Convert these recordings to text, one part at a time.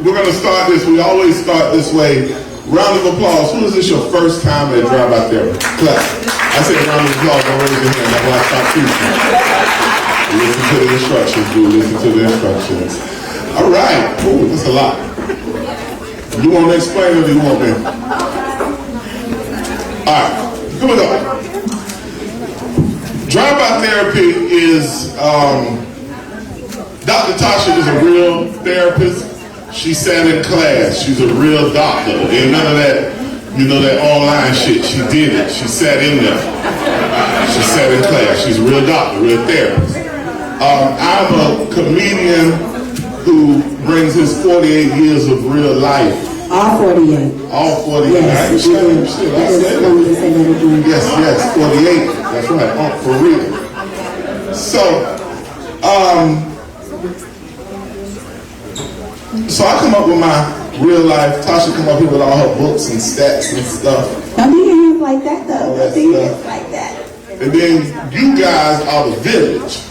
we're going to start this. We always start this way. Round of applause. Who is this your first time at Drive Out There? Clap. I said round of applause. Don't raise your hand. That's why I stopped teaching. Listen to the instructions, dude. Listen to the instructions. All right. Ooh, that's a lot. You want to explain or do you want me? All right. Here we go. Drive Out Therapy is, Dr. Tasha is a real therapist. She sat in class. She's a real doctor. Ain't none of that, that online shit. She did it. She sat in there. She sat in class. She's a real doctor, real therapist. I'm a comedian who brings his 48 years of real life. All 48. All 48. Yes, I said it. Yes, 48. That's right, for real. So I come up with my real life. Tasha come up here with all her books and stats and stuff. Don't do your hands like that, though. Don't do your hands like that. And then you guys are the village.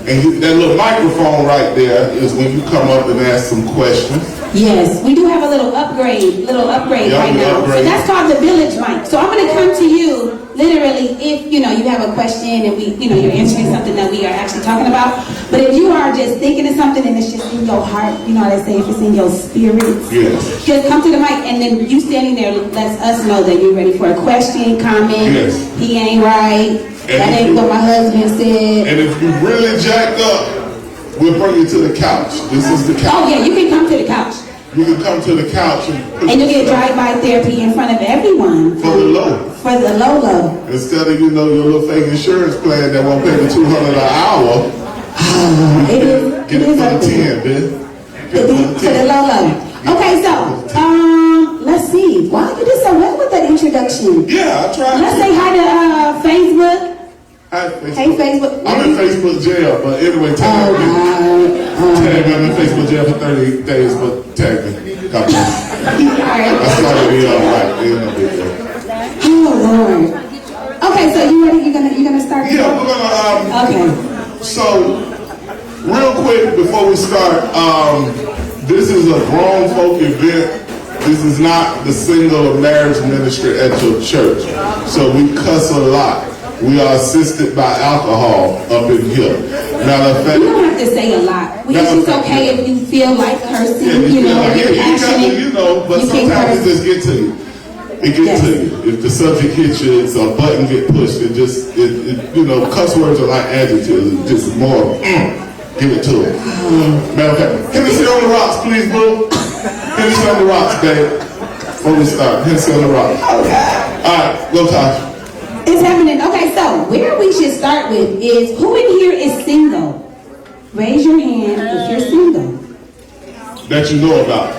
And that little microphone right there is when you come up and ask some questions. Yes, we do have a little upgrade right now. Upgrade. So that's called the village mic. So I'm going to come to you literally if, you have a question and you're answering something that we are actually talking about. But if you are just thinking of something and it's just in your heart, you know how they say, if it's in your spirit, yes, just come to the mic and then you standing there lets us know that you're ready for a question, comment. Yes. He ain't right. That ain't what my husband said. And if you really jacked up, we'll bring you to the couch. This is the couch. Oh yeah, you can come to the couch. You can come to the couch and you get drive-by therapy in front of everyone. For the low. For the low. Instead of your little fake insurance plan that won't pay the $200 an hour. It is. Get it for the 10, bitch. For the low. Okay, so let's see. Wow, you did so well with that introduction. Yeah, I tried. Let's say hi to Facebook. Hi, Facebook. Hey, Facebook. I'm in Facebook jail, but anyway, tag me. Tag me. I'm in Facebook jail for 30 days, but tag me. God bless. Alright. I started it all right. Ain't no big deal. Oh Lord. Okay, so you ready? You gonna start? Yeah, we're gonna. Okay. So, real quick before we start, this is a grown folk event. This is not the single or marriage ministry at your church. So we cuss a lot. We are assisted by alcohol up in here. Matter of fact, you don't have to say a lot. It's okay if you feel like cursing, you're passionate. But sometimes it just gets to you. It gets to you. If the subject hits you, it's a button get pushed. Cuss words are like adjectives. It's just more, give it to it. Matter of fact, Hennessy on the rocks, please, boo. Hennessy on the rocks, babe. Before we start, Hennessy on the rocks. All right, go Tasha. It's happening. Okay, so where we should start with is who in here is single? Raise your hand if you're single. That you know about.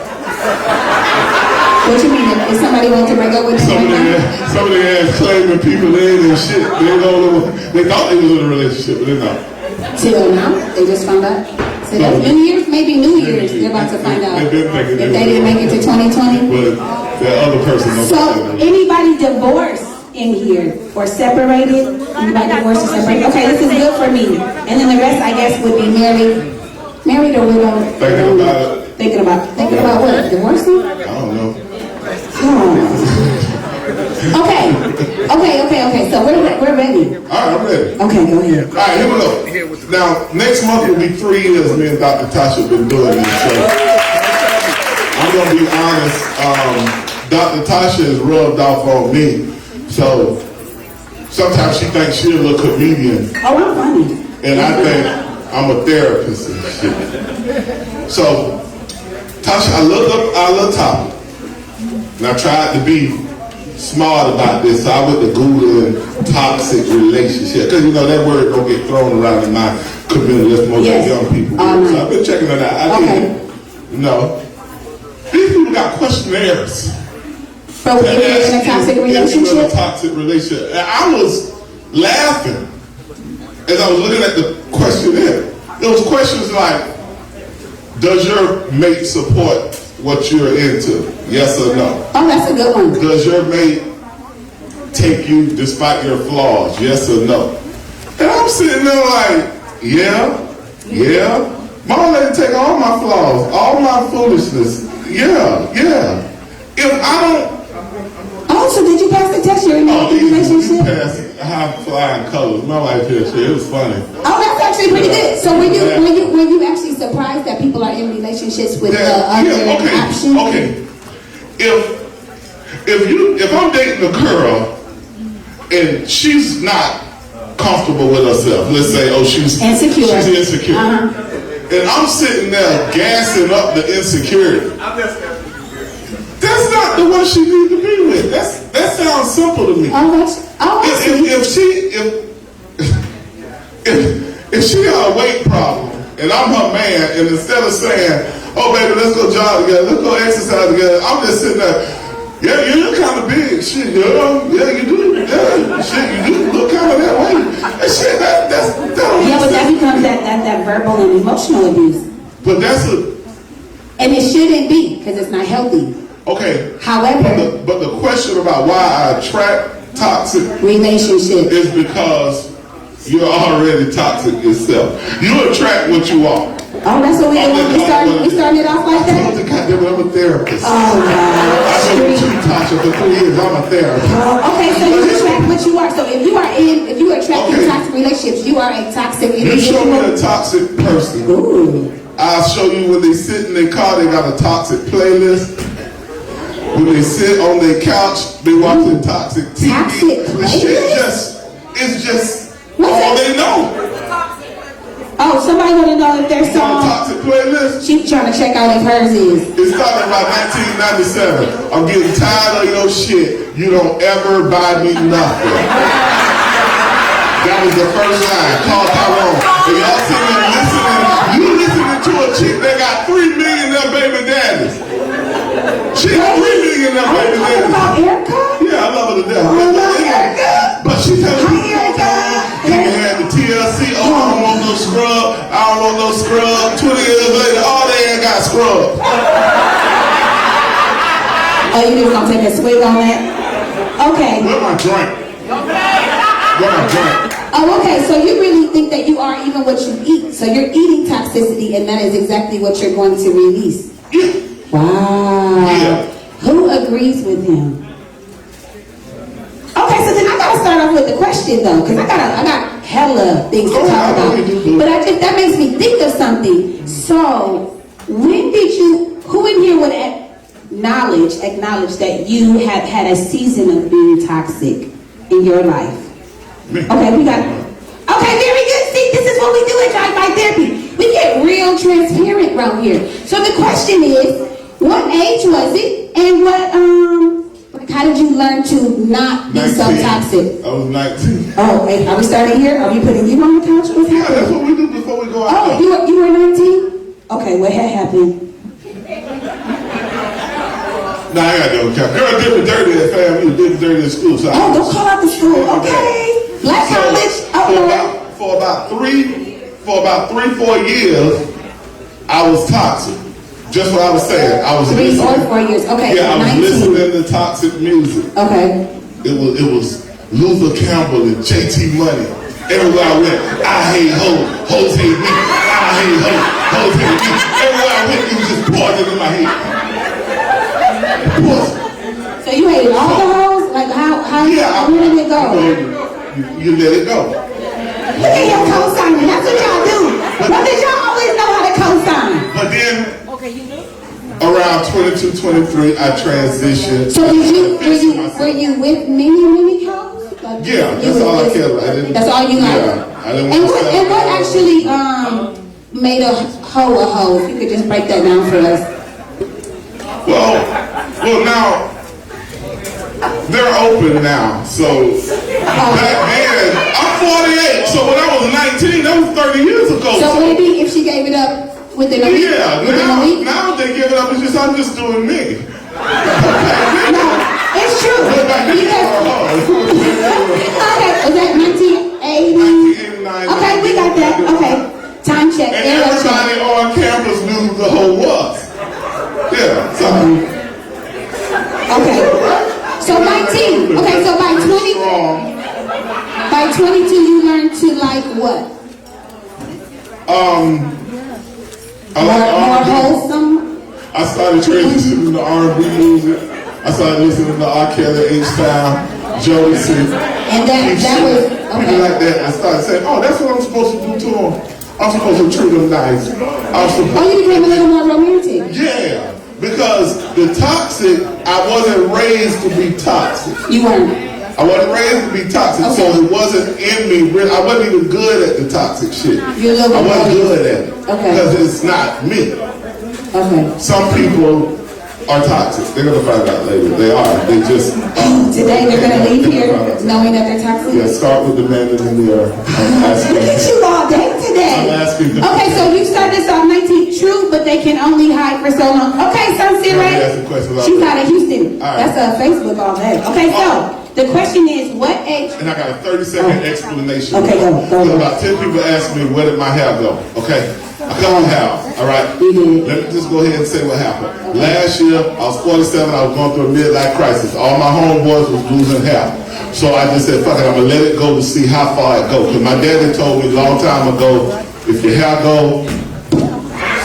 What you mean? If somebody wants to break up with you right now? Some of the ass claiming people in and shit. They thought they was in a relationship, but they're not. Till now? They just found out? So that's New Year's? Maybe New Year's they're about to find out. If they didn't make it to 2020? But the other person knows. So anybody divorced in here or separated? Anybody divorced or separated? Okay, this is good for me. And then the rest, I guess, would be married or widow. Thinking about it. Thinking about what? Divorcing? I don't know. Okay. So we're ready. All right, I'm ready. Okay, go ahead. All right, here we go. Now, next month will be 3 years me and Dr. Tasha have been doing this show. I'm going to be honest. Dr. Tasha has rubbed off on me. So sometimes she thinks she's a little comedian. Oh, I'm funny. And I think I'm a therapist and shit. So, Tasha, I looked up our little topic. And I tried to be smart about this. So I went to Google toxic relationship. Because, that word don't get thrown around in my community. That's most young people. So I've been checking it out. I did. These people got questionnaires. So if you're in a toxic relationship? And I was laughing as I was looking at the questionnaire. There was questions like, does your mate support what you're into? Yes or no? Oh, that's a good one. Does your mate take you despite your flaws? Yes or no? And I'm sitting there like, yeah, My old lady take all my flaws, all my foolishness. Yeah. If I don't. Oh, so did you pass the test? You're in a relationship? Passed high flying colors. My wife here, it was funny. Oh, that's actually pretty good. So were you actually surprised that people are in relationships with other options? Okay. If I'm dating a girl and she's not comfortable with herself, let's say, she's insecure. And I'm sitting there gassing up the insecurity. That's not the one she needs to be with. That sounds simple to me. If she got a weight problem and I'm her man, and instead of saying, "Oh baby, let's go jog together, let's go exercise together," I'm just sitting there. Yeah, you're kind of big. Shit, yeah, you do. Yeah, shit, you do look kind of that way. And shit, that but that becomes that verbal and emotional abuse. But and it shouldn't be, because it's not healthy. Okay. However, but the question about why I attract toxic relationships is because you're already toxic yourself. You attract what you are. Oh, that's what we started off like that? I'm a therapist. Oh, God. I've been with Tasha for 3 years. I'm a therapist. Okay, so you attract what you are. So if you attract toxic relationships, you are a toxic individual. You show me a toxic person. Ooh. I'll show you when they sit in their car, they got a toxic playlist. When they sit on their couch, they watching toxic TV. Toxic playlist? It's just all they know. Oh, somebody want to know if their song. Toxic playlist. She's trying to check out if hers is. It started about 1997. I'm getting tired of your shit. You don't ever buy me nothing. That was the first line. Call Tyrone. And y'all sitting there listening. You listening to a chick that got 3 million of baby daddies. She got 3 million of baby daddies. About Erica? Yeah, I love her to death. I love Erica. But she telling me, you had the TLC. Oh, I don't want no scrub. I don't want no scrub. 20 years later, all they ain't got scrub. Oh, you just gonna take a swig on that? Okay. Where's my drink? Where's my drink? Oh, okay. So you really think that you are even what you eat. So you're eating toxicity, and that is exactly what you're going to release. Yeah. Wow. Yeah. Who agrees with him? Okay, so then I gotta start off with the question though, because I got hella things to talk about. But that makes me think of something. So, who in here would acknowledge that you have had a season of being toxic in your life? Okay, very good. See, this is what we do at Drive-By Therapy. We get real transparent around here. So the question is, what age was it, and how did you learn to not be 19. so toxic? I was 19. Oh, wait, are we starting here? Are we putting you on the couch? What's Yeah, happening? that's what we do before we go out. Oh, you were 19? Okay, what had happened? Nah, I gotta go. Girl did me dirty at family. Did me dirty at school. So Don't call out the school. Okay. Black college. For about 3-4 years, I was toxic. Just what I was saying. I was 3 or 4 years. Okay. Yeah, I was 19. listening to toxic music. Okay. It was Luther Campbell and JT Money. Everywhere I went, I hate hoes. Hoes hate me. I hate hoes. Hoes hate me. Everywhere I went, it was just poison in my head. So you hated all the hoes? Like how where did it go? You let it go. Look at your co-signing. That's what y'all do. But did y'all always know how to co-sign? But then around 22, 23, I transitioned. So were you with many hoes? Like, yeah, that's all I cared about. That's all you like? Yeah, I didn't want and what actually made a hoe? If you could just break that down for us. Well, now they're open now. So back then, I'm 48. So when I was 19, that was 30 years ago. So maybe if she gave it up within a week. Yeah, now they give it up. It's just I'm just doing me. No, it's true. Okay, was that 1980? 1989. Okay, we got that. Okay, time check. And everybody on campus knew who the hoe was. Yeah. So. Okay. So 19. Okay, so by 22 you learned to like what? I like more R&B. wholesome. I started transitioning to R&B music. I started listening to R. Kelly, H-Style, Jodeci. And that was People okay. like that. I started saying, oh, that's what I'm supposed to do to them. I'm supposed to treat them nice. Oh, you became a little more romantic. Yeah, because the toxic, I wasn't raised to be toxic. You weren't. I wasn't raised to be toxic, Okay. so it wasn't in me. I wasn't even good at the toxic shit. You're a little I bit wasn't rebellious. good at it. Okay. Because it's not me. Okay. Some people are toxic. They're gonna find out later. They are. They just Today they're gonna leave here knowing that they're toxic. Yeah, start with the man in the mirror. Look at you all day today. I'm asking them. Okay, so you started this off 19. True, but they can only hide for so long. Okay, so Let me ask a question about she's that. out of Houston. All right. That's Facebook all day. Okay, so the question is, what age? And I got a 30-second explanation. Okay, go. So about 10 people asked me, where did my hair go? Okay, I cut my hair out, all right? Let me just go ahead and say what happened. Last year, I was 47, I was going through a midlife crisis. All my homeboys was losing hair. So I just said, fuck it, I'm going to let it go to see how far it goes. Because my daddy told me a long time ago, if your hair go,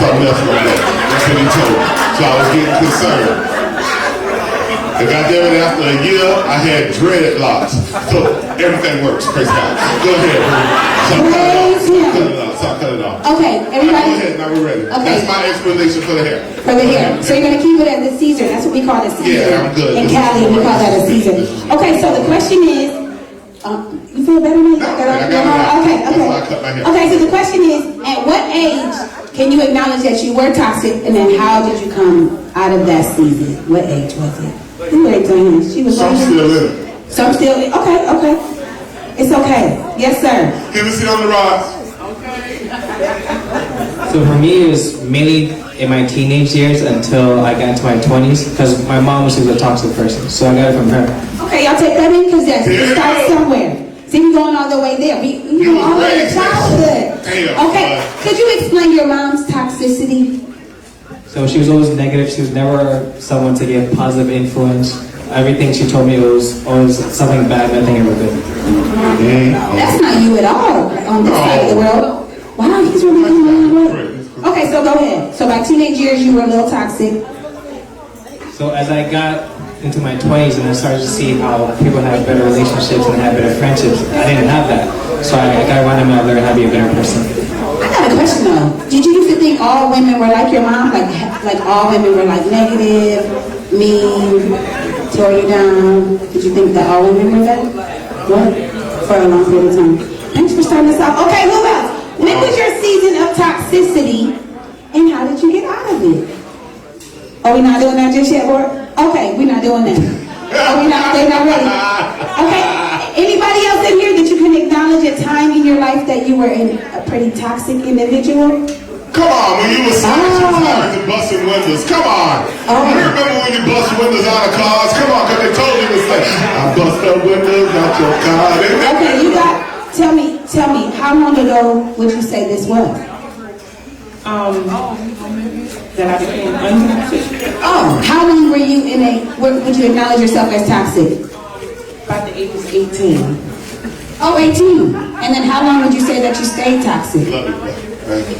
something else will go. That's what he told me. So I was getting concerned. And goddamn it, after a year, I had dreadlocks. So everything works. Praise God. Go ahead, bro. So I cut it off. Okay, Go everybody. ahead, now we're ready. Okay. That's my explanation for the hair. For the hair. So you're gonna keep it as a Caesar. That's what we call a Caesar. Yeah, I'm good. In This is Cali, we good. call that a Caesar. Okay, so the question is, you feel better now? I got it now. Okay, That's okay. why I cut my hair. Okay, so the question is, at what age can you acknowledge that you were toxic, and then how did you come out of that season? What age was it? Who raised her hand? She was So I'm raised. still in it. So I'm still. Okay. It's okay. Yes, sir. Give me a seat on the rocks. So for me, it was mainly in my teenage years until I got into my 20s, because my mom was a toxic person, so I got it from her. Okay, y'all take that in because yes, we start somewhere. See, we're going all the way there. We go all the way to childhood. Damn. Okay, could you explain your mom's toxicity? So she was always negative. She was never someone to give positive influence. Everything she told me was always something bad, nothing ever good. That's not you at all on this side of the world. Wow, he's really doing a lot of work. Okay, so go ahead. So by teenage years, you were a little toxic. So as I got into my 20s and I started to see how people have better relationships and have better friendships, I didn't have that. So I got around and I learned how to be a better person. I got a question though. Did you used to think all women were like your mom? Like all women were like negative, mean, tore you down? Did you think that all women were that? What? For a long period of time. Thanks for starting this off. Okay, who else? When was your season of toxicity and how did you get out of it? Are we not doing that just yet, boy? Okay, we're not doing that. They're not ready. Okay, anybody else in here that you can acknowledge a time in your life that you were a pretty toxic individual? Come on, when you were smashing tires and busting windows. Come on. You remember when you bust windows out of cars? Come on, because they told you to say, I bust up windows out your car. Okay, you got, tell me, how long ago would you say this was? That I became untoxic. Oh, how long were you would you acknowledge yourself as toxic? By the age of 18. Oh, 18. And then how long would you say that you stayed toxic?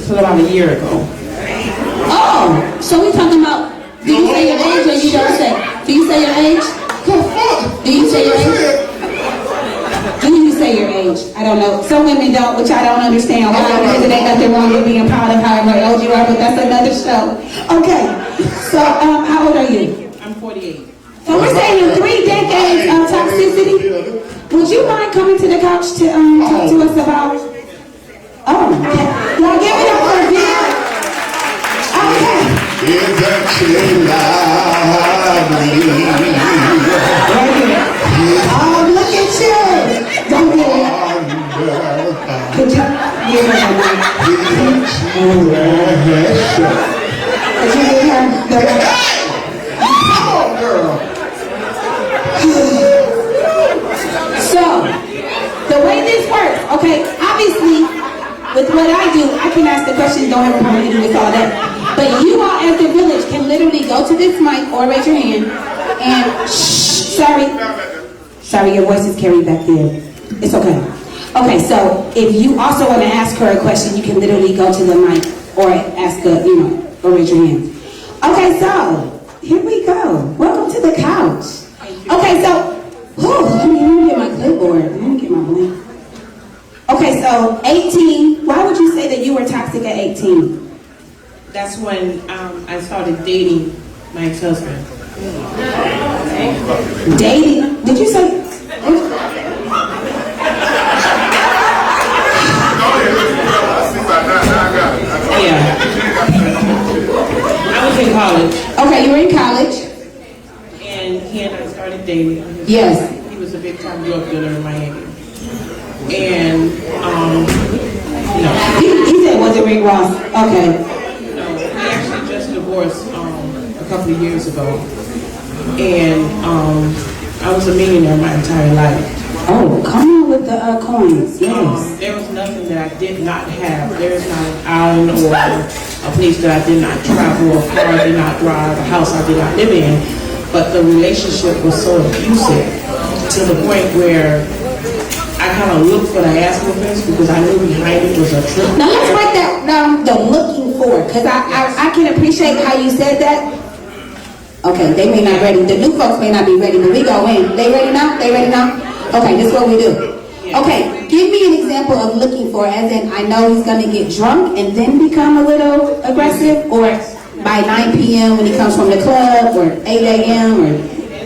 So about a year ago. Oh, so we talking about, do you say your age or you don't say? Do you say your age? Do you say your age? Do you say your age? I don't know. Some women don't, which I don't understand why, because it ain't nothing wrong with being proud of however old you are, but that's another show. Okay, so how old are you? I'm 48. So we're saying 3 decades of toxicity. Would you mind coming to the couch to talk to us about? Oh, well, give it up for a video. Okay. Is that shit Oh, look at you. Don't do it. Could you give her the mic? Could you give her the mic? Come on, girl. So, the way this works, okay, obviously, with what I do, I can ask the question, don't ever want me to do this all day. But you all as the village can literally go to this mic or raise your hand and sorry, your voice is carried back there. It's okay. Okay, so if you also want to ask her a question, you can literally go to the mic or ask a, or raise your hand. Okay, so here we go. Welcome to the couch. Okay, so, let me get my clipboard. Let me get my blank. Okay, so 18. Why would you say that you were toxic at 18? That's when I started dating my ex-husband. Dating? Did you say? Yeah. I was in college. Okay, you were in college. And he and I started dating. Yes. He was a big time drug dealer in Miami. And, He said, was it Rick Ross? Okay. no, he actually just divorced a couple of years ago. And I was a millionaire my entire life. Oh, come on with the coins. Yes. There was nothing that I did not have. There is not an island or a place that I did not travel, a car I did not drive, a house I did not live in. But the relationship was so abusive to the point where I kind of looked for the ass whoopings because I knew behind it was a trick. Now let's break that down, the looking for, because I can appreciate how you said that. Okay, they may not ready. The new folks may not be ready, but we go in. They ready now? They ready now? Okay, this is what we do. Okay, give me an example of looking for, as in I know he's going to get drunk and then become a little aggressive, or by 9 p.m. when he comes from the club, or 8 a.m. or...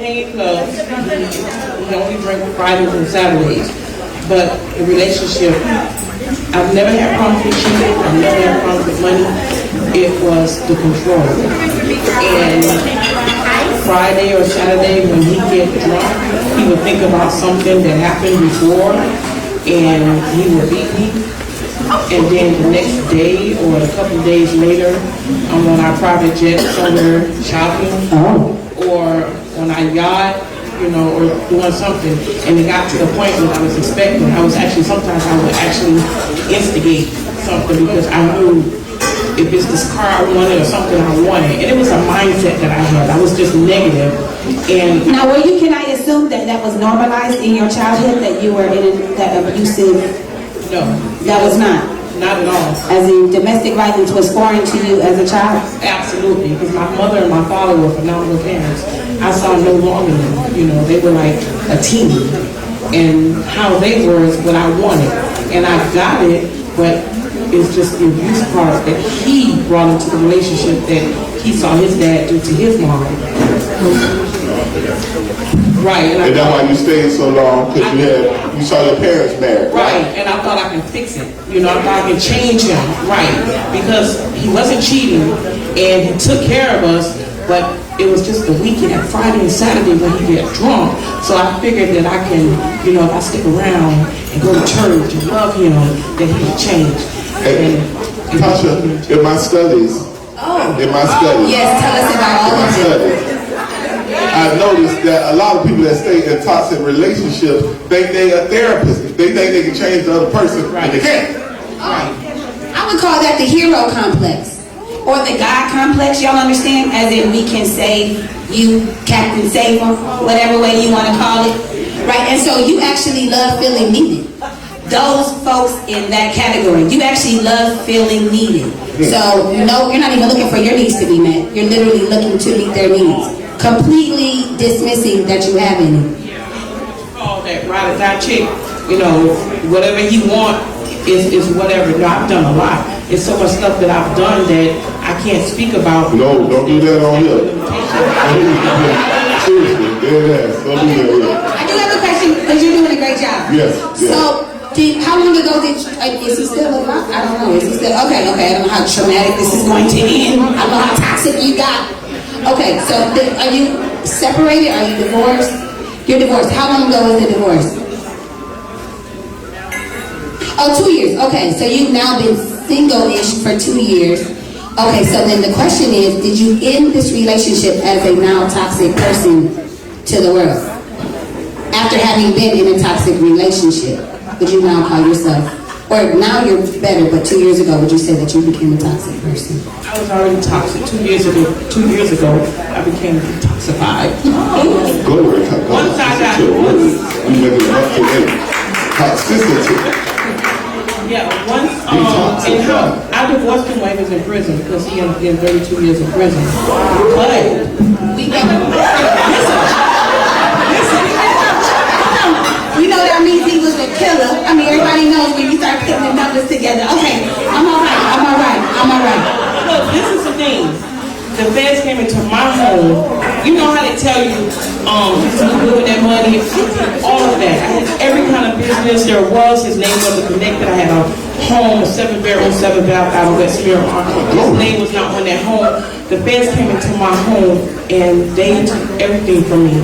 Hanging clubs, he only drank Fridays and Saturdays. But the relationship, I've never had problems with cheating, I've never had problems with money. It was the control. And Friday or Saturday when he get drunk, he would think about something that happened before and he would beat me. And then the next day or a couple of days later, I'm on our private jet somewhere shopping or on our yacht, or doing something. And it got to the point when I was expecting, sometimes I would actually instigate something because I knew if it's this car I wanted or something I wanted. And it was a mindset that I had. I was just negative. And now, can I assume that that was normalized in your childhood, that you were in that abusive? no, That was not. not at all. As in, domestic violence was foreign to you as a child? Absolutely, because my mother and my father were phenomenal parents. I saw no wrong in them. They were like a team. And how they were is what I wanted. And I got it, but it's just the abuse part that he brought into the relationship that he saw his dad do to his mom. Right. And that's why you stayed so long, because you saw your parents married. Right, and I thought I could fix it. I thought I could change him. Right, because he wasn't cheating, and he took care of us, but it was just the weekend, Friday and Saturday when he get drunk. So I figured that I can, if I stick around and go to church and love him, that he would change. And Tasha, in my studies, Yes, tell us about all of it. I noticed that a lot of people that stay in toxic relationships think they a therapist. They think they can change the other person, and they can't. I would call that the hero complex, or the God complex. Y'all understand? As in, we can save you, Captain Saver, whatever way you want to call it, right? And so you actually love feeling needed. Those folks in that category, you actually love feeling needed. So no, you're not even looking for your needs to be met. You're literally looking to meet their needs, completely dismissing that you have any. Call that ride or die chick. Whatever you want is whatever. I've done a lot. It's so much stuff that I've done that I can't speak about. No, don't do that on here. Seriously, don't do that here. I do have a question, because you're doing a great job. Yes. So, how long ago is he still alive? I don't know. Is he still, okay, I don't know how traumatic this is going to end. I don't know how toxic you got. Okay, so are you separated? Are you divorced? You're divorced. How long ago was the divorce? Oh, 2 years. Okay, so you've now been single-ish for 2 years. Okay, so then the question is, did you end this relationship as a now toxic person to the world? After having been in a toxic relationship, would you now call yourself, or now you're better, but 2 years ago, would you say that you became a toxic person? I was already toxic 2 years ago. 2 years ago, I became detoxified. Glory. Once I got You make it up to me. Toxicity. Yeah, once, and how, I divorced him while he was in prison because he ended up getting 32 years in prison. But, You know that means he was a killer. I mean, everybody knows when you start putting the numbers together. Okay, I'm all right. look, this is the thing. The feds came into my home. You know how they tell you, he's too good with that money, all of that. I had every kind of business there was. His name wasn't connected. I had a home, a 7-bedroom, 7-bath out of West Miramar. His name was not on that home. The feds came into my home and they took everything from me.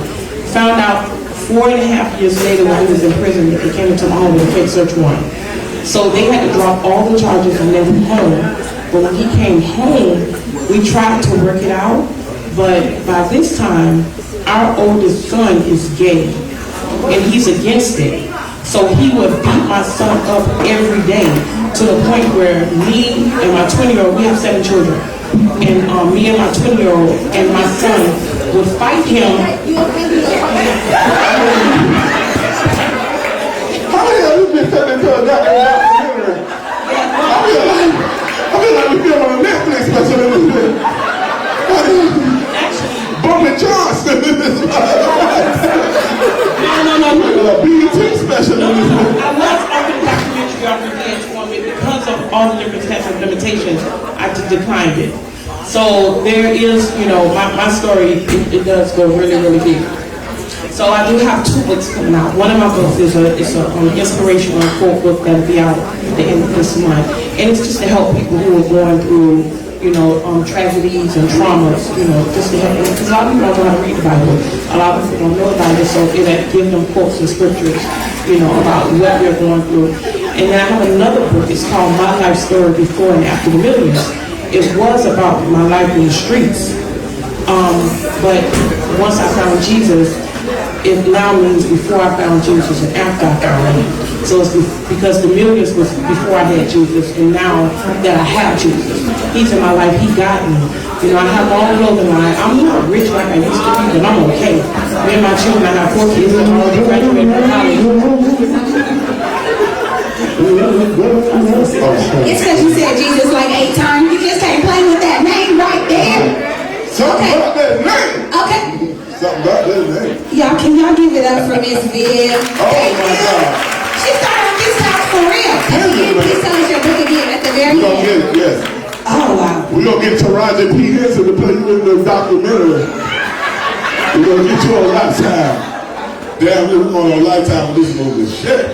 Found out 4.5 years later when he was in prison that they came into my home with a fake search warrant. So they had to drop all the charges and let him home. But when he came home, we tried to work it out, but by this time, our oldest son is gay, and he's against it. So he would beat my son up every day, to the point where me and my 20-year-old, we have 7 children, and me and my 20-year-old and my son would fight him. How the hell you been turned into a goddamn documentary? I feel like we feel on a Netflix special in this thing. Bumping Johnson in this one. No. A BET special in this one. I was offered a documentary off the edge for me because of all the different types of limitations. I just declined it. So there is, my story, it does go really, really deep. So I do have 2 books coming out. One of my books is an inspirational quote book that'll be out at the end of this month. And it's just to help people who are going through, tragedies and traumas, just to help them. Because a lot of people don't know how to read the Bible. A lot of people don't know about it, so it'll give them quotes and scriptures, about what they're going through. And then I have another book. It's called My Life Story Before and After the Millions. It was about my life in the streets. But once I found Jesus, it now means before I found Jesus and after I found him. So it's because the millions was before I had Jesus, and now that I have Jesus, he's in my life, he got me. I have my own clothing line. I'm not rich like I used to be, but I'm okay. Me and my children, I have 4 kids that already graduated from college. It's because you said Jesus like 8 times. You just can't play with that name right there. Something about that name. Okay. Something about that name. Y'all, can y'all give it up for Miss Viv? Oh my God. She started on this house for real. Please tell us your book again at the very We're going to end. get it, yes. Oh, wow. We're going to get Taraji P. Henson to play you in the documentary. We're going to get you on Lifetime. Damn, we're going on Lifetime with this movie. Shit.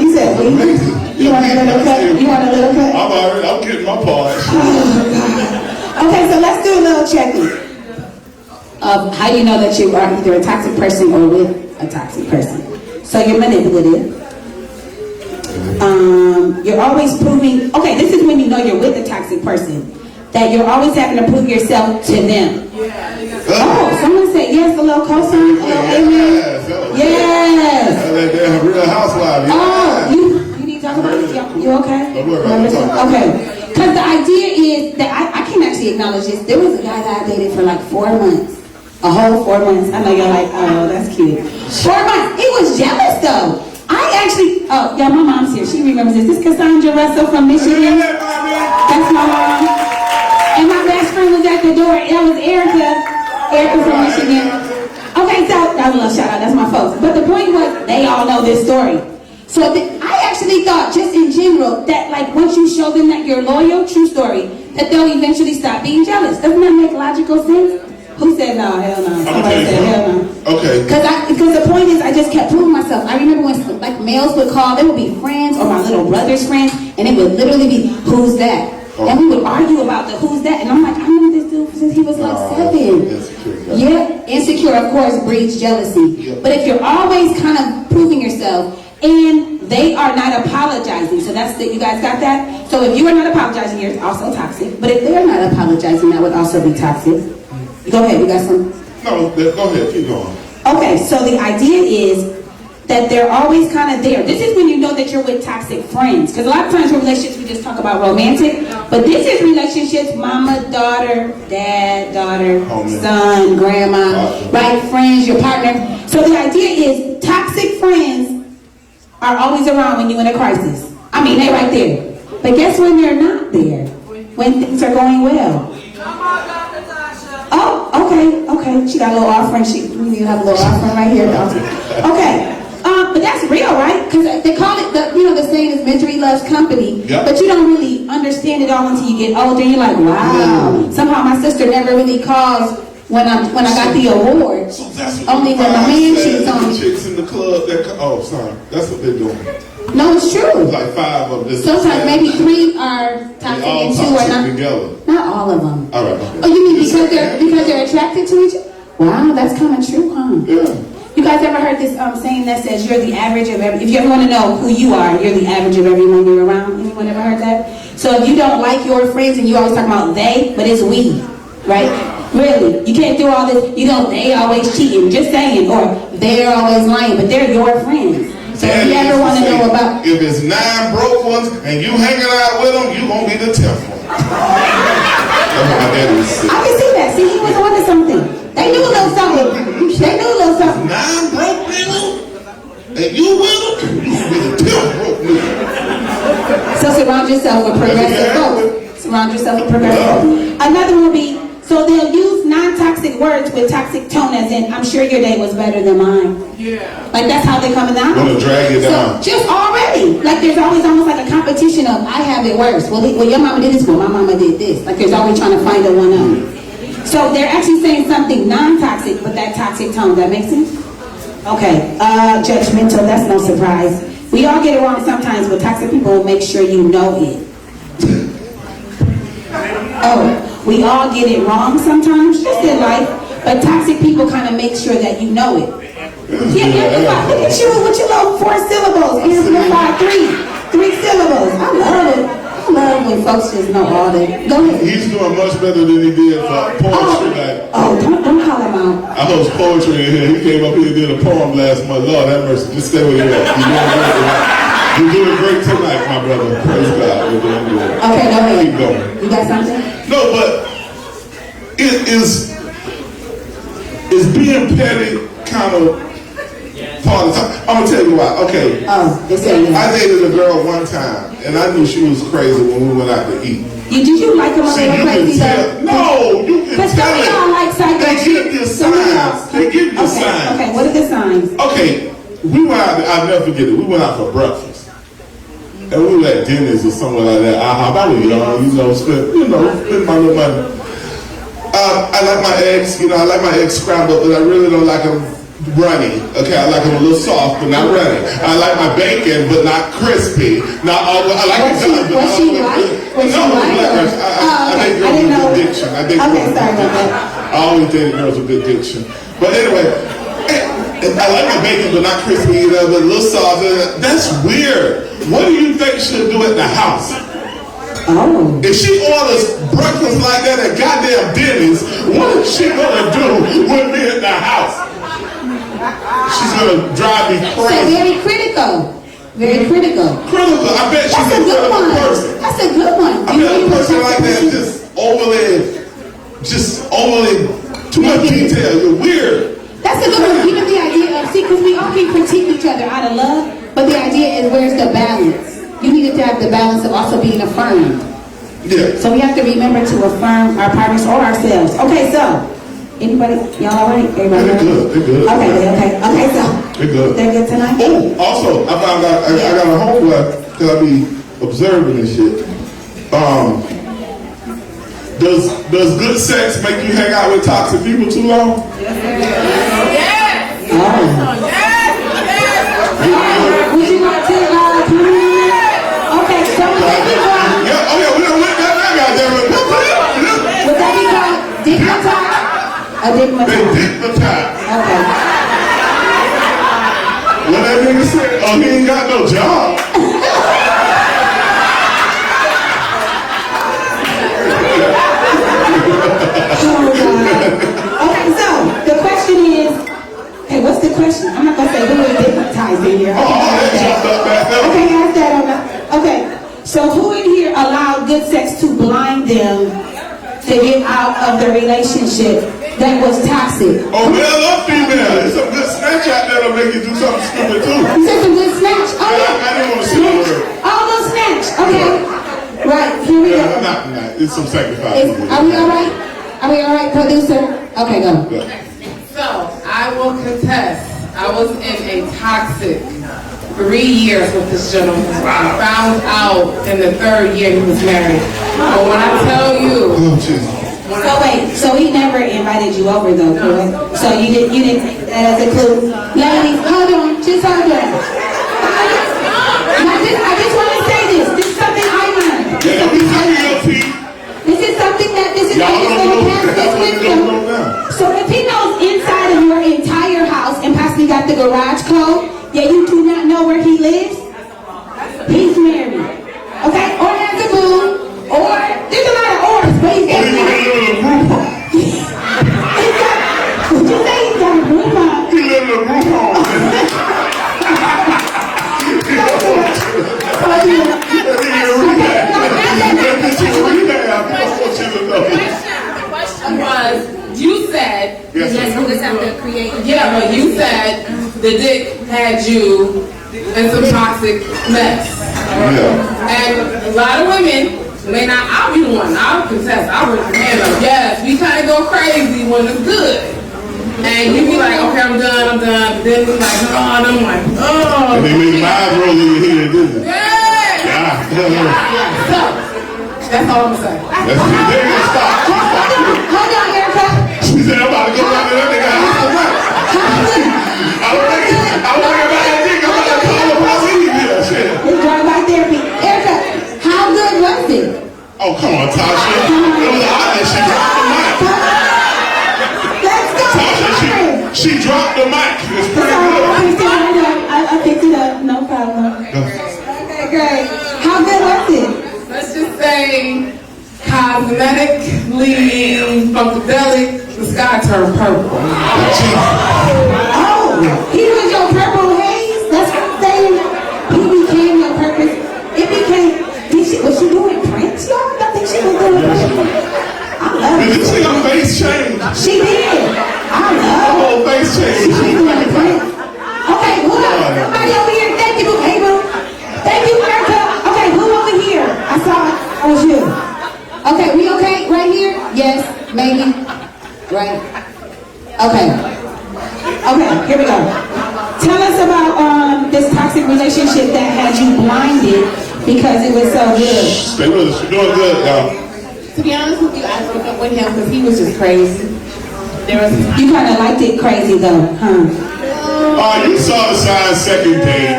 You said, wait. Amazing. You want a little cut? You want a little cut? I'm getting my part. Oh, God. Okay, so let's do a little check-in of how you know that you are either a toxic person or with a toxic person. So you're manipulative. You're always proving, okay, this is when you know you're with a toxic person, that you're always having to prove yourself to them. Oh, someone said yes, a little cosign, a little amen. Yes. That damn Real Housewives. Oh, you need to talk about this? You okay? Don't worry about it. Okay. Because the idea is that I can actually acknowledge this. There was a guy that I dated for like 4 months. A whole 4 months. I know you're like, oh, that's cute. 4 months. He was jealous though. I actually, y'all, my mom's here. She remembers this. This is Cassandra Russell from Michigan. That's my mom. And my best friend was at the door. That was Erica. Erica from Michigan. Okay, so that was a little shout out. That's my folks. But the point was, they all know this story. So I actually thought, just in general, that like once you show them that you're loyal, true story, that they'll eventually stop being jealous. Doesn't that make logical sense? Who said no? Hell no. Somebody said hell no. Okay. Because the point is, I just kept proving myself. I remember when like males would call, they would be friends or my little brother's friends, and it would literally be, who's that? Oh. And we would argue about the who's that, and I'm like, I knew this dude since he was like 7. Insecure. Yeah, insecure of course breeds jealousy. Yep. But if you're always kind of proving yourself, and they are not apologizing, so that's you guys got that? So if you are not apologizing, you're also toxic. But if they're not apologizing, that would also be toxic. Go ahead, you got some? No, go ahead, keep going. Okay, so the idea is that they're always kind of there. This is when you know that you're with toxic friends. Because a lot of times in relationships, we just talk about romantic. But this is relationships, mama, daughter, dad, daughter, son, grandma, right? Friends, your partner. So the idea is toxic friends are always around when you're in a crisis. I mean, they right there. But guess when they're not there? When things are going well. Oh, okay. She got a little offering. We need to have a little offering right here. Okay. But that's real, right? Because they call it, the saying is misery loves company. Yep. But you don't really understand it all until you get older. You're like, wow. Somehow my sister never really calls when I got the award. So that's what Only when my man cheats on the me. chicks in the club sorry. That's what they're doing. No, it's true. Like 5 of them. Sometimes maybe 3 are toxic They all and 2 are toxic not. together. Not all of them. All right. Okay. Oh, you mean because they're attracted to each other? Wow, that's kind of true, huh? Yeah. You guys ever heard this saying that says you're the average of every? If you ever want to know who you are, you're the average of everyone you're around. Anyone ever heard that? So if you don't like your friends and you always talk about they, but it's we, right? Really, you can't do all this. They always cheating. Just saying, or they're always lying, but they're your friends. So if you ever want to know about, if it's 9 broke ones and you hanging out with them, you gonna be the 10th one. That's what my daddy would say. I can see that. See, he was on to something. They knew a little something. They knew a little something. 9 broke niggas, and you with them, you gonna be the 10th broke nigga. So surround yourself with progressive folks. Surround yourself with progressive folks. Another one would be, so they'll use non-toxic words with toxic tone, as in, I'm sure your day was better than mine. Yeah. Like that's how they're coming down. Gonna drag you down. So just already, like there's always almost like a competition of, I have it worse. Well, your mama did this, well, my mama did this. Like there's always trying to find a one-up. So they're actually saying something non-toxic, but that toxic tone. That makes sense? Okay. Judgmental, that's no surprise. We all get it wrong sometimes, but toxic people will make sure you know it. We all get it wrong sometimes, just in life, but toxic people kind of make sure that you know it. Yeah, look at you with your little 4 syllables, amplify 3 syllables. I love it. I love when folks just know all that. Go ahead. He's doing much better than he did for poetry night. Don't call him out. I host poetry in here. He came up here and did a poem last month. Lord have mercy. Just stay where you're at. You're doing great tonight, my brother. Praise God. You're doing good. Okay, go ahead. Keep going. You got something? No, but it is being petty kind of part of the time. I'm gonna tell you why. Okay. They say yeah. I dated a girl one time, and I knew she was crazy when we went out to eat. Did you like them a little crazy though? No, you can But tell some of y'all like psycho. They give you signs. They give you signs. Okay, what are the signs? Okay, we went out. I'll never forget it. We went out for breakfast. And we were at Denny's or somewhere like that. I was young, spend my little money. I like my eggs, I like my eggs scrambled, but I really don't like them runny. Okay, I like them a little soft, but not runny. I like my bacon, but not crispy. Not all. I like it done, but not all. I date girls with good diction. I date girls with good diction. I always dated girls with good diction. But anyway, I like my bacon, but not crispy, but a little soft. That's weird. What do you think she'll do at the house? If she orders breakfast like that at goddamn Denny's, what is she gonna do with me at the house? She's gonna drive me crazy. So very critical. Very critical. Critical. I bet she's a critical person. That's a good one. I bet a person like that is just overly too much detail. You're weird. That's a good one. Even the idea of, because we all can critique each other out of love, but the idea is where's the balance? You needed to have the balance of also being affirmed. Yeah. So we have to remember to affirm our partners or ourselves. Okay, so anybody, y'all all right? Everybody They're good. They're good. Okay, so they're good. They're good tonight. Oh, also, I found out I got a homeboy because I be observing this shit. Does good sex make you hang out with toxic people too long? Yes. Oh. Would you like to come in? Okay, so would that be called? Yeah, oh yeah, we don't let that guy there. Would that be called digmatized? A digmatized. They digmatized. Okay. What that nigga said? Oh, he ain't got no job. Okay, so the question is, hey, what's the question? I'm not gonna say who is digmatized in here. Okay, ask that on that. Okay, so who in here allowed good sex to blind them to get out of the relationship that was toxic? Oh, male or female? There's some good snatch out there that'll make you do something stupid too. You said some good snatch? Oh, yeah. I didn't want to see the word. All those smash. Okay. Right, here we go. Not. It's some sacrifice. Are we all right? Are we all right, producer? Okay, go. So, I will contest. I was in a toxic 3 years with this gentleman. I found out in the 3rd year he was married. But when I tell you, Oh, Jesus. So wait, so he never invited you over though, correct? So you didn't take that as a clue. Ladies, hold on, just hold on. I just want to say this. This is something I learned. This is something that I'm just going to pass this with you. So if he knows inside of your entire house and possibly got the garage code, yet you do not know where he lives, he's married. Okay? Or has a boo, or there's a lot of ors, but he's got would you say he's got a group home? He live in a group home. the question was, you said, yeah, but you said the dick had you in some toxic mess. And a lot of women may not, I'll be the one, I'll contest, I'll raise my hand up. Yes, we kind of go crazy when it's good. And you be like, okay, I'm done. But then it's like, oh, and I'm like, oh. And they made my eyes roll in your head, didn't they? Yeah. So, that's all I'm saying. There you go, stop. Hold on, Erica. She said, I'm about to go out there. I was thinking about that dick. I'm about to call the police. Yeah, shit. It's drive-by therapy. Erica, how good was it? Oh, come on, Tasha. It was hot and she dropped the mic. Let's go. Tasha, she dropped the mic. It's pretty good. I picked it up. No problem. Okay, great. How good was it? Let's just say, cosmetically, funkadelic, the sky turned purple. Oh, he was your purple haze? That's what I'm saying. He became your purpose. It became, was she doing Prince, y'all? I think she was doing Prince. I love Did it. you see her face change? She did. I Her love whole face changed. She's doing Prince. Okay, who else? Somebody over here. Thank you, hey, boo. Thank you, Erica. Okay, who over here? I saw it. That was you. Okay, we okay? Right here? Yes, maybe. Right. Okay. Okay, here we go. Tell us about this toxic relationship that had you blinded because it was so good. Stay with us. You're doing good, y'all. To be honest with you, I broke up with him because he was just crazy. You kind of liked it crazy though, huh? You saw the sign second date.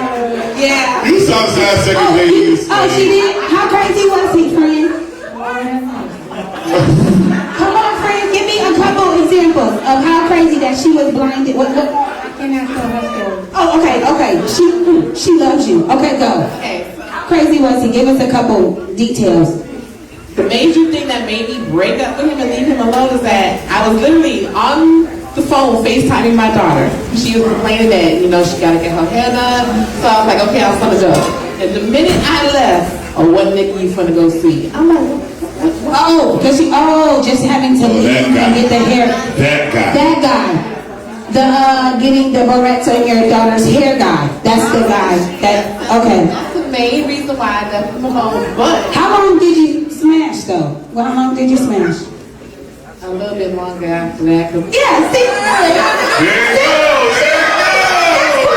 Yeah. You saw the sign second date. Oh, she did? How crazy was he, friend? Come on, friend. Give me a couple examples of how crazy that she was blinded. What? Can I tell her story? Oh, okay. She loves you. Okay, go. Okay. How crazy was he? Give us a couple details. The major thing that made me break up with him and leave him alone is that I was literally on the phone FaceTiming my daughter. She was complaining that, she got to get her hair done. So I was like, okay, I'm gonna go. And the minute I left, what nigga you finna go see? I'm like, Oh, because just having to leave and get the hair. That guy. That guy. The getting the barrettes on your daughter's hair guy. That's the guy. Okay. that's the main reason why I left him alone. But How long did you smash though? Well, how long did you smash? a little bit longer after that. Yeah, see?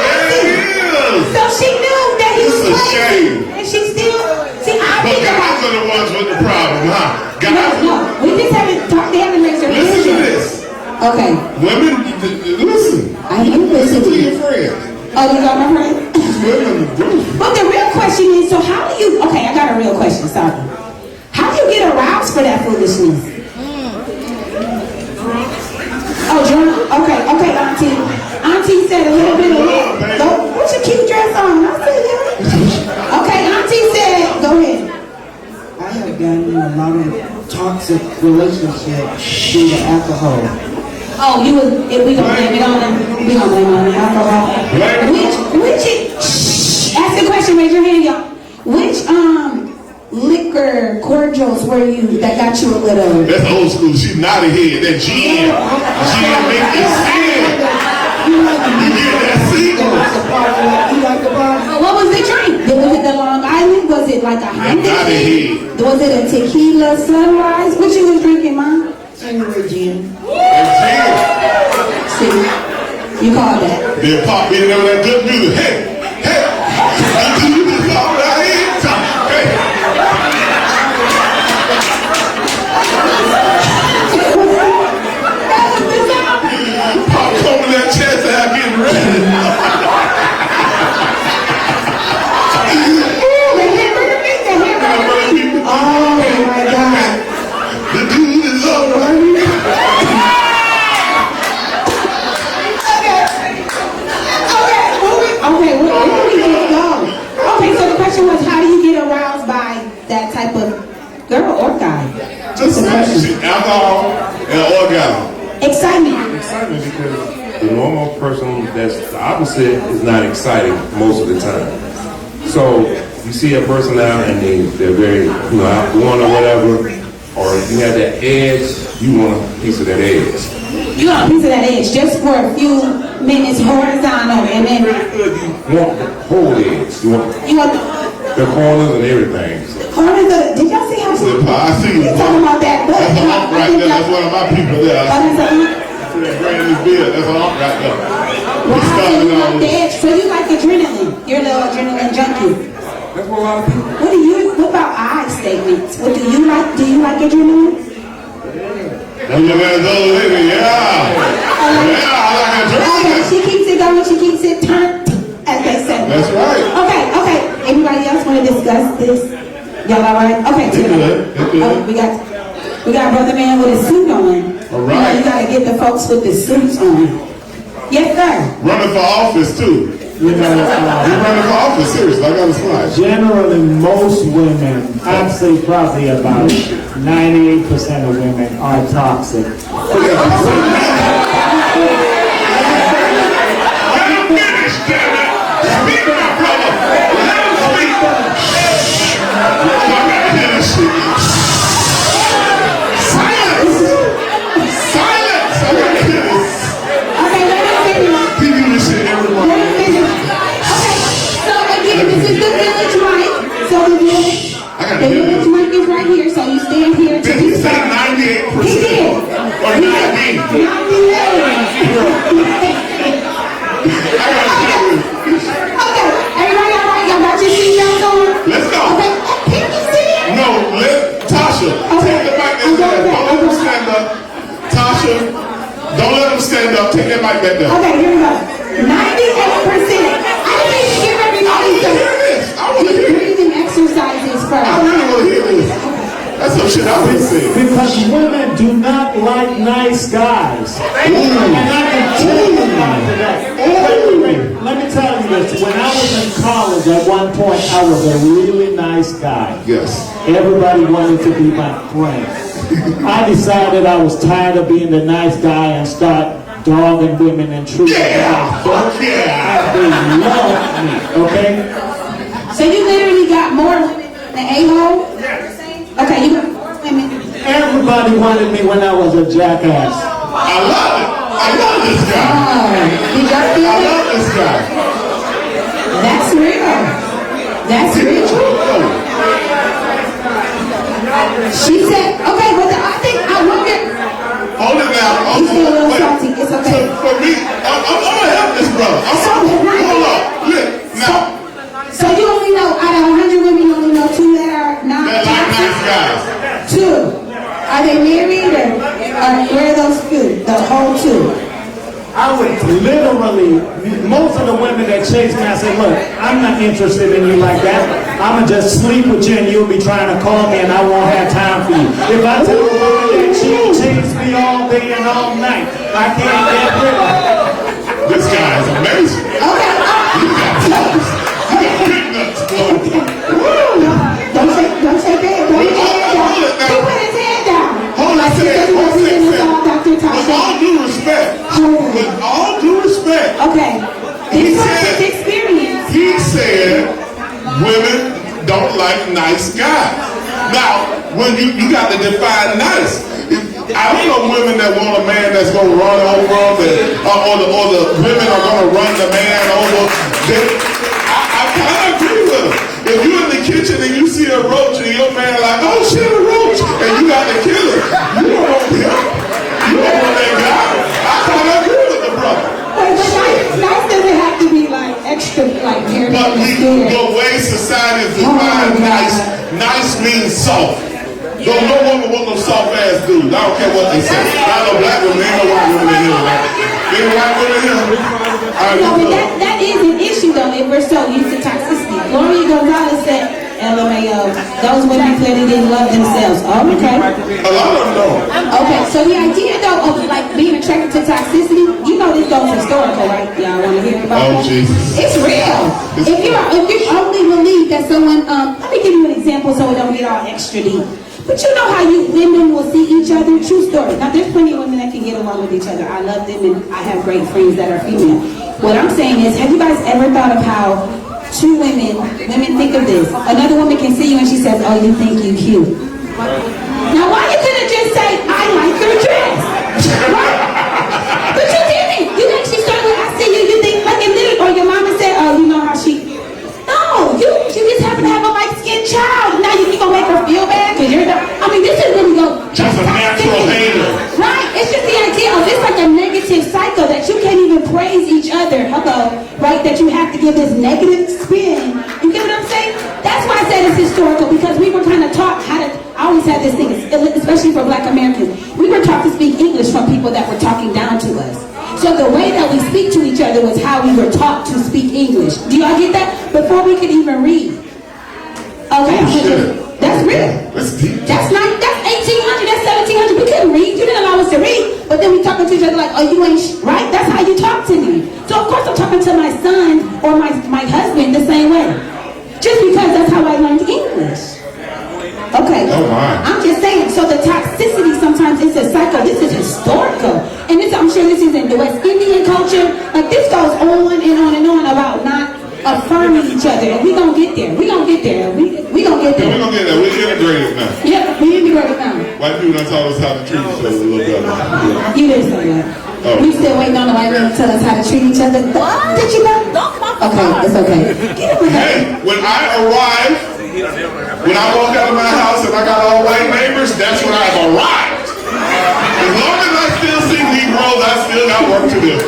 So she knew that he was It's a shame. And she still, I But think guys are the ones with the problem, huh? Guys, No, we just haven't talked, they haven't raised their hand listen to yet. this. Okay. Women, listen. I am Listen to listening. your friends. Oh, you got my friend? Women do. But the real question is, so how do you, okay, I got a real question, sorry. How do you get aroused for that foolishness? Oh, drunk? Okay, Auntie. Auntie said a little bit of what? What's your cute dress on? I said, yeah. Okay, Auntie said, go ahead. I have gotten in a lot of toxic relationships due to alcohol. Oh, we gonna blame it on them. We gonna blame it on the alcohol. Ask the question, raise your hand, y'all. Which liquor cordials were you that got you a little? That's old school. She's nodding head. That GM. GM make you sin. You get that sequel. You like the bar? What was the drink? Was it the Long Island? Was it it like a Not Heineken? Was it a tequila sunrise? What you was drinking, Mom? January gin. See, you called that. Then pop in there with that good music. Hey, hey, you just all right here. Hey. Pop coming that chest out getting ready. Oh my God. The dude is all right. Okay, where do we just go? Okay, so the question was, how do you get aroused by that type of girl or guy? Just alcohol and orgasm. Excitement. Excitement because the normal person that's the opposite is not excited most of the time. So you see a person now and they're very, outgoing or whatever, or you have that edge, you want a piece of that edge. You want a piece of that edge just for a few minutes horizontal, and then You want the whole edge. You want you want the corners and everything. So. corners of. Did y'all see how she? I see you. He's talking about that butt. That's an ump right there. That's one of my people there. Oh, that's a hump? See that brand new beard. That's an ump right there. Wow, We so started you like on the edge. So you like adrenaline. You're a little adrenaline junkie. That's what a lot of people. What about I statements? What do you like? Do you like adrenaline? That look at those lady. Yeah. Yeah, I like Okay, adrenaline. she keeps it going. She keeps it turned, as they say. That's right. Okay. Anybody else want to discuss this? Y'all all right? Okay. It's good. It's good. Oh, we got brother man with his suit on. All right. You gotta get the folks with the suits on. Yes, sir. Running for office too. You know, You're running for office, seriously. I got a slide. generally most women, I'd say probably about 98% of women are toxic. Let him finish, damn it. Speak, my brother. Let him speak. I gotta hear this shit. Silence. Silence. I gotta hear this. Okay, let me finish. He do this shit every Let morning. me finish. Okay, so again, this is the village mic. So the village, I gotta the hear village this. mic is right here. So you stand here to Did he say 98%? He did. Or 90? Okay, everybody all right? Y'all got your seatbelts on? Let's go. Okay, can you sit? No, let Tasha take the mic and stand. Don't let him stand up. Tasha, don't let him stand up. Take that mic back there. Okay, here we go. 98%. I didn't even give everybody I want to hear some this. I want to hear this. breathing exercises I first. really want to hear this. That's some shit I've been saying. Because women do not like nice guys. And I can tell you about that. Let me tell you this. When I was in college, at one point, I was a really nice guy. Yes. Everybody wanted to be my friend. I decided I was tired of being the nice guy and start dogging women and treating them Fuck yeah. as they love me, okay? So you literally got more than a-hole? Okay, you got more women. Everybody wanted me when I was a jackass. I love it. I love this guy. Did y'all feel I it? love this guy. That's real. That's real. She said, okay, but I think I wonder. Hold it now. He's still a little Wait. salty. It's okay. So for me, I'm gonna help this brother. Hold up. Look, now, So you only know, out of 100 women, you only know 2 that are not that like nice guys. 2. Are they married or where are those 2? The whole 2. I would literally, most of the women that chase me, I say, look, I'm not interested in you like that. I'm going to just sleep with you and you'll be trying to call me and I won't have time for you. If I tell a woman that she'll chase me all day and all night, I can't get rid of her. This guy is amazing. Okay. You got nuts. You got big nuts, boy. Don't take that. Don't put his hand down. Hold it now. He put his hand down. Hold on, Like he said he wasn't in the song, Dr. With Tasha. all due respect, with all due respect, Okay. He This was said- his experience. he said women don't like nice guys. Now, when you got to define nice. I don't know women that want a man that's gonna run over them, or the women are gonna run the man over. I kind of agree with them. If you're in the kitchen kitchen and you see a roach and your man like, oh shit, a roach, and you got to kill it. You don't want him. You don't want that guy. I thought I agree with the brother. But nice doesn't have to be like extra, like hair. But the way society is defined nice means soft. No woman want no soft ass dude. I don't care what they say. Not no black women, ain't no white women in here. Ain't white women in here. No, but that is an issue though if we're so used to toxicity. Gloria Gonzalez said, LMAO, those women clearly didn't love themselves. Oh, okay. A lot of them don't. Okay, so the idea though of like being attracted to toxicity, you know this goes historical, right? Y'all want to hear about that? Jesus. It's real. If you only believe that someone, let me give you an example so we don't get all extra deep. But you know how women will see each other? True story. Now there's plenty of women that can get along with each other. I love them and I have great friends that are female. What I'm saying is, have you guys ever thought of how two women think of this? Another woman can see you and she says, oh, you think you cute. Now why you couldn't just say, I like your dress? Right? But you didn't. You actually started with, I see you, you think like a little, or your mama said, oh, you know how she, no, you just happen to have a light-skinned child. Now you gonna make her feel bad because you're not, I mean, this is really just a natural hater. Right, it's just the idea of it's like a negative cycle that you can't even praise each other. Hello, right? That you have to give this negative spin. You get what I'm saying? That's why I said it's historical, because we were kind of taught how to, I always had this thing, especially for black Americans, we were taught to speak English from people that were talking down to us. So the way that we speak to each other was how we were taught to speak English. Do y'all get that? Before we could even read. Okay, that's real. That's deep. That's 1800, that's 1700. We couldn't read. You didn't allow us to read. But then we talking to each other like, oh, you ain't right? That's how you talk to me. So of course I'm talking to my son or my husband the same way. Just because that's how I learned English. Okay. Oh my. I'm just saying, so the toxicity sometimes is a cycle. This is historical. And this, I'm sure this is in the West Indian culture. Like this goes on and on and on about not affirming each other. And we gonna get there. We gonna get there. We gonna get there. We gonna get there. We're integrated now. Yep, we integrated now. White people done taught us how to treat each other a little better. Yeah. You didn't say that. Oh. We still waiting on the white man to tell us how to treat each other. What? Did you know? Okay, it's okay. Get up with that. Hey, when I arrive, when I walk out of my house and I got all white neighbors, that's when I've arrived. As long as I still see Negroes, I still got work to do.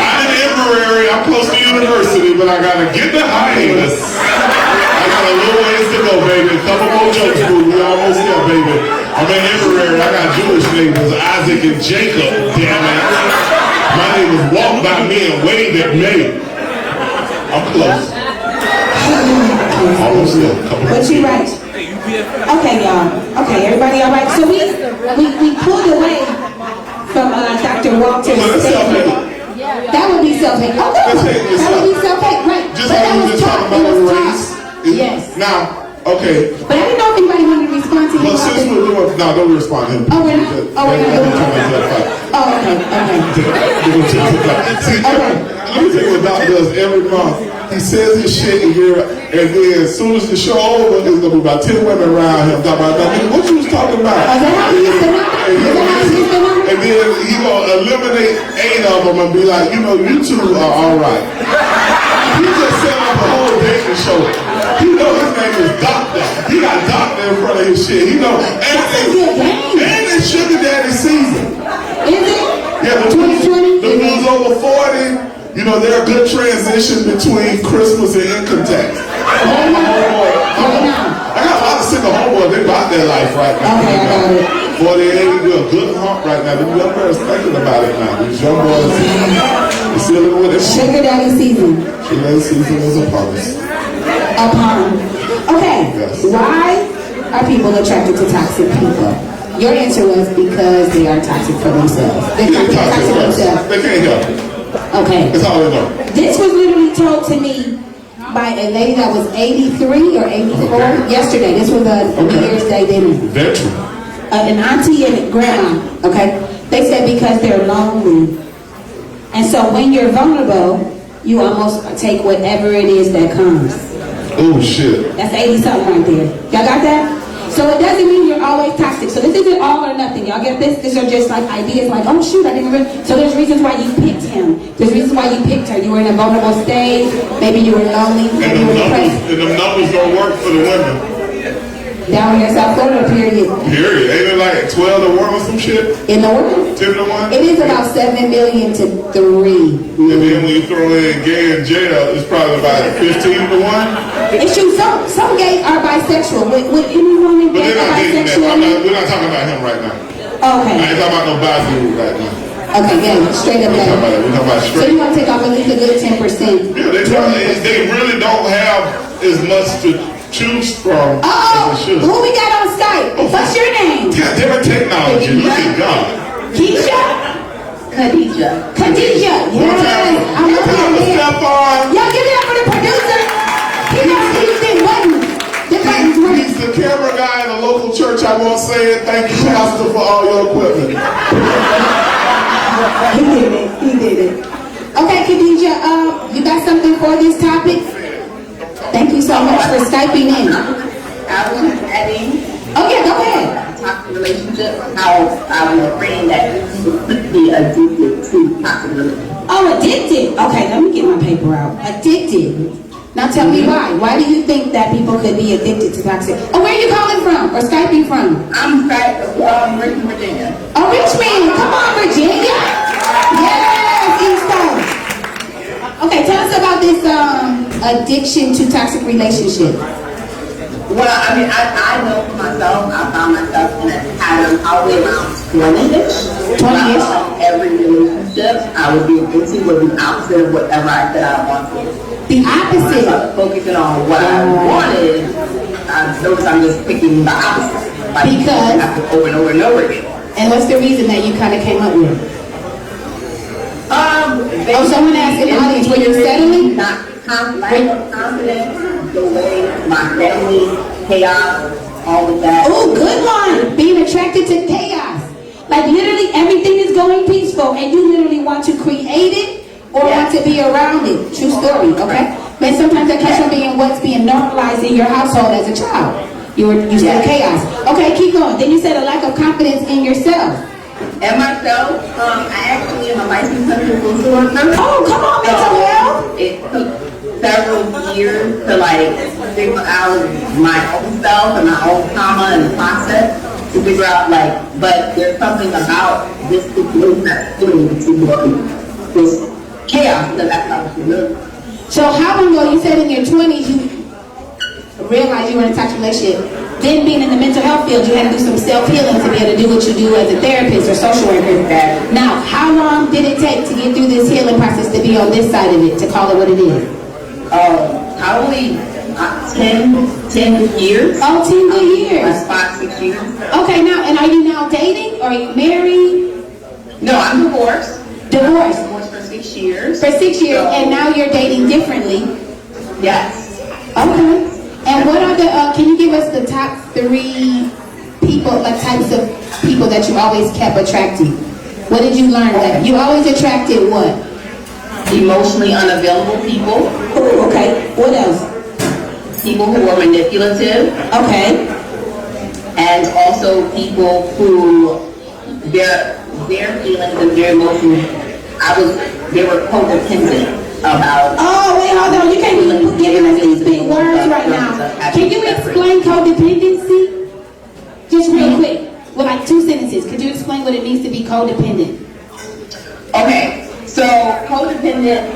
I'm in Inverary, I'm close to university, but I gotta get the hiatus. I got a little ways to go, baby. A couple more jokes, boo. We almost there, baby. I'm in Inverary, I got Jewish neighbors, Isaac and Jacob, damn it. My neighbors walk by me and wave at me. I'm close. Almost there. But you're right. Okay, y'all. Okay, everybody all right? So we pulled away from Dr. Walter's statement. That would be self-hate. Oh, that would be self-hate, right. Just but like we just talking about race. Yes. Now, okay. But I didn't know if anybody wanted to respond to you. Well, since we're doing, no, don't respond to him. Oh, we're not? Oh, we're not doing that. Oh, okay, See, let me tell you what Doc does every month. He says his shit in here, and then as soon as the show over, there's gonna be about 10 women around him talking about what you was talking about. Is that how he used to know? Is that how he used to know? And then he gonna eliminate 8 of them and be like, you know, you two are all right. He just set up a whole dating show. He know his name is Doctor. He got Doctor in front of his shit. He know, and it's Sugar Daddy season. Is it? Yeah, the dudes over 40. You know, they're a good transition between Christmas and income tax. I got a lot of single homeboys, they about their life right now. Okay, I got it. 48, you're a good hump right now. The young girls thinking about it now. These young boys, they're still living with it. Sugar Daddy season. Sugar Daddy season is upon us. Okay, yes. Why are people attracted to toxic people? Your answer was because they are toxic for themselves. They're toxic for themselves. They can't help it. Okay. That's all they know. This was literally told to me by a lady that was 83 or 84 yesterday. This was a New Year's Day dinner. Veteran. An auntie and a grandma, okay? They said because they're lonely. And so when you're vulnerable, you almost take whatever it is that comes. Oh, shit. That's 80-something right there. Y'all got that? So it doesn't mean you're always toxic. So this isn't all or nothing. Y'all get this? These are just like ideas like, oh shoot, I didn't really. So there's reasons why you picked him. There's reasons why you picked her. You were in a vulnerable state. Maybe you were lonely. Maybe you were depressed. And them numbers don't work for the women. Down here in South Florida, period. Period. Ain't it like 12 to 1 or some shit? In the world? 10 to 1? It is about 7 million to 3. And then when you throw in gay in jail, it's probably about 15 to 1. It's true. Some gays are bisexual. Would anyone in But gay they're not dating that. bisexual? We're not talking about him right now. Okay. I ain't talking about no bi dude right now. Okay, yeah, straight up We're talking gay. about So straight. you want to take off at least a good 10%? Yeah, they really don't have as much to choose from as they should. Who we got on Skype? What's your name? Yeah, different technology. Look at God. Keisha? Khadija. Khadija. Yes. I'm looking at it. Y'all give it up for the producer. He knows he's been buttons. The buttons work. He's the camera guy in the local church. I won't say it. Thank you, Pastor, for all your equipment. He did it. He did it. Okay, Khadija, you got something for this topic? Thank you so much for Skyping in. I was just adding. Oh yeah, go ahead. Toxic relationship. How I'm afraid that people could be addicted to toxic relationships. Oh, addicted. Okay, let me get my paper out. Addicted. Now tell me why. Why do you think that people could be addicted to toxic? Oh, where are you calling from or Skyping from? I'm Richmond, Virginia. Oh, Richmond. Come on, Virginia. Yes, East Coast. Okay, tell us about this addiction to toxic relationship. Well, I mean, I know for myself, I found myself in a pattern probably around 20-ish. 20-ish? Every relationship I would get into was the opposite of whatever I said I wanted. The When I opposite. started focusing on what I wanted, I noticed I'm just picking the opposite. Like, Because? over and over and over again. And what's the reason that you kind of came up with? Oh, someone asked in the audience, were you settling? Not confident, the way my family, chaos, all of that. Oh, good one. Being attracted to chaos. Like literally everything is going peaceful and you literally want to create it or want to be around it. True story, okay? But sometimes that comes from being what's being normalized in your household as a child. You still chaos. Okay, keep going. Then you said a lack of confidence in yourself. And myself, I actually am a licensed clinical social worker. Oh, come on, mental health. It took several years to figure out my own self and my own trauma and process to figure out but there's something about this situation that's doing this chaos because that's how it's living. So how long ago, you said in your 20s, you realized you were in a toxic relationship. Then being in the mental health field, you had to do some self-healing to be able to do what you do as a therapist or social worker. Now, how long did it take to get through this healing process to be on this side of it, to call it what it is? Probably 10 years. Oh, 10 good years. 5-6 years. Okay, now, and are you now dating? Or are you married? No, I'm divorced. Divorced. Divorced for 6 years. For 6 years, and now you're dating differently. Yes. Okay. And what are the, can you give us the top 3 people, types of people that you always kept attracting? What did you learn that you always attracted what? Emotionally unavailable people. Oh, okay. What else? People who are manipulative. Okay. And also people who their feelings and their emotions, they were codependent about. Oh, wait, hold on. You can't be giving us these big words right now. Can you explain codependency? Just real quick. With 2 sentences. Could you explain what it means to be codependent? Okay. So codependent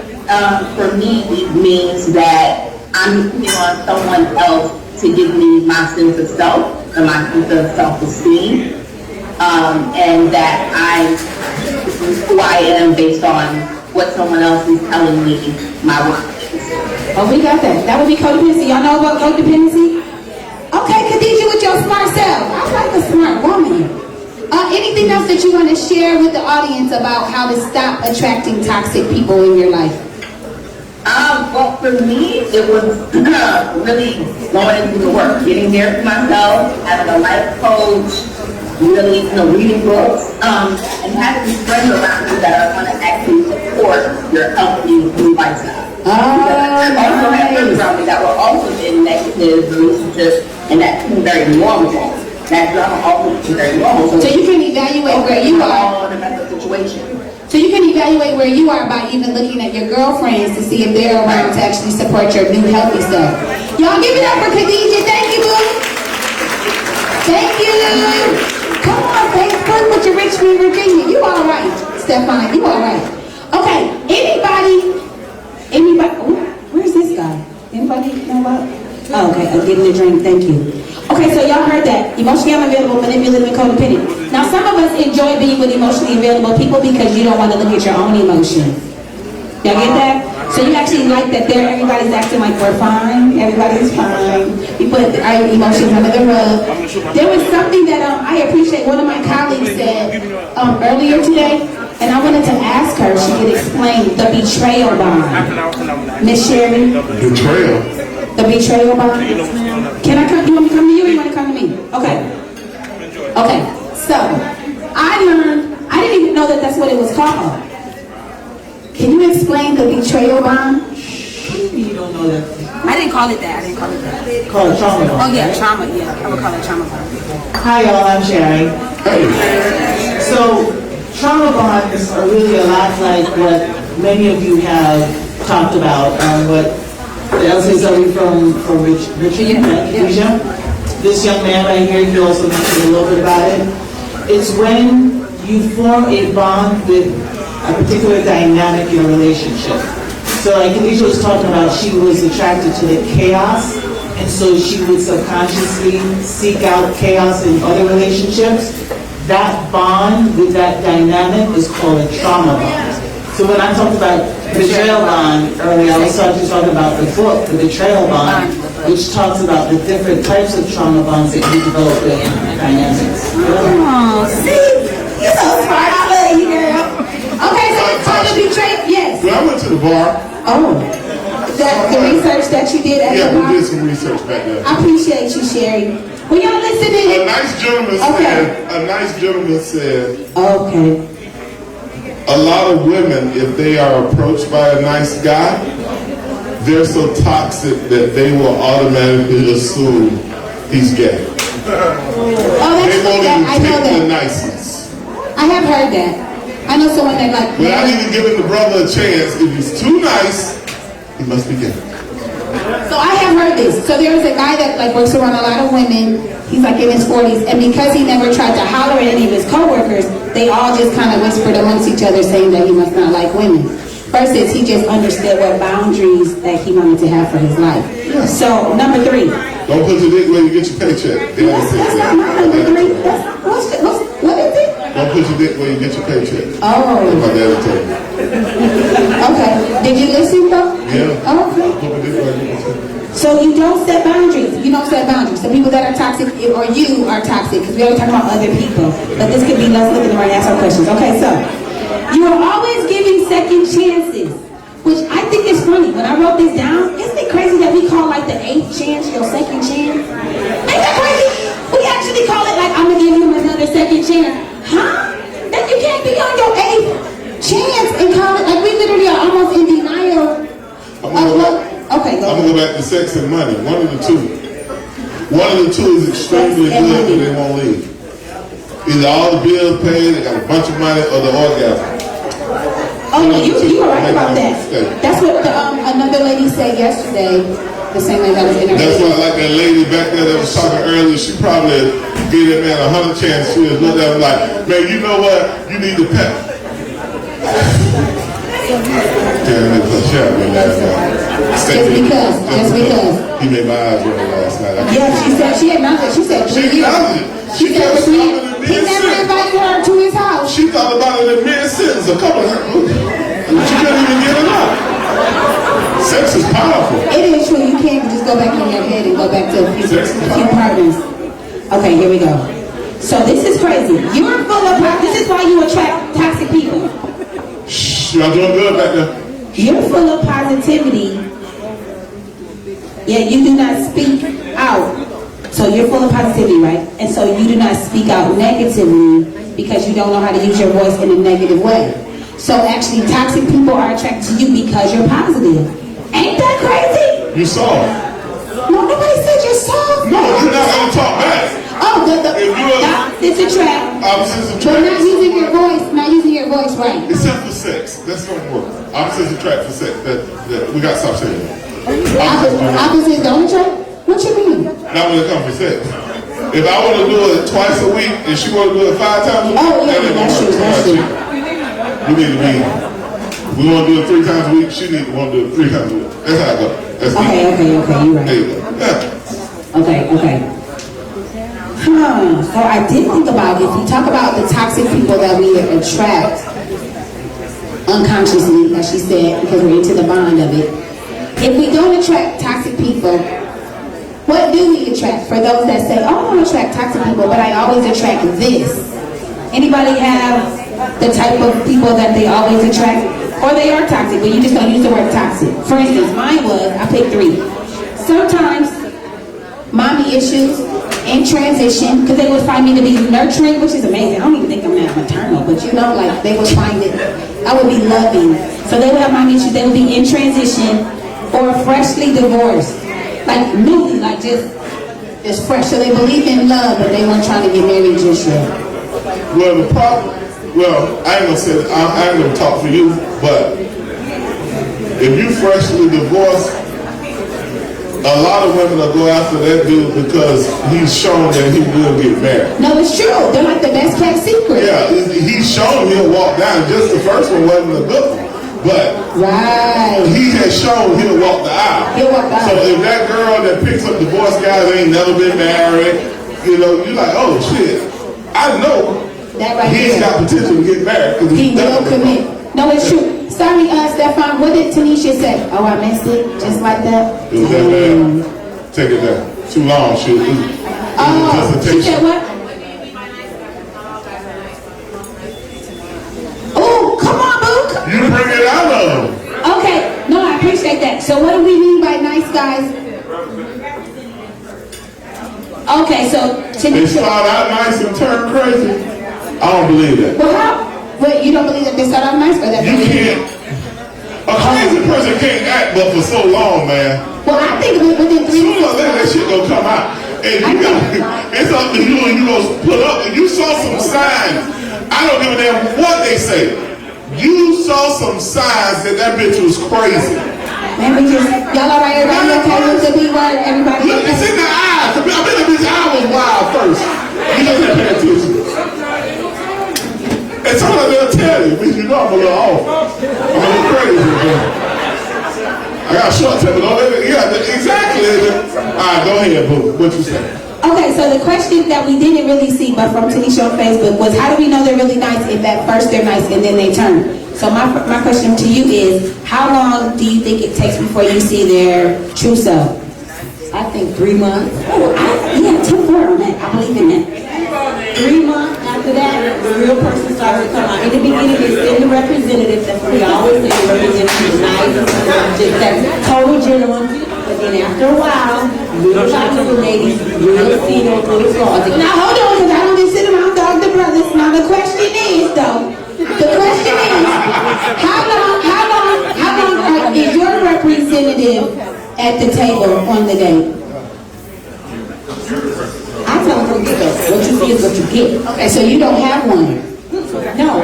for me means that I'm depending on someone else to give me my sense of self and my sense of self-esteem, and that this is who I am based on what someone else is telling me my worth is. Oh, we got that. That would be codependency. Y'all know about codependency? Okay, Khadija, with your smart self. I like a smart woman. Anything else that you want to share with the audience about how to stop attracting toxic people in your life? Well, for me, it was really going into the work, getting there for myself, having a life coach, really, reading books, and having friends around you that are going to actually support your healthy new lifestyle. Because I also had friends around me that were also in negative relationships and that seemed very normal. That drama also seemed very normal. So you can evaluate where you are. In a mental situation. So you can evaluate where you are by even looking at your girlfriends to see if they're around to actually support your new healthy stuff. Y'all give it up for Khadijah. Thank you, boo. Thank you. Come on, Facebook with your Richmond, Virginia. You all right, Stefan. You all right. Okay. Anybody? Ooh, where's this guy? Anybody know what? Oh, okay. I'm getting a drink. Thank you. Okay, so y'all heard that. Emotionally unavailable, manipulative, and codependent. Now, some of us enjoy being with emotionally available people because you don't want to look at your own emotion. Y'all get that? So you actually like that everybody's acting like we're fine. Everybody's fine. We put our emotions under the rug. There was something that I appreciate one of my colleagues said earlier today, and I wanted to ask her if she could explain the betrayal bond. Miss Sherry? Betrayal? The betrayal bond? Can I come? You want me to come to you or you want to come to me? Okay. Okay. So, I learned, I didn't even know that that's what it was called. Can you explain the betrayal bond? You don't know that. I didn't call it that. Call it trauma bond. Oh yeah, trauma. Yeah, I would call it trauma bond. Hi y'all, I'm Sherry. So, trauma bonds are really a lot like what many of you have talked about. What Elsie from Richmond, Asia. This young man right here, he also mentioned a little bit about it. It's when you form a bond with a particular dynamic in a relationship. So like Alicia was talking about, she was attracted to the chaos, and so she would subconsciously seek out chaos in other relationships. That bond with that dynamic is called a trauma bond. So when I talked about betrayal bond earlier, I was talking about the book, The Betrayal Bond, which talks about the different types of trauma bonds that you develop with dynamics. Oh, see? You're so smart. I love you, girl. Okay, so it's called the betrayal. Yes. When I went to the bar. Oh. The research that you did at the bar? Yeah, we did some research back there. I appreciate you, Sherry. When y'all listening? A nice gentleman said, Okay. A lot of women, if they are approached by a nice guy, they're so toxic that they will automatically assume he's gay. They won't even take the niceness. I have heard that. I know someone that like. Without even giving the brother a chance, if he's too nice, he must be gay. So I have heard this. So there was a guy that like works around a lot of women. He's like in his 40s, and because he never tried to holler at any of his coworkers, they all just kind of whispered amongst each other, saying that he must not like women. Versus he just understood what boundaries that he wanted to have for his life. So number 3. Don't put your dick where you get your paycheck. That's not number 3. What is it? Don't put your dick where you get your paycheck. Oh. That's my daddy told me. Okay. Did you listen though? Yeah. Oh, okay. Don't put your dick where you get your paycheck. So you don't set boundaries. You don't set boundaries. So people that are toxic, or you are toxic, because we always talk about other people. But this could be, let's look at them right and ask our questions. Okay, so you are always giving second chances, which I think is funny. When I wrote this down, isn't it crazy that we call like the 8th chance your second chance? Ain't that crazy? We actually call it like, I'm going to give him another second chance. Huh? That you can't be on your 8th chance and call it, like we literally are almost in denial of what. Okay, go ahead. I'm going to go back to sex and money. One of the two. One of the two is extremely good and they won't leave. Either all the bills paid, they got a bunch of money, or the orgasm. Oh, no, you were right about that. That's what another lady said yesterday. The same lady that was in her. That's why I like that lady back there that was talking earlier. She probably gave that man 100 chances. She was looking at him like, man, you know what? You need to pet. Just because. He made my eyes roll last night. Yeah, she acknowledged it. She said 3 years. She kept stopping in He never invited her to his house. She thought about it in mid-sentence a couple of times. She couldn't even get it out. Sex is powerful. It is true. You can't just go back in your head and go back to a few partners. Okay, here we go. So this is crazy. You're full of. This is why you attract toxic people. Shh, y'all doing good back there. You're full of positivity, yet you do not speak out. So you're full of positivity, right? And so you do not speak out negatively because you don't know how to use your voice in a negative way. So actually, toxic people are attracted to you because you're positive. Ain't that crazy? You saw it. No, nobody said you're talk? No, you're not going to talk back. Oh, it's a trap. Opposites But attract. not using your voice right. Except for sex. That's not work. Opposites attract for sex. We got to stop saying that. Opposites don't attract? What you mean? Not when it comes to sex. If I want to do it twice a week and she want to do it 5 times a week, oh yeah, that's true. We need to be. We want to do it 3 times a week. She need to want to do it 3 times a week. That's how I go. That's okay, you're right. There you go. Yeah. Okay. So I did think about, if we talk about the toxic people that we attract unconsciously, as she said, because we're into the bond of it. If we don't attract toxic people, what do we attract? For those that say, oh, I don't attract toxic people, but I always attract this. Anybody have the type of people that they always attract? Or they are toxic, but you just don't use the word toxic. For instance, mine was, I picked 3. Sometimes, mommy issues, in transition, because they would find me to be nurturing, which is amazing. I don't even think I'm that maternal, but you know, like, they would find it, I would be loving. So they would have mommy issues, they would be in transition, or freshly divorced. Like, newly, like, just fresh. So they believed in love, but they weren't trying to get married just yet. Well, the problem, I ain't gonna say, I ain't gonna talk for you, but if you freshly divorced, a lot of women will go after that dude because he's shown that he will get married. No, it's true. They're like the best kept secret. Yeah, he's shown he'll walk down. Just the first one wasn't a good one. But he has shown he'll walk the aisle. He'll walk the aisle. So if that girl that picks up divorced guys ain't never been married, you know, you're like, oh shit, I know that right he's got potential to get married. He will commit. No, it's true. Sorry, Stefan, what did Tanisha say? Oh, I missed it, just like that. It was that bad. Take it down. Too long, shit. Oh, she said what? Oh, come on, Boo. You bring it out of them. Okay, no, I appreciate that. So what do we mean by nice guys? Okay, so Tanisha. They start out nice and turn crazy. I don't believe that. Well, how? Wait, you don't believe that they start out nice, or that you can't? A crazy person can't act but for so long, man. Well, I think within 3 minutes. That shit gonna come out. And you got, it's up to you, and you gonna put up. And you saw some signs. I don't give a damn what they say. You saw some signs that bitch was crazy. Man, y'all alright? Everybody okay with the B word? Everybody? Look, it's in the eyes. I bet the bitch eye was wild first. You just didn't pay attention. And sometimes they'll tell you, bitch, you know I'm a little off. I'm a little crazy. I got a short temper. Yeah, exactly. All right, go ahead, boo. What you say? Okay, so the question that we didn't really see, but from Tanisha on Facebook, was how do we know they're really nice if at first they're nice and then they turn? So my question to you is, how long do you think it takes before you see their true self? I think 3 months. Oh, yeah, 10-4 on that. I believe in that. 3 months after that, the real person starts to come out. In the beginning, it's still the representative. That's what we always say. The representative is nice, just that total gentleman. But then after a while, little like little ladies, little female, little closet. Now hold on, because I don't just sit around dog the brothers. Now the question is, though, how long is your representative at the table on the date? I tell them, what you see is what you get. Okay, so you don't have one. No.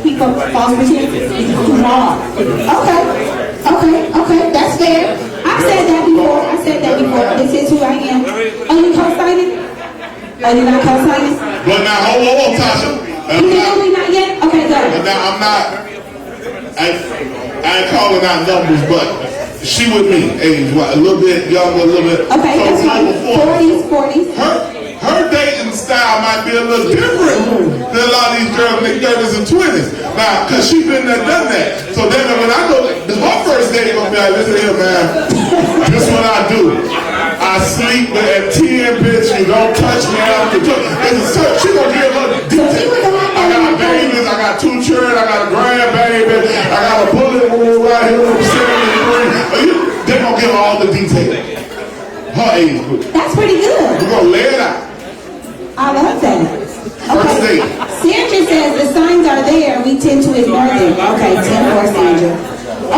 People false pretenses. It's too hard. Okay, that's fair. I've said that before. This is who I am. Oh, you co-signing? Oh, you're not co-signing? But now, hold on, Tasha. Not yet? Okay, go. But now, I ain't calling out numbers, but she with me, age, a little bit younger, a little bit. Okay, so that's fine. 40s. Her dating style might be a little different than a lot of these girls in their 30s and 20s. Now, because she been there, done that. So then when I go, my first date gonna be like, listen here, man, this is what I do. I sleep at 10, bitch, you don't touch me after 2. She gonna give her details. I got babies, I got 2 children, I got a grandbaby, I got a bullet wound right here with 73. They gonna give her all the details. Her age group. That's pretty good. We're gonna lay it out. I love that. Okay. Sandra says the signs are there, we tend to ignore them. Okay, 10-4, Sandra.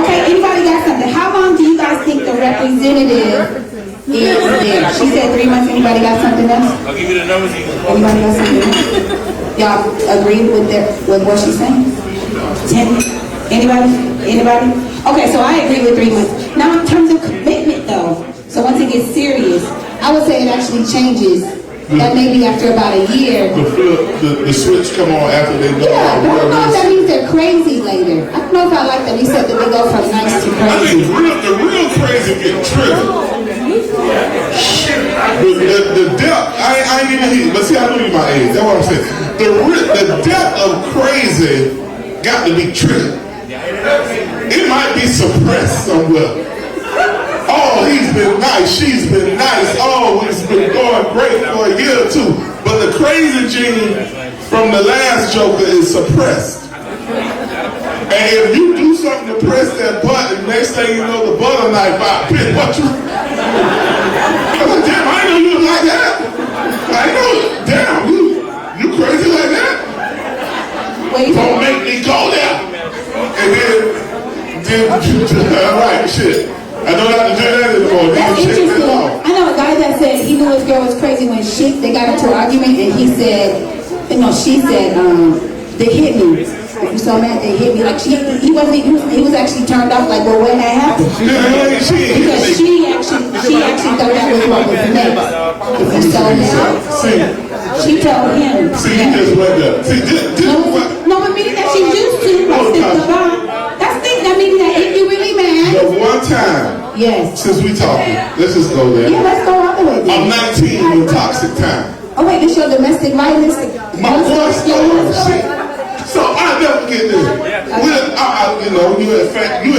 Okay, anybody got something? How long do you guys think the representative is there. She said 3 months. Anybody got something else? I'll give you the numbers. Anybody got something else? Y'all agree with what she's saying? 10? Anybody? Okay, so I agree with 3 months. Now in terms of commitment though, so once it gets serious, I would say it actually changes. That maybe after about a year. The switch come on after they know. Yeah, but I don't know if that means they're crazy later. I don't know if I like that we said that we go from nice to I crazy. think the real crazy get triggered. The depth, I ain't even here, but see, I know you my age. That's what I'm saying. The depth of crazy got to be triggered. It might be suppressed somewhere. Oh, he's been nice, she's been nice. Oh, it's been going great for a year or two. But the crazy gene from the last Joker is suppressed. And if you do something to press that button, next thing you know, the butter knife out. Bitch, what you? I'm like, damn, I didn't know you was like that. I know, damn, you crazy like that? Don't make me go there. And then all right, shit. I don't have to do that anymore. That's interesting. I know a guy that said he knew his girl was crazy when they got into an argument, and he said, she said, they hit me. You saw that? They hit me. Like he was actually turned off. Like, well, when that happened? Because she actually thought that was what was next. So now she told him. See, he just went there. See, no, but meaning that she's used to. That's thinking that meaning that if you really mad. The one time. Yes. Since we talking, let's just go there. Yeah, let's go all the way there. I'm 19 in toxic time. Oh wait, this your domestic violence? My voice shit. So I never get there. You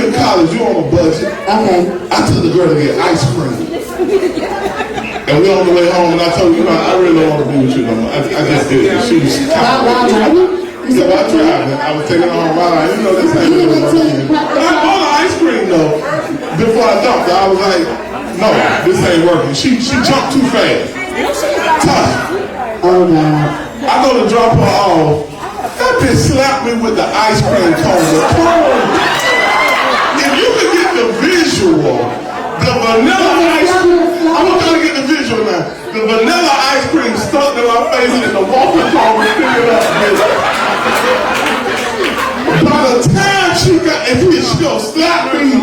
in college, you on a budget. Okay. I took the girl to get ice cream. And we on the way home, and I told you, I really don't want to be with you no more. I just did it. She was driving? Yeah, I tried. I was taking her on a ride. This ain't really working. But I bought her ice cream though. Before I dumped her, I was like, no, this ain't working. She jumped too fast. Tasha. Oh God. I go to drop her off. That bitch slapped me with the ice cream cone. If you could get the visual, the vanilla ice cream. I'm trying to get the visual now. The vanilla ice cream stuck to my face and the walking cone was figured up. By the time she gonna slap me and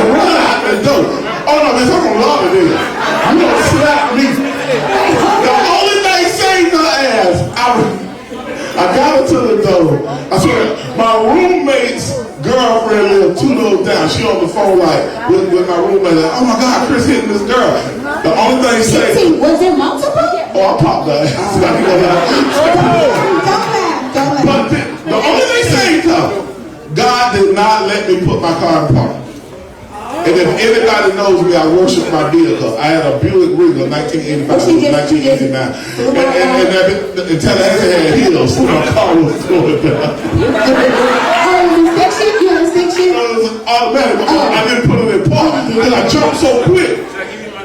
run out the door. Oh no, bitch, I'm gonna love it then. You gonna slap me. The only thing saved her ass, I got her to the door. I swear, my roommate's girlfriend lived 2 doors down. She on the phone like with my roommate like, oh my God, Chris hitting this girl. The only thing saved. Was there multiple? Oh, I popped that. But the only thing saved her, God did not let me put my car in park. And if anybody knows me, I worship my vehicle. I had a Buick Regal 1985 to 1989. And Tallahassee had heels, so my car was going down. You had a section? It was automatic. I didn't put it in park. Because I jumped so quick.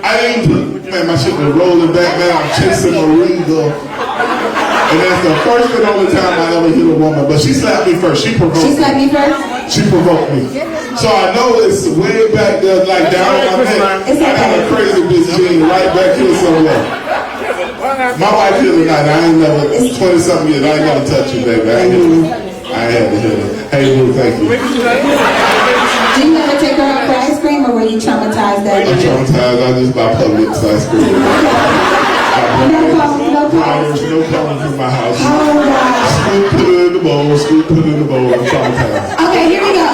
I didn't put, man, my shit was rolling back, man. I'm chasing a Regal. And that's the first and only time I ever hit a woman. But she slapped me first. She provoked me. She slapped me first? She provoked me. So I know it's way back there, like down on my neck. I got a crazy bitch gene right back here somewhere. My wife here tonight, I ain't never, 20-something years, I ain't never touched you, baby. I had to hit her. Hey, boo, thank you. Did you ever take her out for ice cream, or were you traumatized that I'm traumatized. I just buy Publix ice cream. No There's no cones in my house. Oh, God. Scoop, put it in the bowl. Scoop, put it in the bowl. I'm traumatized. Okay, here we go.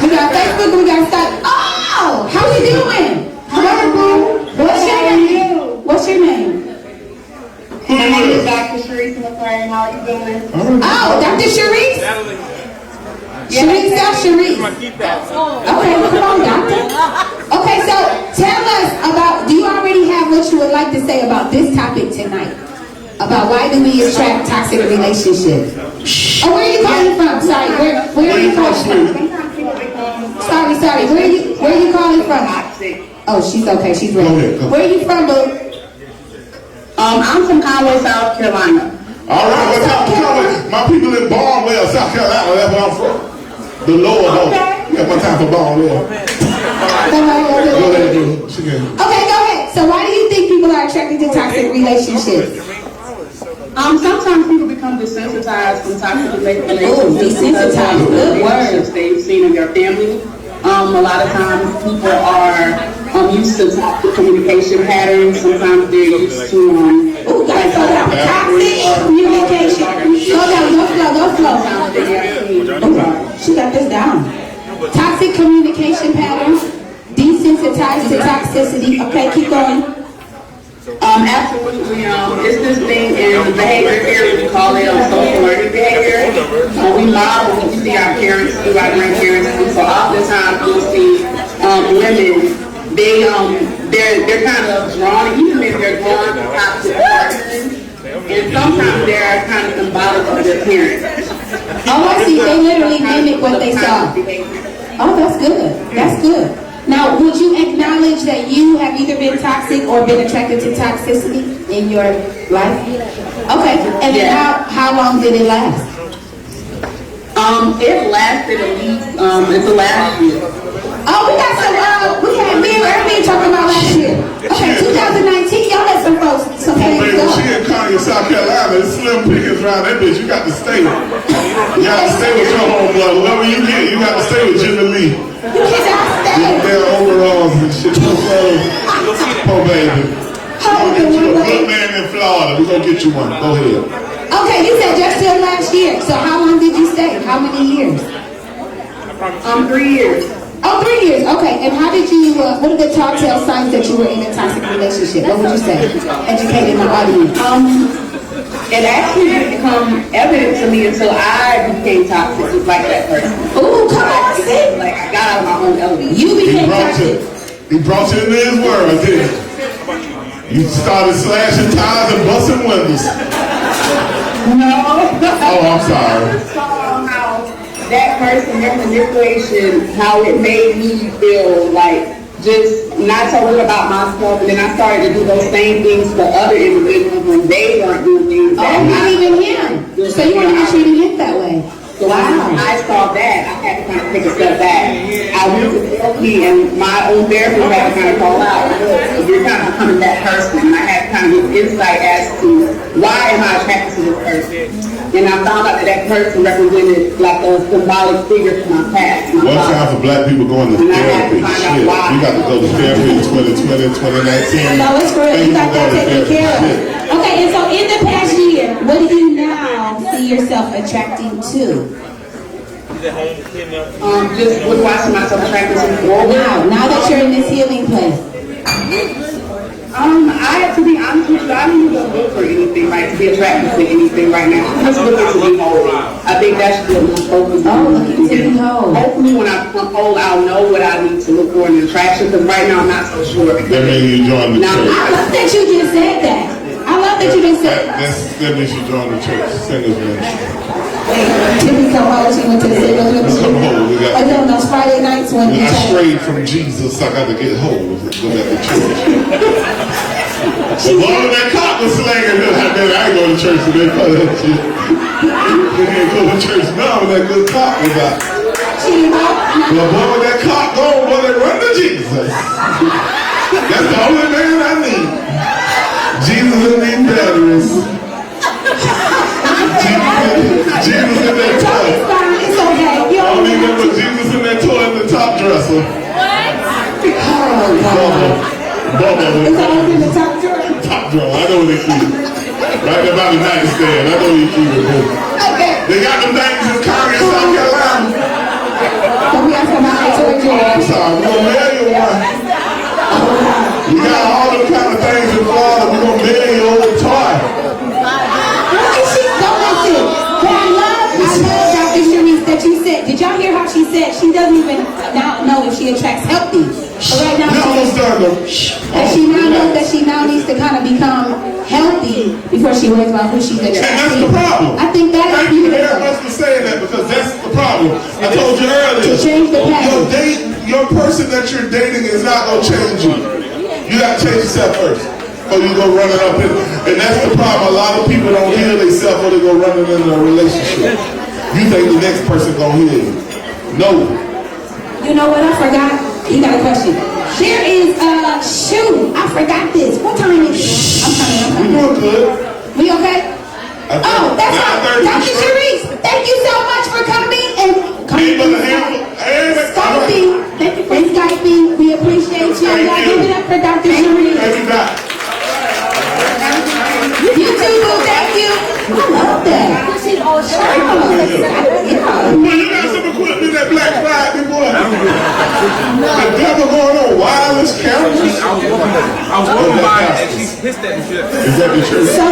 We got Facebook, we got stuff. Oh, how you doing? Hi, boo. What's your name? What's your name? My name is Dr. Sharice McLaren. How are you doing? Oh, Dr. Sharice? Sharice, Dr. Sharice. Okay, come on, doctor. Okay, so tell us about, do you already have what you would like to say about this topic tonight? About why do we attract toxic relationships? Oh, where are you calling from? Sorry, where are you calling from? Sorry, where are you calling from? Oh, she's okay, she's ready. Where are you from, boo? I'm from Conway, South Carolina. All right, well, South Carolina. My people in Barnwell, South Carolina, that's where I'm from. The lower hole. Okay. You got my time for Barnwell. Go ahead, dude. Okay, go ahead. So why do you think people are attracted to toxic relationships? Sometimes people become desensitized from toxic relationships. Oh, desensitized, good word. They've seen in their family. A lot of times people are used to toxic communication patterns. Sometimes they're used to Ooh, guys, slow down. Toxic communication. Slow down, go slow. She got this down. Toxic communication patterns, desensitized to toxicity. Okay, keep going. Absolutely. It's this thing in the behavior area, we call it social learning behavior. We model what we see our parents do, our grandparents do. So oftentimes you'll see women, they're kind of drawn, even if they're drawn to toxic partners, and sometimes they're kind of symbolic of their parents. Oh, I see. They literally mimic what they saw. Oh, that's good. That's good. Now, would you acknowledge that you have either been toxic or been attracted to toxicity in your life? Okay. And then how long did it last? It lasted at least until last year. Oh, we got some, we had me and Irving talking about last year. Okay, 2019, y'all let some folks, some things Baby, go. she in Connie, South Carolina. It's slim pickings around that bitch. You got to stay. You got to stay with your homeboy. Whoever you get, you got to stay with Jimmy Lee. You cannot stay. With their overalls and shit. Poor baby. We're going to get you a good man in Florida. We're going to get you one. Go ahead. Okay, you said just till last year. So how long did you stay? How many years? 3 years. Oh, 3 years. Okay. And how did you, what are the telltale signs that you were in a toxic relationship? What would you say? Educating my audience. It actually didn't become evident to me until I became toxic like that person. Ooh, come on, see? Like, I got out of my own element. You became toxic. He brought you into his world, didn't he? You started slashing tires and busting windows. No. Oh, I'm sorry. I saw how that person, their manipulation, how it made me feel like just not so good about myself, and then I started to do those same things for other individuals when they weren't doing things. Oh, not even him. So you weren't even treating him that way. So Wow. when I saw that, I had to kind of take a step back. I went to therapy, and my own therapist had to kind of call out, look, you're kind of becoming that person. And I had to kind of get insight as to why am I attracted to this person. And I found out that that person represented like a symbolic figure from my past. One time for black people going to therapy. Shit, we got to go to therapy in 2020, 2019. No, it's real. You got that taken care of. Okay, and so in the past year, what do you now see yourself attracting to? Just what do I see myself attracted to? Now that you're in this healing place. I have to be honest with you, I don't even look for anything, like to be attracted to anything right now. I'm just looking to be whole. I think that's what I'm focused on. Oh, looking to be whole. Hopefully when I become whole, I'll know what I need to look for in an attraction, because right now I'm not so sure. That means you joined the church. I love that you just said that. I love that you just said that. That means you joined the church, singers ministry. Timmy come home, she went to the singers ministry. Come home, we got. And then on those Friday nights when I strayed from Jesus, I got to get whole. Go back to church. But one of that cop was slanging it. I ain't going to church today for that shit. You can't go to church now when that good cop was out. But boy, when that cop gone, boy, they run to Jesus. That's the only man I need. Jesus and these batteries. Jesus in that toy. It's okay. I don't even remember Jesus in that toy in the top dresser. Bubba. It's always in the top drawer. Top drawer. I know they keep it. Right about the nightstand. I know they keep it. Okay. They got them things in Connie, South Carolina. So we got some out toy drawer. I'm sorry. We're going to mail you one. We got all them kind of things in Florida. We're going to mail you a old toy. And she don't listen. But I love Dr. Sharice that you said. Did y'all hear how she said she doesn't even now know if she attracts healthy? But right now, she now knows that she now needs to kind of become healthy before she worries about who she's attracting. And that's the problem. I think that's Thank you very much for saying that, because that's the problem. I told you earlier. To change the pattern. Your person that you're dating is not going to change you. You got to change yourself first. Or you go running up and that's the problem. A lot of people don't heal themselves or they go running into a relationship. You think the next person gonna heal you. No. You know what? I forgot. You got a question. There is, shoot, I forgot this. What time is it? I'm coming. We doing good. We okay? Oh, that's right. Dr. Sharice, thank you so much for coming and Skyping. Thank you for Skyping. We appreciate you. Y'all give it up for Dr. Sharice. You too, boo. Thank you. I love that. Well, you got some equipment at Black Friday, boy. The devil going on wireless cameras. I was walking by and she hissed at me. Is that the church? So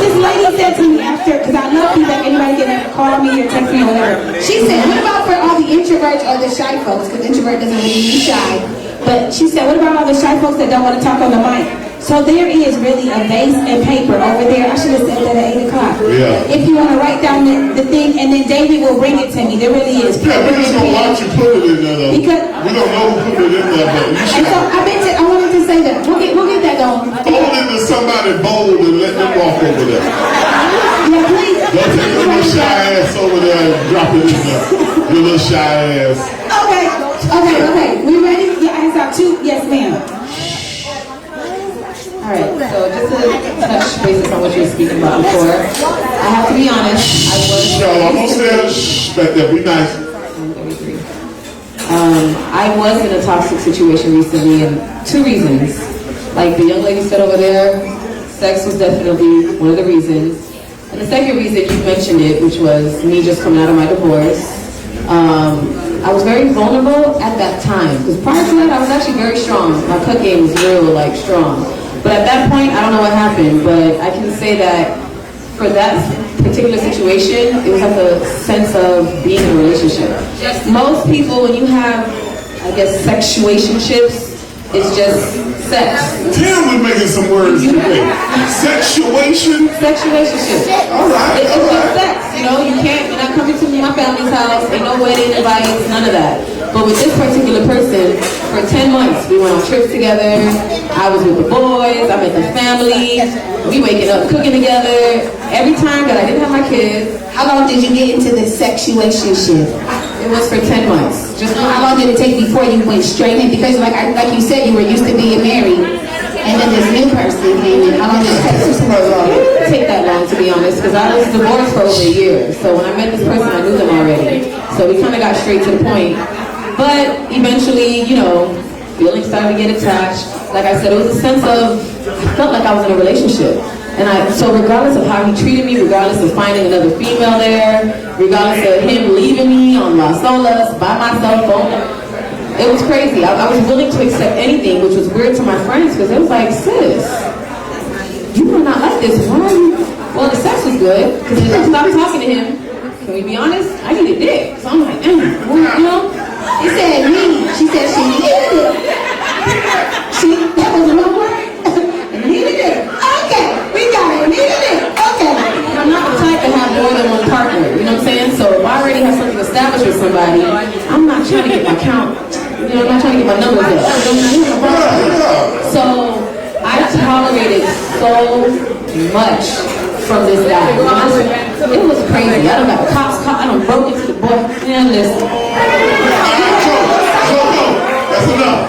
this lady said to me after, because I love feedback, anybody can call me or text me or whatever. She said, what about for all the introverts or the shy folks? Because introvert doesn't really mean shy. But she said, what about all the shy folks that don't want to talk on the mic? So there is really a vase and paper over there. I should have said that at 8 o'clock. Yeah. If you want to write down the thing, and then David will bring it to me. There really is. Yeah, we just don't want you put it in there, though. Because we don't know who put it in there, but you and should. so I wanted to say that. We'll get that going. Fold into somebody bold and let them walk over there. Yeah, please. Don't take your little shy ass over there and drop it in there. Your little shy ass. Okay. We ready? Your hands out too? Yes, ma'am. Alright, so just to touch bases on what you were speaking about before, I have to be honest, I'm gonna say back there, be nice. I was in a toxic situation recently, and 2 reasons. Like the young lady said over there, sex was definitely one of the reasons. And the second reason, you mentioned it, which was me just coming out of my divorce. I was very vulnerable at that time, because prior to that, I was actually very strong. My cook game was real, strong. But at that point, I don't know what happened, but I can say that for that particular situation, it was like a sense of being in a relationship. Most people, when you have, I guess, sexuationships, it's just sex. Tim was making some words today. Sexuation? Sexuationship. All right. It's just sex, you're not coming to my family's house, ain't no wedding invites, none of that. But with this particular person, for 10 months, we went on trips together, I was with the boys, I met the family, we waking up, cooking together, every time that I didn't have my kids. How long did you get into this sexuationship? It was for 10 months. Just how long did it take before you went straight in? Because like you said, you were used to being married, and then this new person came in. How long did it take? It didn't take that long, to be honest, because I was divorced for over a year. So when I met this person, I knew them already. So we kind of got straight to the point. But eventually, feelings started to get attached. Like I said, it was a sense of, I felt like I was in a relationship. So regardless of how he treated me, regardless of finding another female there, regardless of him leaving me on Las Olas by myself, it was crazy. I was willing to accept anything, which was weird to my friends, because it was like, sis, you are not like this. Why are you? Well, the sex was good, because if I stopped talking to him, can we be honest? I needed dick. So I'm like, He said me. She said she needed it. That was the wrong word. Needed it. Okay, we got it. Needed it. Okay. I'm not the type to have more than one partner. You know what I'm saying? So if I already have something established with somebody, I'm not trying to get my count. I'm not trying to get my numbers up. So I tolerated so much from this guy. It was crazy. I done got the cops caught. I done broke into the boy. Man, listen. That's enough.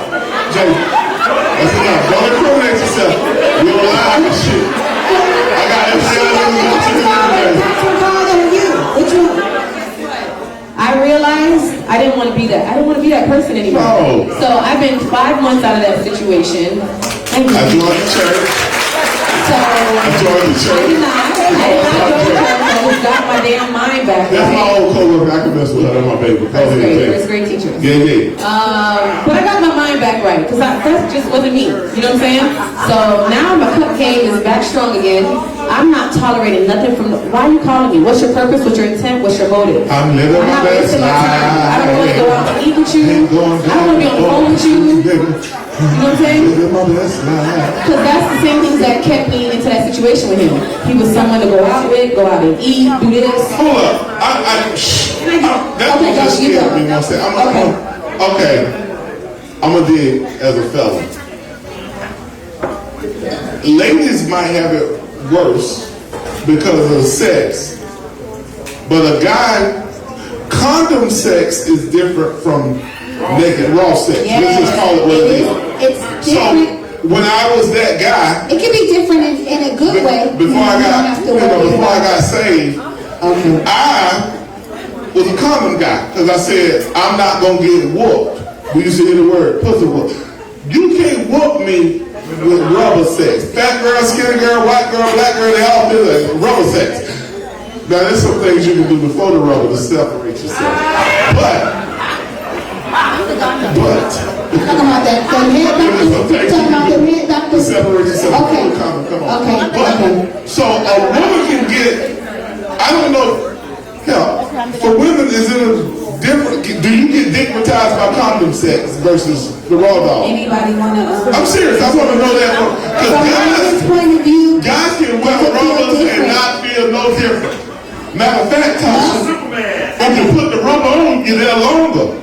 Jay, that's enough. Don't incriminate yourself. You don't lie like shit. I got I realized I didn't want to be that. I didn't want to be that person anymore. No. So I've been 5 months out of that situation. I joined the church. So I joined the church. I did not go to church. I got my damn mind back. That's my old co-worker. I can mess with her. That's my baby. First grade teacher. Yeah. But I got my mind back right, because that just wasn't me. You know what I'm saying? So now my cup game is back strong again. I'm not tolerating nothing from. Why are you calling me? What's your purpose? What's your intent? What's your motive? I'm living my best life. I don't want to go out to eat with you. I don't want to be on the phone with you. You know what I'm saying? Because that's the same things that kept me into that situation with him. He was someone to go out with, go out and eat, do this. Hold up. That just scared me one second. Okay. I'm going to dig as a fella. Ladies might have it worse because of sex. But a guy, condom sex is different from naked, raw sex. Yes. Let's just call it what it is. It's different. So when I was that guy, It can be different in a good way. before I got saved, I was a common guy because I said I'm not gonna get whooped. We used to hear the word pussy whoop. You can't whoop me with rubber sex. Fat girl, skinny girl, white girl, black girl, they all do that. Rubber sex. Now there's some things you can do before the rubber to separate yourself. But Talking about that head doctor. Talking about the head doctor. separate yourself. Okay. Come on. Okay. But, so a woman can get, I don't know, hell, for women is it a different, do you get digmatized by condom sex versus the raw dog? Anybody wanna? I'm serious, I want to know that because guys can wear rubbers and not feel no different. Matter of fact, Tasha, if you put the rubber on, you're there longer.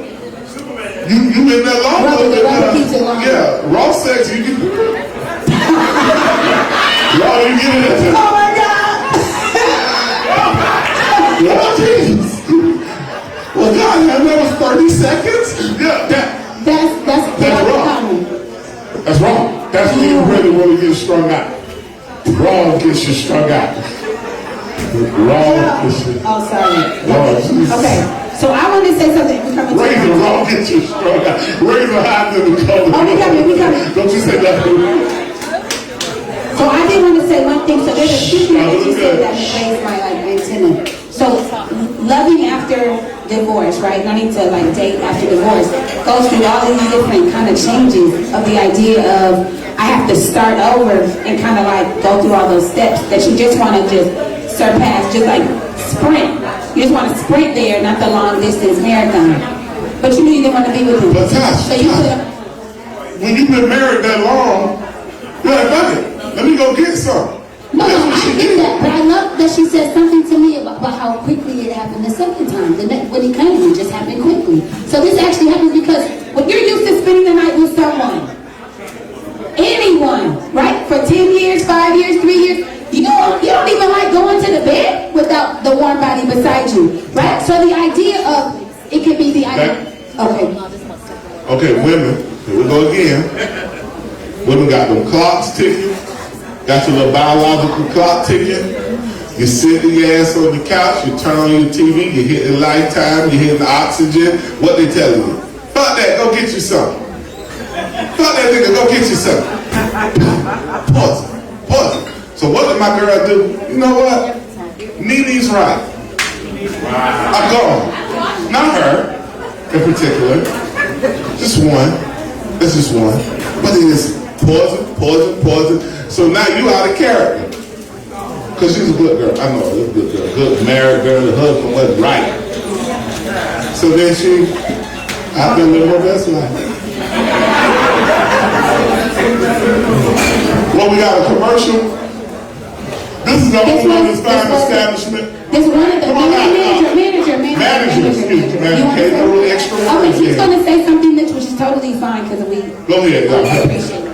You been there longer. Yeah, raw sex, you can. Raw, you get it into. Oh my God! Oh, Jesus. Well, God, that was 30 seconds? Yeah, that's wrong. That's wrong. That's when you really get strung out. Raw gets you strung out. Raw gets you. Oh, sorry. Raw, Jesus. Okay. So I want to say something. Razor raw gets you strung out. Razor high to the color. Oh, we coming. Don't you say that. So I did want to say one thing. So there's a few things that you said that raised my antenna. So loving after divorce, right? No need to date after divorce. Goes through all these different kind of changes of the idea of I have to start over and kind of go through all those steps that you just want to just surpass, just sprint. You just want to sprint there, not the long distance marathon. But you knew you didn't want to be with him. But Tasha, when you've been married that long, you're like, fuck it, let me go get some. No, I get that, but I love that she said something to me about how quickly it happened the second time. When it came to me, it just happened quickly. So this actually happens because when you're used to spending the night with someone, anyone, right, for 10 years, 5 years, 3 years, you don't even like going to the bed without the warm body beside you, right? So the idea of, it could be the idea. Okay, women, here we go again. Women got them clocks ticking. Got your little biological clock ticking. You sit your ass on the couch, you turn on your TV, you hit the Lifetime, you hit the Oxygen. What they telling you? Fuck that, go get you some. Fuck that nigga, go get you some. Pause. So what did my girl do? You know what? Nene's right. I'm gone. Not her in particular. Just one. That's just one. But it is pausing. So now you out of character. Because she's a good girl. I know, a good girl. Good married girl. The husband wasn't right. So then I've been living her best life. Well, we got a commercial. This is the only one that's fine establishment. There's one of the manager. Okay, no real extra words. Okay, he's going to say something which is totally fine because we. Go ahead. Appreciate it.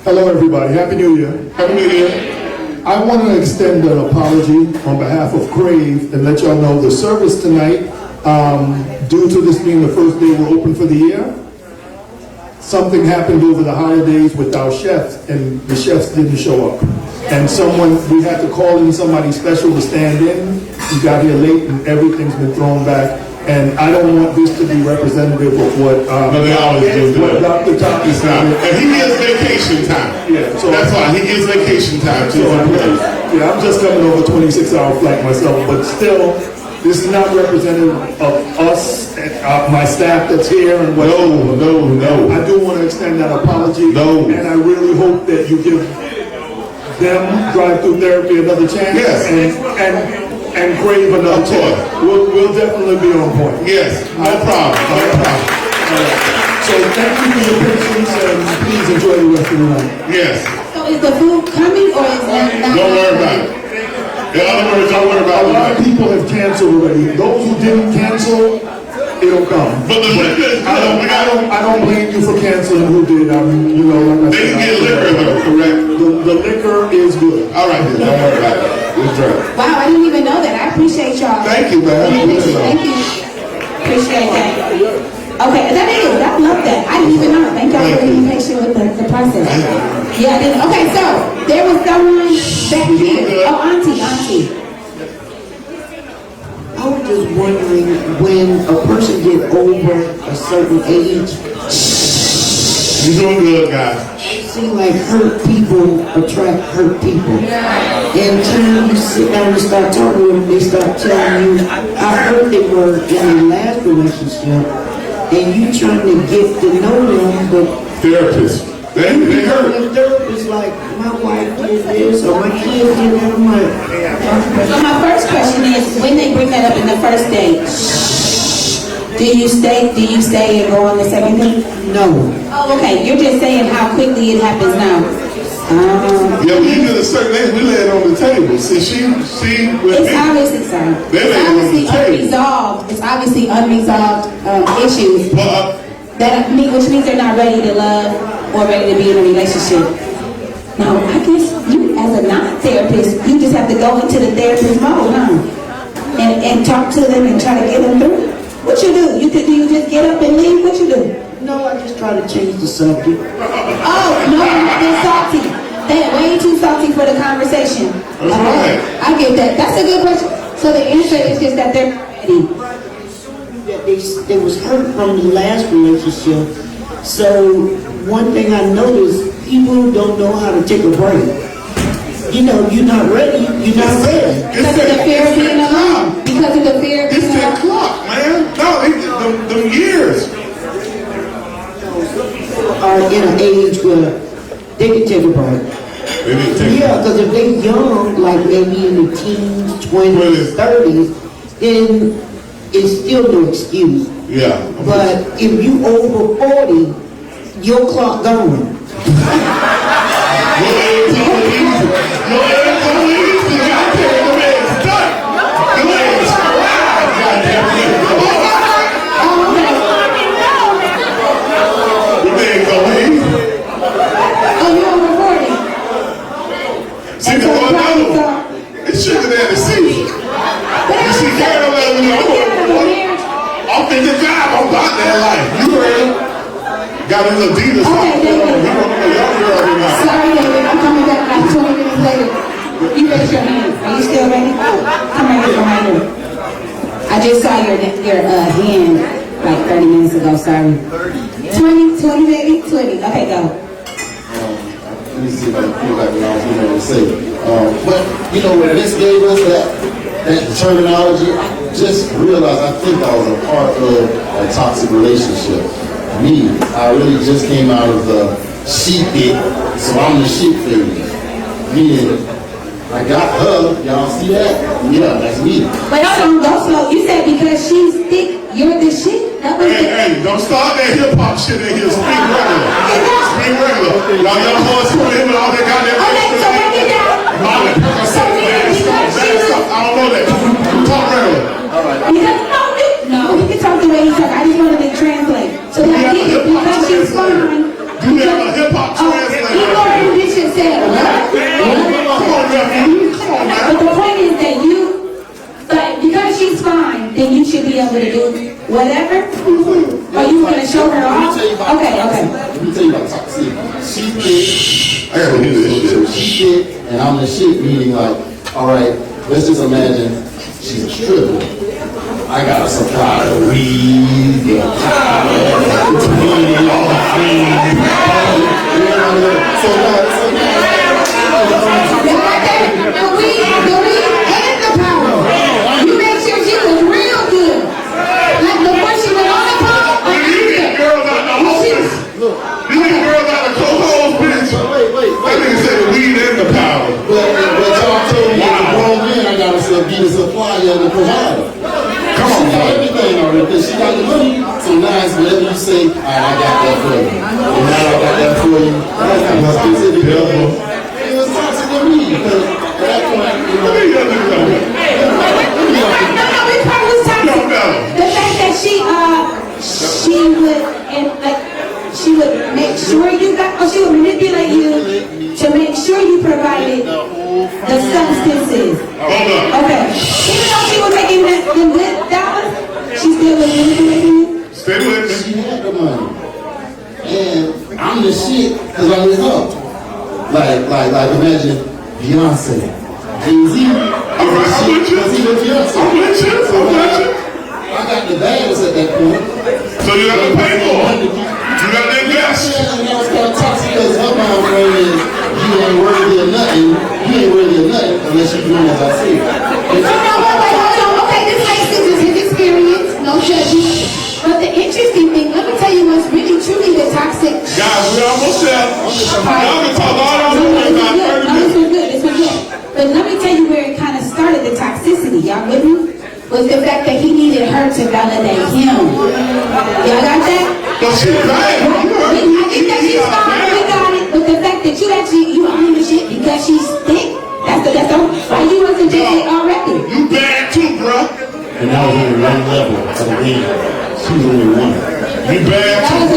Hello, everybody. Happy New Year. Happy New Year. I want to extend an apology on behalf of Crave and let y'all know the service tonight, due to this being the first day we're open for the year, something happened over the holidays with our chefs, and the chefs didn't show up. And we had to call in somebody special to stand in. You got here late and everything's been thrown back. And I don't want this to be representative of what they always do. What Dr. Taki said. And he gets vacation time. Yeah, so that's why he gets vacation time too. I'm just coming over a 26-hour flight myself, but still, this is not representative of us, my staff that's here and what. No. I do want to extend that apology. No. And I really hope that you give them drive-through therapy another chance. Yes. And Crave another chance. We'll definitely be on point. Yes, no problem. So thank you for your patience and please enjoy the rest of the night. Yes. So is the food coming or is it not? Don't worry about it. In other words, don't worry about it. A lot of people have canceled already. Those who didn't cancel, it'll come. But the liquor is good. I don't blame you for canceling who did. Like I said. They get liquor though, correct? The liquor is good. All right, then. Don't worry about it. Wow, I didn't even know that. I appreciate y'all. Thank you, man. Thank you. Appreciate that. Okay, that is. I love that. I didn't even know. Thank y'all for being patient with the process. Yeah, I didn't. Okay, so there was someone back here. Oh, auntie. I was just wondering, when a person get over a certain age, you're doing good, guys. It seems like hurt people attract hurt people. And time you sit down and start talking with them, they start telling you how hurt they were in their last relationship, and you trying to get to know them, but therapist. They hurt. The therapist like, my wife did this, or my kid did that. I'm like, so my first question is, when they bring that up in the first date, do you stay and go on the second date? No. Oh, okay. You're just saying how quickly it happens now. Yeah, when you get a certain age, we lay it on the table. See, it's obviously, sorry. It's obviously unresolved. It's obviously unresolved issues. Which means they're not ready to love or ready to be in a relationship. Now, I guess you, as a non-therapist, you just have to go into the therapist mode, huh? And talk to them and try to get them through. What you do? Do you just get up and leave? What you do? No, I just try to change the subject. Oh, no, they're salty. They're way too salty for the conversation. That's right. I get that. That's a good question. So the answer is just that they're ready. That they was hurt from the last relationship. So one thing I noticed, people don't know how to take a break. You know, you're not ready. You're not ready. Because of the fear of being alone. Because of the fear of being alone. It's that clock, man. No, them years. Are in an age where they can take a break. Yeah, because if they're young, like maybe in the teens, 20s, 30s, then it's still no excuse. Yeah. But if you over 40, your clock gone. It's sugar there to see. You see, Carol, I'm in the job, I'm about that life. You heard? Got a little Adidas. Sorry, David, I'm coming back like 20 minutes later. You raise your hand. Are you still ready? Come right here. I just saw your hand like 30 minutes ago, sorry. 20 baby, 20. Okay, go. Let me see if I can feel like what I was going to say. But, you know, when Miss gave us that terminology, I just realized I think I was a part of a toxic relationship. Me, I really just came out of the sheep pit, so I'm the sheep phase. Meaning, I got her, y'all see that? Yeah, that's me. Wait, hold on, go slow. You said because she's thick, you're the shit? Hey, don't start that hip-hop shit in here. Speak regular. Speak regular. Y'all young boys put him and all that goddamn okay, so break it down. I don't know that. Talk regular. All right. No, you can talk the way you talk. I just wanted to translate. So I get it because she's fine. Do you have a hip-hop translator? He go and bitch and say, Come on, man. But the point is that because she's fine, then you should be able to do whatever. Or you want to show her off? Okay. Let me tell you about toxic. She did. I gotta hear this shit. She did, and I'm the shit, meaning like, all right, let's just imagine she's a stripper. I gotta supply the weed, the powder, the weed, all the things. So now it's the weed and the power. You make sure she was real good. Like before she went on the pump. You get girls out the hostess. You get girls out the co-host, bitch. Wait. That nigga said the weed and the powder. But y'all told me as a grown man, I gotta be the supplier and the provider. Come on, she got everything already, because she got the money. So now it's whatever you say, all right, I got that for you. And now I got that for you. It was toxic to me, because at that point, you know. No, we probably was toxic. The fact that she would make sure you got, or she would manipulate you to make sure you provided the substances. Okay. Even though she was making them good dollars, she still was manipulating you? Stay with me. imagine Beyonce, Jay-Z. I'm with you. I got the bags at that point. So you got to pay for it. You got to invest. And that was kind of toxic because her mind frame is you ain't worthy of nothing. You ain't worthy of nothing unless you do as I say. Wait, hold on. Okay, this makes sense. It's his experience. No judging. But the interesting thing, let me tell you what's really truly the toxic. Guys, we're almost there. Y'all can talk all y'all want about 30 minutes. This was good. But let me tell you where it kind of started, the toxicity. Y'all with me? Was the fact that he needed her to validate him. Y'all got that? But she's right. I think that she's fine. We got it. But the fact that you own the shit because she's thick, that's why you wasn't just already. You bad too, bro. And that was only one level of the game. She was only one. You bad too.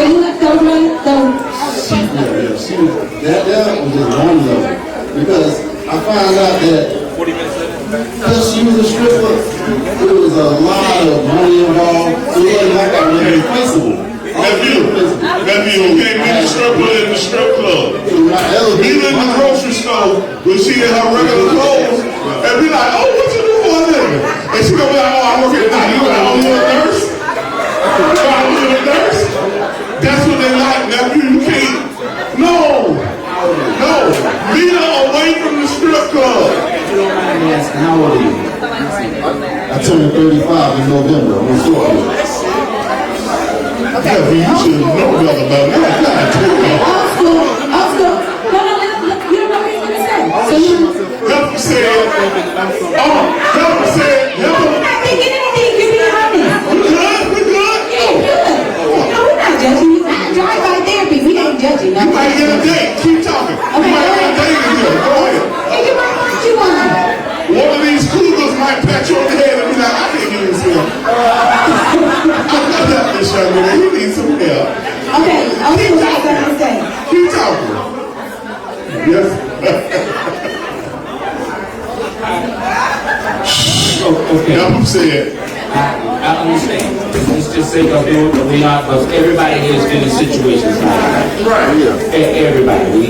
That was just one level. Because I found out that because she was a stripper, there was a lot of money involved, so it wasn't like I was irreplaceable. Nephew, okay, meet the stripper in the strip club. Meet her in the grocery store when she in her regular clothes, and be like, oh, what you do for a living? And she gonna be like, oh, I work at night. You know, oh, you a nurse? You a nurse? That's what they like, nephew. You can't. No. Meet her away from the strip club. You don't mind me asking, how old are you? I turned 35 in November. I'm short. Okay. Yeah, you should know better about that. Old school. No, you don't know what he's gonna say. So Help said. I'm not thinking anything. You're being honest. We good? Yeah, good. No, we're not judging you. Drive-by therapy. We ain't judging. You might get a date. Keep talking. You might get a date in here. Go ahead. Hey, you might find you one. One of these cougars might pat you on the head and be like, I can't use him. I got this young man. He needs some help. Okay, what was I gonna say? Keep talking. Yes. Okay. Now who said? I understand. Let's just say because everybody here has been in situations like that. Right. Yeah. Everybody. We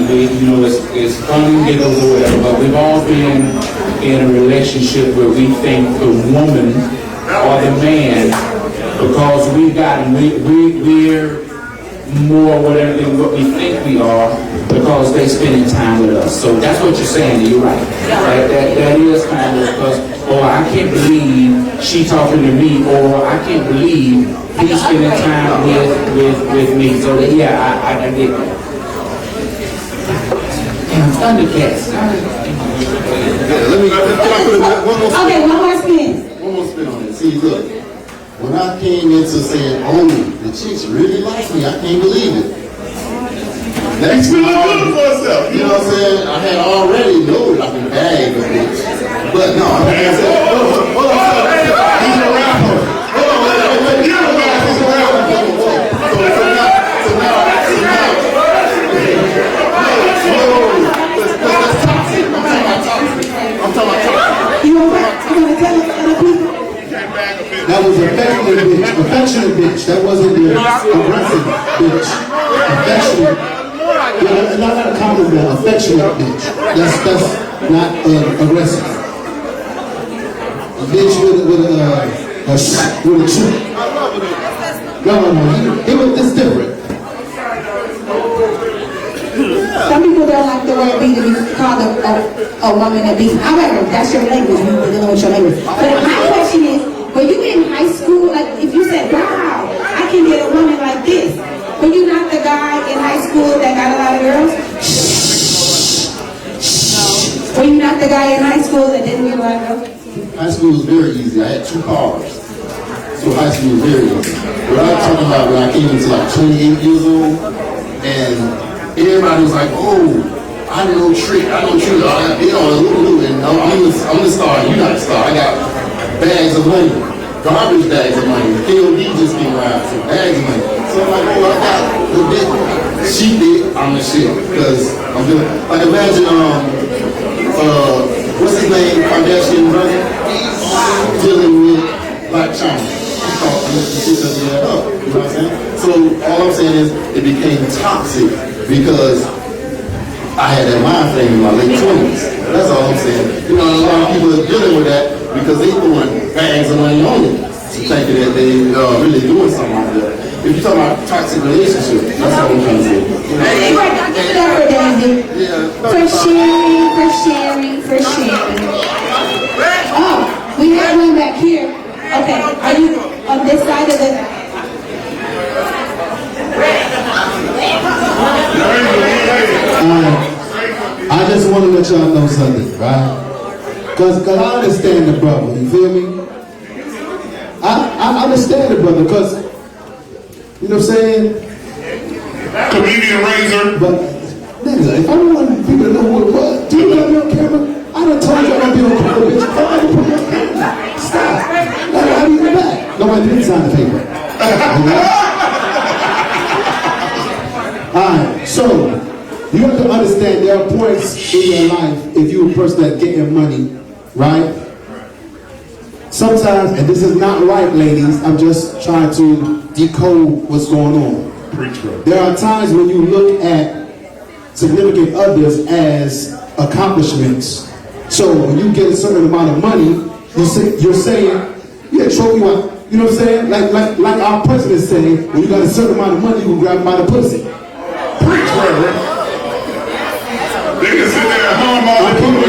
it's fun and giggles or whatever, but we've all been in a relationship where we think the woman or the man, because we're more whatever than what we think we are, because they spending time with us. So that's what you're saying. You're right. That is kind of because, I can't believe she talking to me, or I can't believe he's spending time with me. So that, yeah, I get that. Damn, Thundercats. Let me put one more spin. Okay, one more spin. One more spin on it. See, look. When I came into saying, the chicks really like me, I can't believe it. That's feeling good for herself. You know what I'm saying? I had already known I can bag a bitch. But no, like I said, hold on. He's a rapper. Hold on, you're a rapper. He's a rapper. So now. That's toxic. I'm talking about toxic. You want to tell other people? That was affectionate bitch. That wasn't the aggressive bitch. Affectionate. Yeah, not a compliment. Affectionate bitch. That's not aggressive. A bitch with a shoe. No. It's different. Some people don't like the word be to be called a woman a beast. However, that's your language. We're dealing with your language. But my question is, were you in high school, like if you said, wow, I can get a woman like this, were you not the guy in high school that got a lot of girls? No. Were you not the guy in high school that didn't get a lot of girls? High school was very easy. I had 2 cars. So high school was very easy. What I'm talking about when I came into like 28 years old, and everybody was like, I know Trick. And I'm the star, you're not the star. I got bags of money, garbage bags of money. KOD just came around, so bags of money. So I'm like, I got the big, she did, I'm the shit. Because I'm doing, like imagine, what's his name, Kardashian brother? Dealing with Black China. The shit doesn't add up, you know what I'm saying? So all I'm saying is, it became toxic because I had that mind frame in my late 20s. That's all I'm saying. You know, a lot of people are dealing with that because they throwing bags of money on it, thinking that they really doing something like that. If you're talking about toxic relationship, that's all I'm trying to say. Hey, right, I'll give it up for David. For sharing. Oh, we have one back here. Okay, are you on this side of the... I just want to let y'all know something, right? Because I understand the brother, you feel me? I understand the brother, because, you know what I'm saying? Comedian Razor. But, nigga, if I want people to know who it was, do you got me on camera? I done told you I don't be on camera, bitch. I don't put me on camera. Stop. I'll be in the back. Nobody didn't sign the paper. Alright, so you have to understand there are points in your life if you're a person that's getting money, right? Sometimes, and this is not right, ladies, I'm just trying to decode what's going on. There are times when you look at significant others as accomplishments. So when you get a certain amount of money, you're saying, yeah, trophy wife. You know what I'm saying? Like our president saying, when you got a certain amount of money, you can grab them by the pussy. They can sit there and harm all the people.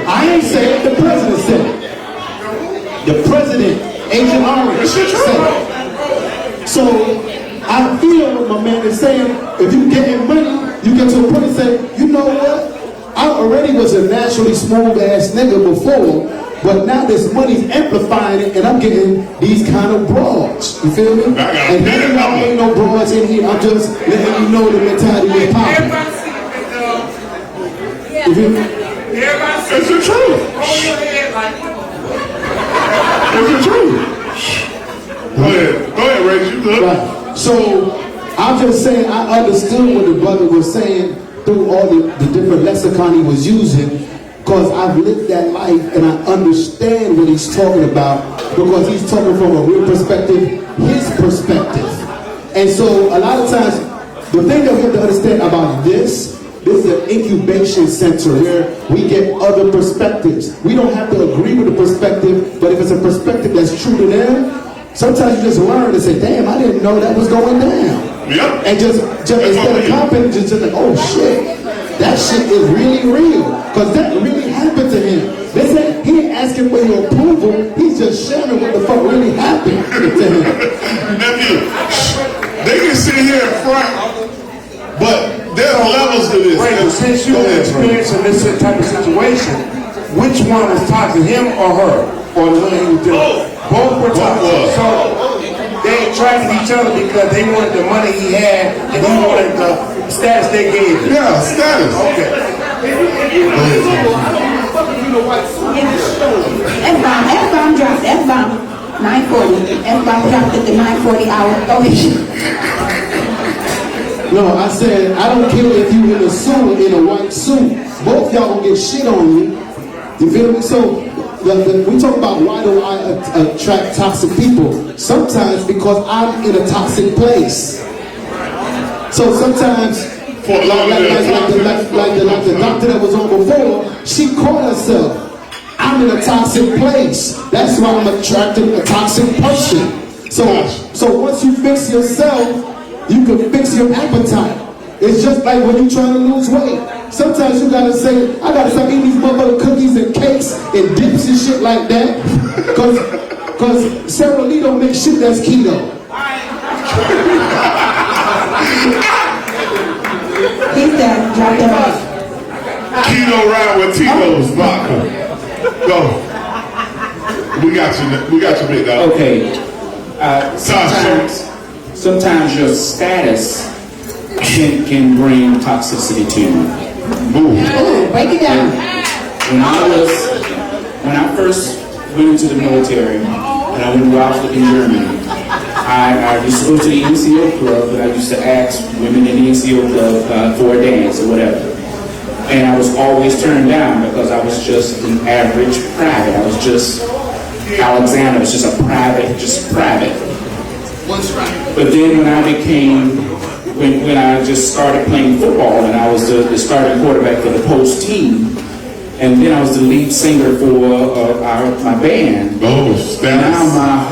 I ain't saying it, the president said it. The president, Agent Orange, said it. So I feel what my man is saying. If you getting money, you get to a point and say, you know what? I already was a naturally smooth ass nigga before, but now this money's amplifying it, and I'm getting these kind of broads. You feel me? And none of y'all ain't no broads in here. I'm just letting you know the mentality is popping. You feel me? It's the truth. It's the truth. Go ahead, Ray. You good? Right. So I'm just saying I understood what the brother was saying through all the different lexicon he was using, because I've lived that life and I understand what he's talking about, because he's talking from a real perspective, his perspective. And so a lot of times, the thing that we have to understand about this is an incubation center where we get other perspectives. We don't have to agree with the perspective, but if it's a perspective that's true to them, sometimes you just learn and say, damn, I didn't know that was going down. Yep. And just instead of commenting, just like, oh shit, that shit is really real. Because that really happened to him. They said he ain't asking for your approval, he's just sharing what the fuck really happened to him. Nephew, they can sit here in front, but there are levels to this. Right, since you experiencing this type of situation, which one was toxic, him or her? Or the one he was dealing with? Both were toxic. So they tried each other because they wanted the money he had and he wanted the status they gave him. Yeah, status. Okay. F-bomb dropped. F-bomb. 9:40. F-bomb dropped at the 9:40 hour. Go ahead. No, I said, I don't care if you in a suit or in a white suit. Both y'all gonna get shit on you. You feel me? So, we talk about why do I attract toxic people. Sometimes because I'm in a toxic place. So sometimes, like the doctor that was on before, she caught herself. I'm in a toxic place. That's why I'm attracting a toxic person. So once you fix yourself, you can fix your appetite. It's just like when you're trying to lose weight. Sometimes you gotta say, I gotta stop eating these motherfucking cookies and cakes and dips and shit like that. Cause Sarah Lee don't make shit that's keto. He's done. Drop the mic. Keto ride with Tito's vodka. Go. We got you, big dog. Okay. Sometimes your status can bring toxicity to you. Ooh, break it down. When I first went into the military and I went to Auschwitz in Germany, I used to go to the NCO club, and I used to ask women in the NCO club for a dance or whatever. And I was always turned down because I was just an average private. I was just Alexander, was just a private, just private. But then when I became when I just started playing football, and I was the starting quarterback for the post team, and then I was the lead singer for my band. Oh, status. Now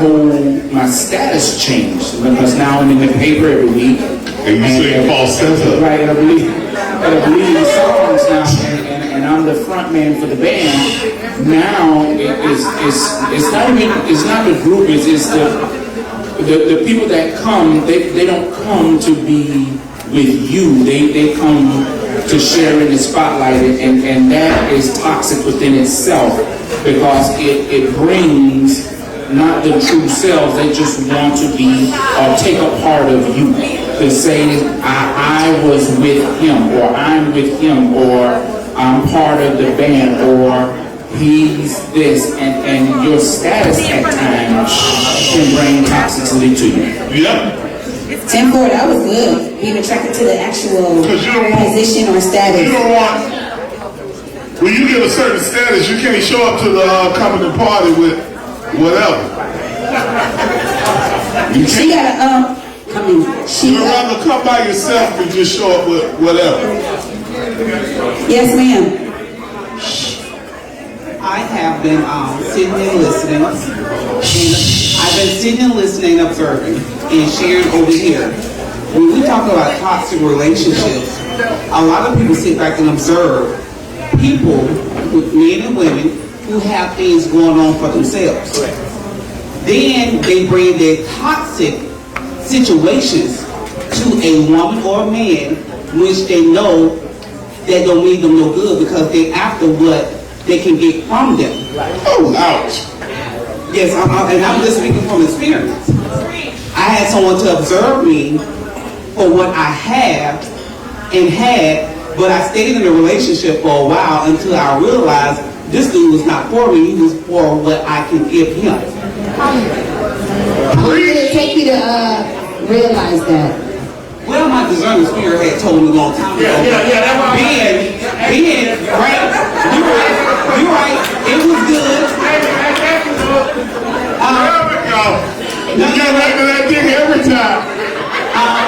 my status changed because now I'm in the paper every week. And you sing falsetto. Right, and I believe in songs now, and I'm the front man for the band. Now it's not the group, it's the people that come. They don't come to be with you. They come to share in the spotlight, and that is toxic within itself because it brings not the true selves. They just want to be or take a part of you. To say I was with him, or I'm with him, or I'm part of the band, or he's this, and your status at times can bring toxicity to you. Yep. 10-4, that was good. Being attracted to the actual position or status. You don't want, when you get a certain status, you can't show up to the company party with whatever. She gotta come in. You'd rather come by yourself than just show up with whatever. Yes, ma'am. I have been sitting and listening. I've been sitting and listening, observing, and sharing over here. When we talk about toxic relationships, a lot of people sit back and observe people, with men and women, who have things going on for themselves. Then they bring their toxic situations to a woman or a man, which they know that don't mean them no good because they're after what they can get from them. Oh, ouch. Yes, and I'm just speaking from experience. I had someone to observe me for what I have and had, but I stayed in a relationship for a while until I realized this dude was not for me, he was for what I can give him. How long did it take you to realize that? Well, my discerning spirit had told me a long time ago. Being right, you're right, it was good. You get right to that dick every time.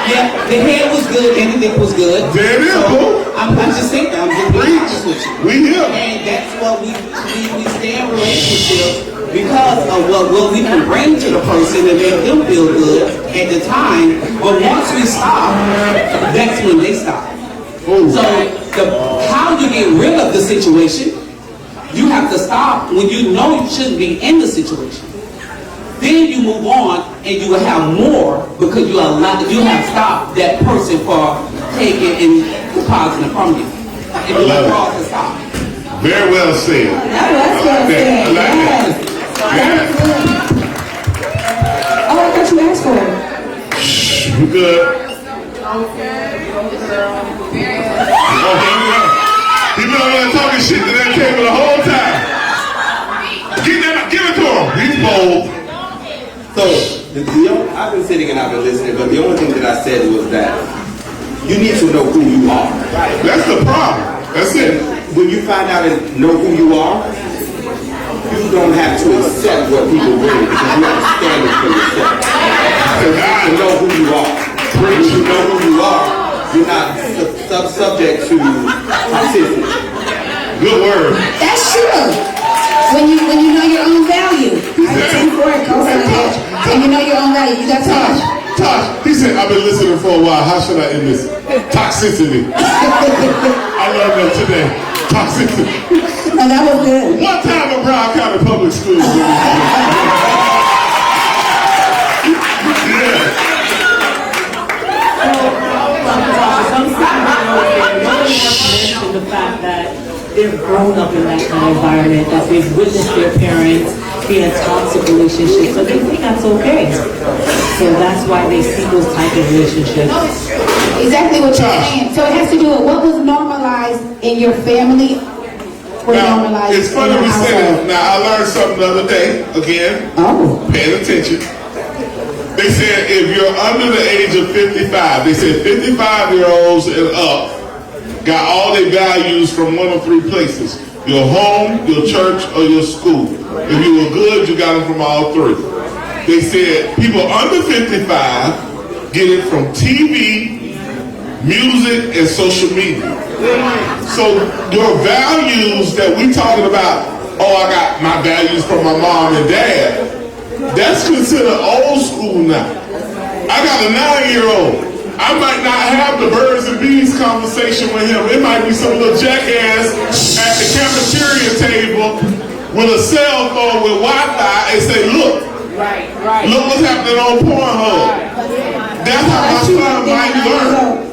Yeah, the head was good and the dick was good. There it is, boo. I'm just saying that. I'm just being honest with you. We here. And that's what we stay in relationships because of what we can bring to the person and make them feel good at the time. But once we stop, that's when they stop. Ooh. So how you get rid of the situation, you have to stop when you know you shouldn't be in the situation. Then you move on and you will have more because you have stopped that person for taking and depositing from you. And you have cause to stop. Very well said. That's well said. I like that. Yes. Oh, I thought you asked for it. You good? He been over there talking shit to that table the whole time. Give it to him. He's bold. So, I've been sitting and I've been listening, but the only thing that I said was that you need to know who you are. That's the problem. That's it. When you find out and know who you are, you don't have to accept what people bring because you have to stand up for yourself. So you have to know who you are. When you know who you are, you're not subject to toxicity. Good word. That's true. When you know your own value. And you know your own value. You got Tosh, he said, I've been listening for a while. How should I end this? Toxicity. I learned that today. Toxicity. No, that was good. One time in Brown County Public Schools. The fact that they've grown up in that kind of environment, that they've witnessed their parents be in a toxic relationship, so they think that's okay. So that's why they seek those type of relationships. Exactly what you're saying. So it has to do with what was normalized in your family. Now, it's funny we say that. Now, I learned something the other day, again, paying attention. They said if you're under the age of 55, they said 55-year-olds and up got all their values from one of three places: your home, your church, or your school. If you were good, you got them from all three. They said people under 55 get it from TV, music, and social media. So your values that we talking about, oh, I got my values from my mom and dad, that's considered old school now. I got a 9-year-old. I might not have the birds and bees conversation with him. It might be some little jackass at the cafeteria table with a cell phone with Wi-Fi and say, look, look what's happening on Pornhub. That's how my son might learn.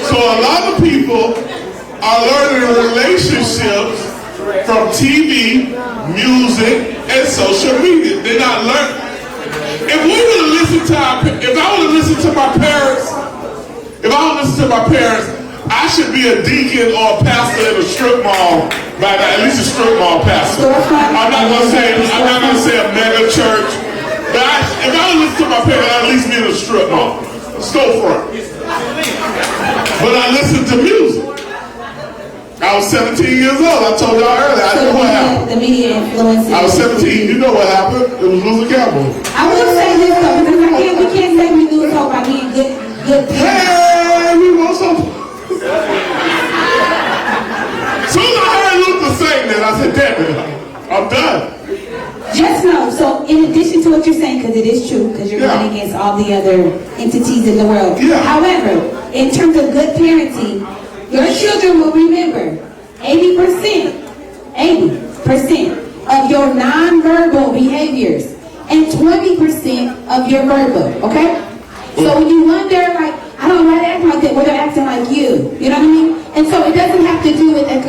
So a lot of people are learning relationships from TV, music, and social media. They're not learning. If we would have listened to if I would have listened to my parents, I should be a deacon or a pastor in a strip mall by now, at least a strip mall pastor. I'm not gonna say a mega church, but if I would listen to my parents, I'd at least be in a strip mall, storefront. But I listened to music. I was 17 years old. I told y'all earlier. I know what happened. The media influence. I was 17. You know what happened? It was losing cowboy. I will say this though, because we can't say we lose hope by being good people. Hey, we want some. Soon as I heard Luther saying that, I said, damn it, I'm done. Just know, so in addition to what you're saying, because it is true, because you're going against all the other entities in the world. However, in terms of good parenting, your children will remember 80% of your nonverbal behaviors and 20% of your verbal, okay? So when you wonder, like, I don't know why they act like that, well, they're acting like you. You know what I mean? And so it doesn't have to do with a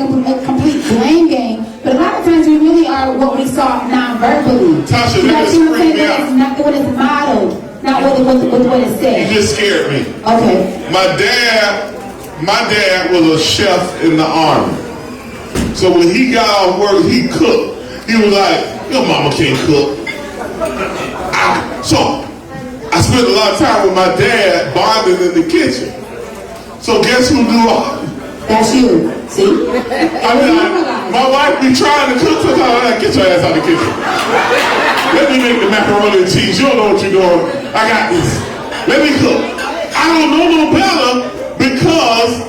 complete blame game, but a lot of times we really are what we saw non-verbally. Tasha, you know that just freaked me out. It's not what is modeled, not what is said. You just scared me. Okay. My dad was a chef in the army. So when he got off work, he cooked. He was like, your mama can't cook. So I spent a lot of time with my dad bonding in the kitchen. So guess who do all? That's you. See? I mean, my wife be trying to cook sometimes. I'm like, get your ass out of the kitchen. Let me make the macaroni and cheese. You don't know what you're doing. I got this. Let me cook. I don't know no better because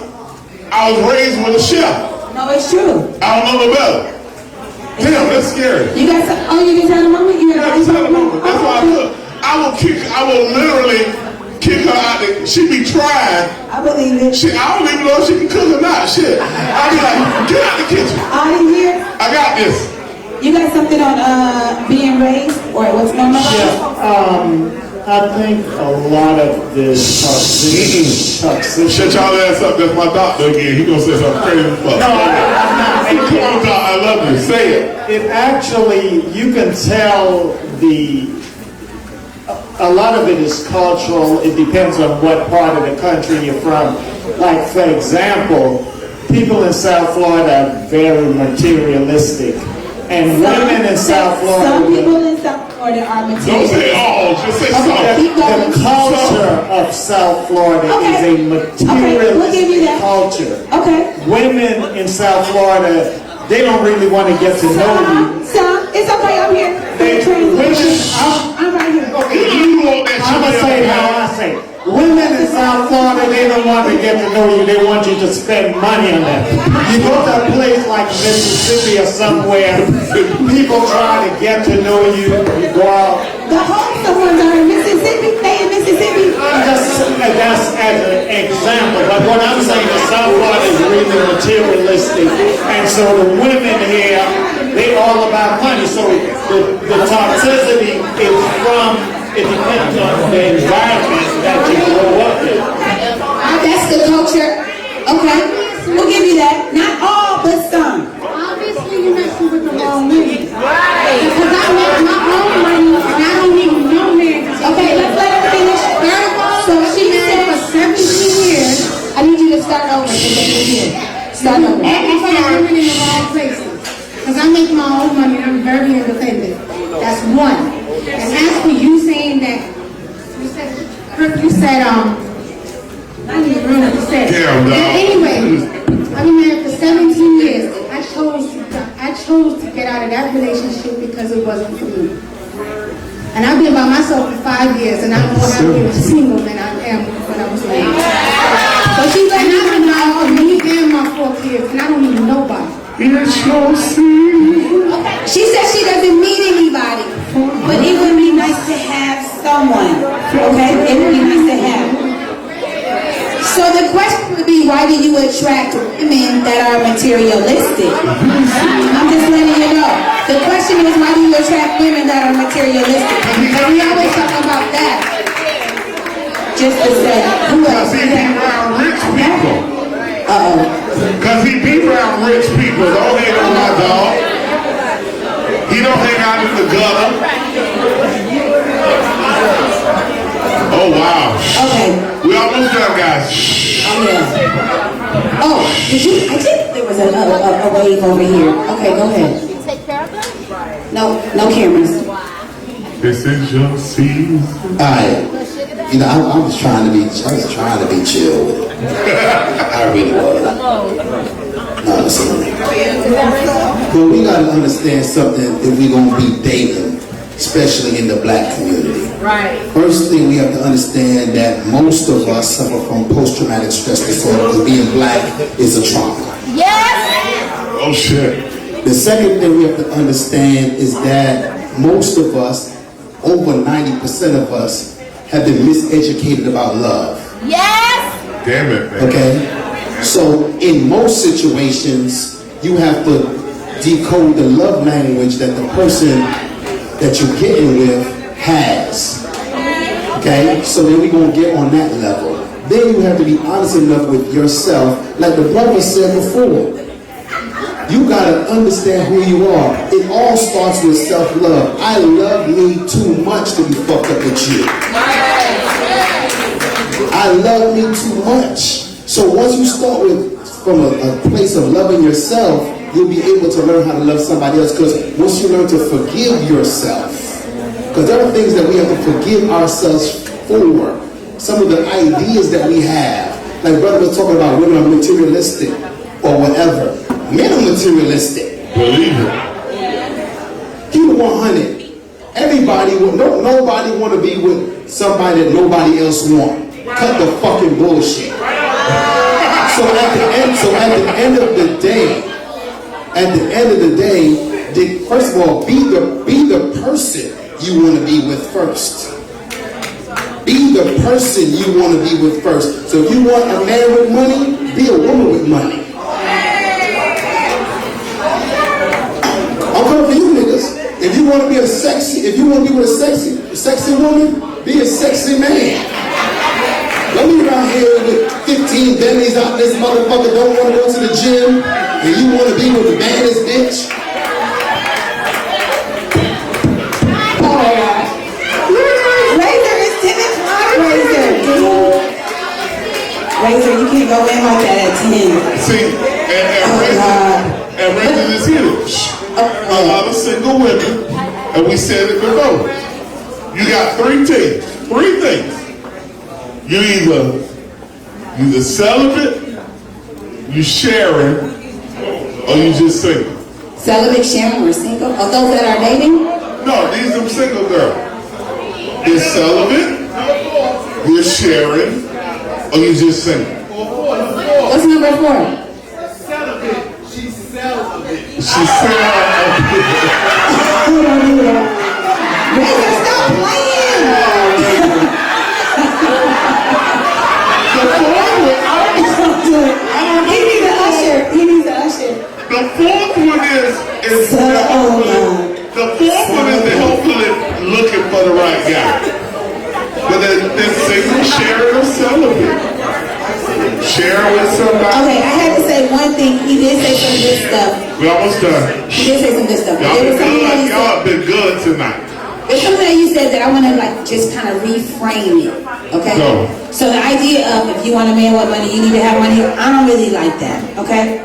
I was raised with a chef. No, it's true. I don't know no better. Damn, that's scary. You got some, oh, you just had a moment? You had a moment. That's why I cook. I will literally kick her out there. She be trying. I believe it. I don't even know if she can cook or not. Shit. I be like, get out the kitchen. All in here? I got this. You got something on being raised or what's going on? Yeah. I think a lot of this toxicity. Shut y'all ass up. That's my doctor again. He gonna say something crazy as fuck. No, I'm not making it. I love you. Say it. It actually, you can tell a lot of it is cultural. It depends on what part of the country you're from. Like, for example, people in South Florida are very materialistic. And women in South Florida... Some people in South Florida are materialistic. Don't say all, just say some. The culture of South Florida is a materialistic culture. Okay. Women in South Florida, they don't really want to get to know you. It's okay, I'm here. I'm right here. I'm going to say it how I say it. Women in South Florida, they don't want to get to know you. They want you to spend money on them. You go to a place like Mississippi or somewhere, people try to get to know you. You go out. The wholesome ones are in Mississippi. They in Mississippi. That's as an example. But what I'm saying is South Florida is really materialistic. And so the women here, they all about money. So the toxicity is from... It depends on the environment that you grow up in. That's the culture. Okay. We'll give you that. Not all, but some. Obviously, you're messing with the wrong man. Right. Because I make my own money and I don't need no man to take Okay, let's let her finish. So she said for 17 years. I need you to start over because you're here. Start over. Everybody living in the wrong places. Because I make my own money and I'm very independent. That's one. And as for you saying that, you said, I didn't even remember what you said. Damn, but anyway, I've been married for 17 years. I chose to get out of that relationship because it wasn't for me. And I've been by myself for 5 years, and I'm more happier single than I am when I was married. So she's like, and I don't know me and my 4 kids, and I don't need nobody. It's your season. She said she doesn't need anybody, but it would be nice to have someone. Okay, it would be nice to have. So the question would be, why do you attract women that are materialistic? I'm just letting you know. The question is, why do you attract women that are materialistic? Because we always talk about that. Just to say, who else? Because he be around rich people. Uh-oh. Because he be around rich people. Don't hang on my dog. He don't hang out in the gutter. Oh, wow. Okay. We almost done, guys. Oh, yeah. Oh, did you? I think there was a wave over here. Okay, go ahead. You take care of them? No cameras. This is your season. You know, I was trying to be chill with it. I really was. No, listen. But we gotta understand something if we're gonna be dating, especially in the black community. Right. First thing we have to understand that most of us suffer from post-traumatic stress disorder because being black is a trauma. Yes! Oh shit. The second thing we have to understand is that most of us, over 90% of us, have been miseducated about love. Yes! Damn it, man. Okay? So in most situations, you have to decode the love language that the person that you're getting with has. Okay? So then we're going to get on that level. Then you have to be honest enough with yourself. Like the brother said before, you got to understand who you are. It all starts with self-love. I love me too much to be fucked up with you. I love me too much. So once you start from a place of loving yourself, you'll be able to learn how to love somebody else. Because once you learn to forgive yourself, because there are things that we have to forgive ourselves for. Some of the ideas that we have. Like brother was talking about women are materialistic or whatever. Men are materialistic. Believe it. Keep it 100. Nobody want to be with somebody that nobody else want. Cut the fucking bullshit. So at the end of the day, first of all, be the person you want to be with first. Be the person you want to be with first. So if you want a man with money, be a woman with money. I'm coming for you niggas. If you want to be with a sexy woman, be a sexy man. Don't be around here with 15 Bentleys out this motherfucker, don't want to go to the gym, and you want to be with the baddest bitch. Oh my God. Razor is 10 o'clock, Razor, you can't go in like that at 10. See, and Razor is here. A lot of single women, and we said it before. You got 3 things. You either celibate, you sharing, or you just single. Celibate, sharing, or single? Or those that are dating? No, these are single girls. You're celibate, you're sharing, or you just single. What's number 4? Celibate. She's celibate. Who don't do that? Razor, stop playing! He needs an usher. The fourth one is the hopefully looking for the right guy. But they're single, sharing, or celibate. Sharing with somebody. Okay, I had to say one thing. He did say some good stuff. We almost done. He did say some good stuff. Y'all been good tonight. There's something that you said that I want to just kind of reframe it. Okay? Go. So the idea of if you want a man with money, you need to have money, I don't really like that. Okay?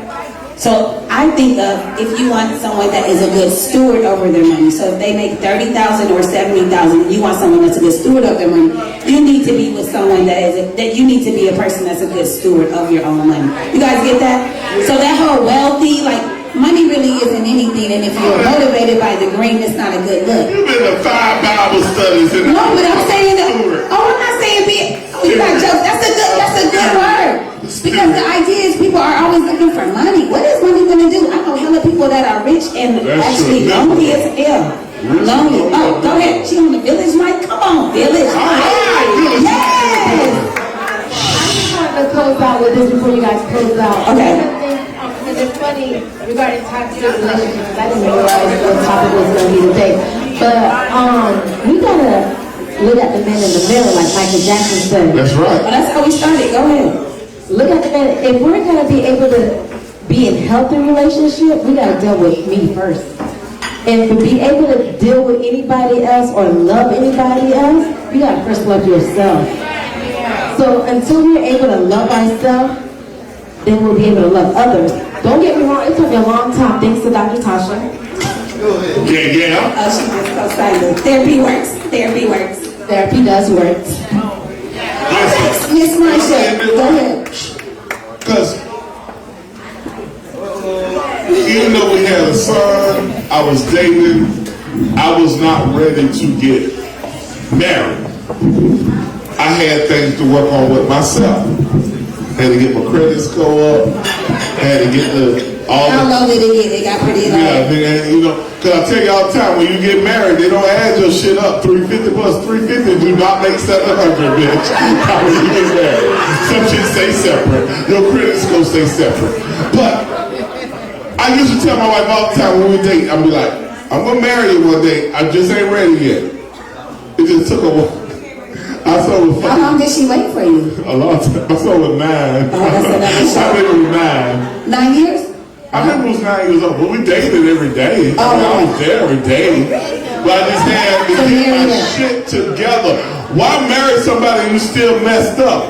So I think of if you want someone that is a good steward over their money. So if they make $30,000 or $70,000 and you want someone that's a good steward of their money, you need to be with someone that you need to be a person that's a good steward of your own money. You guys get that? So that whole wealthy, like, money really isn't anything, and if you're motivated by the green, it's not a good look. You've been to 5 Bible studies. No, but I'm saying that. Oh, I'm not saying be. Oh, you got jokes. That's a good word. people that are rich and That's actually true. lonely as hell. Lonely. Oh, go ahead. She on the Village mic? Come on, Village. Yes! I just wanted to close out with this before you guys close out. Okay. And it's funny regarding toxic relationships. I didn't realize what topic was going to be today. But we gotta look at the men in the mirror, like Michael Jackson said. That's right. Well, that's how we started. Go ahead. Look at the men. If we're gonna be able to be in healthy relationship, we gotta deal with me first. And to be able to deal with anybody else or love anybody else, you gotta first love yourself. So until we're able to love ourselves, then we'll be able to love others. Don't get me wrong, it took me a long time, thanks to Dr. Tasha. Yeah. Oh, she just so silent. Therapy works. Therapy works. Therapy does work. Miss Marsha, go ahead. Because even though we had a son, I was dating, I was not ready to get married. I had things to work on with myself. Had to get my credit score up, had to get How low did it get? They got pretty low. Yeah, and, you know, because I tell you all the time, when you get married, they don't add your shit up. 350 plus 350 do not make 700, bitch. When you get married. Some shit stay separate. Your credit score stay separate. But I used to tell my wife all the time when we date, I'd be like, I'm going to marry you one day. I just ain't ready yet. It just took a while. How long did she wait for you? A long time. I saw with 9. Oh, that's another show. I think it was 9. 9 years? I remember it was 9 years old, but we dated every day. I was there every day. But I just had to get my shit together. Why marry somebody who's still messed up?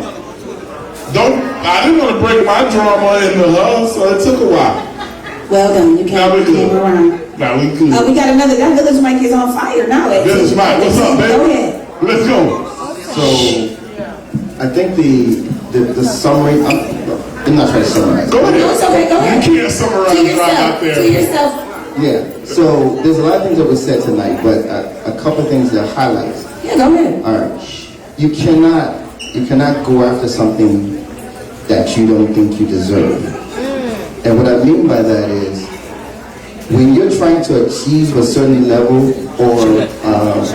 I didn't want to break my drama into her, so it took a while. Well done, you came around. Now we good. We got another, that Village mic is on fire now. Village mic, what's up, baby? Go ahead. Let's go. So, I think the summary, I'm not trying to summarize. Go ahead. No, it's okay, go ahead. You can't summarize right out there. To yourself. Yeah, so there's a lot of things that were said tonight, but a couple things that highlights. Yeah, go ahead. All right. You cannot go after something that you don't think you deserve. And what I mean by that is, when you're trying to achieve a certain level, or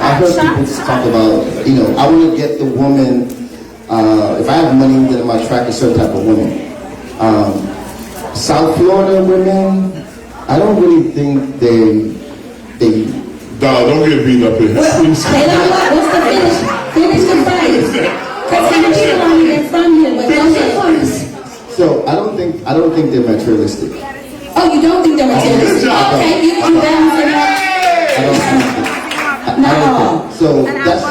I heard people talk about, I want to get the woman, if I have money, then I'm going to attract a certain type of woman. South Florida women, I don't really think they Dog, don't get beat up here. They don't what? What's the finish? Finish the phrase. Because some people aren't even from here, but don't get first. So I don't think they're materialistic. Oh, you don't think they're materialistic? Okay, you balance it out. I don't think. No. So that's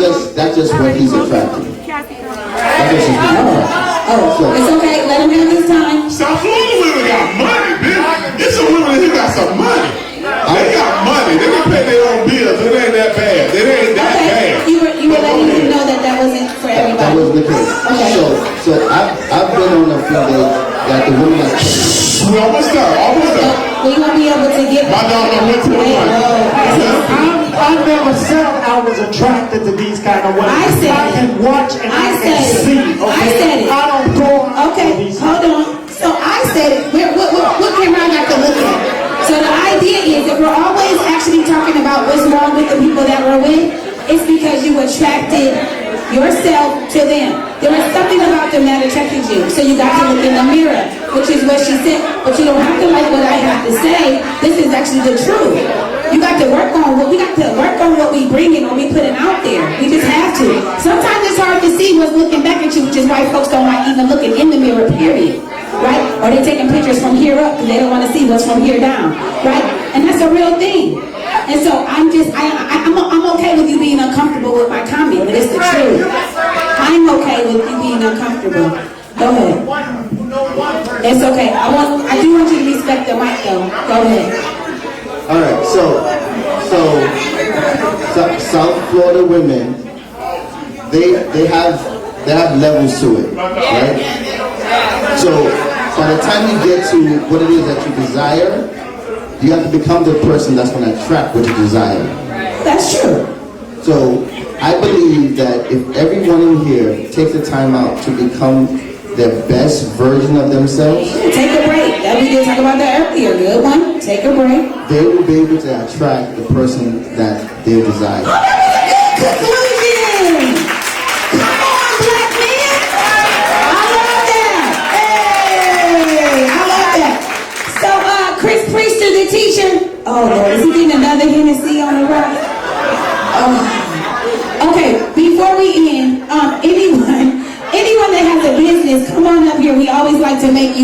just what he's attracting. That's just what he's attracting. Oh, it's okay. Let him have his time. South Florida women got money, bitch. It's a woman who got some money. They got money. They can pay their own bills. It ain't that bad. It ain't that bad. You were letting him know that wasn't for everybody. That wasn't the case. Okay. So I've been on a few days that the women are. We almost done. We won't be able to get. My dog went to the I never said I was attracted to these kind of women. I said I can watch and I can see. Okay? I said it. I don't go. Okay, hold on. So I said it. What camera I got to look at? So the idea is that we're always actually talking about what's wrong with the people that we're with. It's because you attracted yourself to them. There was something about them that attracted you. So you got to look in the mirror, which is what she said. But you don't have to like what I have to say. This is actually the truth. You got to work on what we bring in or we put it out there. We just have to. Sometimes it's hard to see what's looking back at you, which is why folks don't like even looking in the mirror, period. Right? Or they're taking pictures from here up because they don't want to see what's from here down. Right? And that's a real thing. And so I'm okay with you being uncomfortable with my comment, but it's the truth. I'm okay with you being uncomfortable. Go ahead. It's okay. I do want you to respect the mic though. Go ahead. All right, so South Florida women, they have levels to it, right? So by the time you get to what it is that you desire, you have to become the person that's going to attract what you desire. That's true. So I believe that if everyone in here takes the time out to become their best version of themselves, take a break. That we did talk about that earlier. Good one. Take a break. They will be able to attract the person that they desire. Conclusion. Come on, black men. I love that. Hey, I love that. So, Chris Priester, the teacher. Oh, Lord, is he getting another Hennessy on the rock? Oh. Okay, before we end, anyone that has a business, come on up here. We always like to make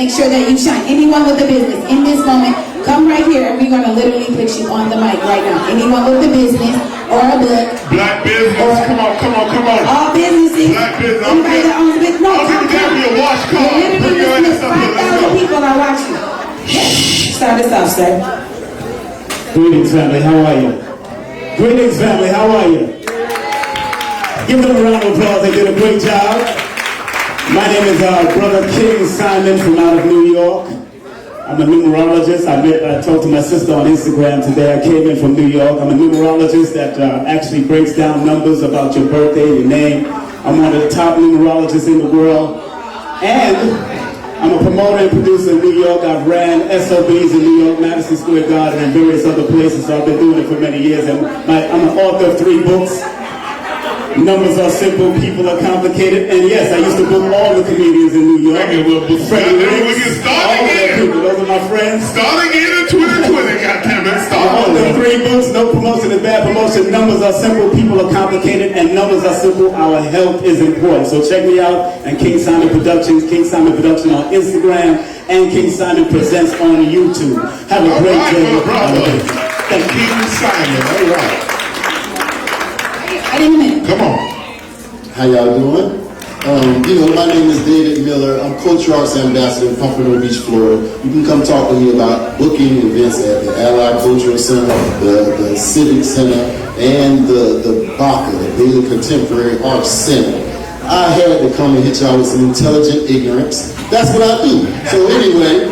sure that you shine. Anyone with a business in this moment, come right here, and we're gonna literally put you on the mic right now. Anyone with a business or a book. Black business, come on. All businesses. Black business. Anybody that owns a business. No, I'm gonna give you a wash card. Bring your ass up here. 5,000 people are watching. Start us off, sir. Greetings, family. How are you? Greetings, family. How are you? Give them a round of applause. They did a great job. My name is Brother King Simon from out of New York. I'm a numerologist. I talked to my sister on Instagram today. I came in from New York. I'm a numerologist that actually breaks down numbers about your birthday, your name. I'm one of the top numerologists in the world. And I'm a promoter and producer in New York. I've ran SOBs in New York, Madison Square Garden, and various other places. So I've been doing it for many years. And I'm an author of 3 books. Numbers are simple, people are complicated, and yes, I used to book all the comedians in New York. Okay, well, Freddie we Riggs, can start all again. the people, those are my friends. Start again in 2020, goddammit. Start All the 3 books, no promotion is bad promotion. Numbers are simple, people are complicated, and numbers are simple. Our health is important. So check me out and King Simon Productions, King Simon Production on Instagram, and King Simon Presents on YouTube. Have a great day. Thank you. King Simon, all right. Come on. How y'all doing? My name is David Miller. I'm Culture Arts Ambassador in Pompano Beach, Florida. You can come talk to me about booking events at the Allied Cultural Center, the Civic Center, and the BACA, the Daily Contemporary Arts Center. I had to come and hit y'all with some intelligent ignorance. That's what I do. So anyway,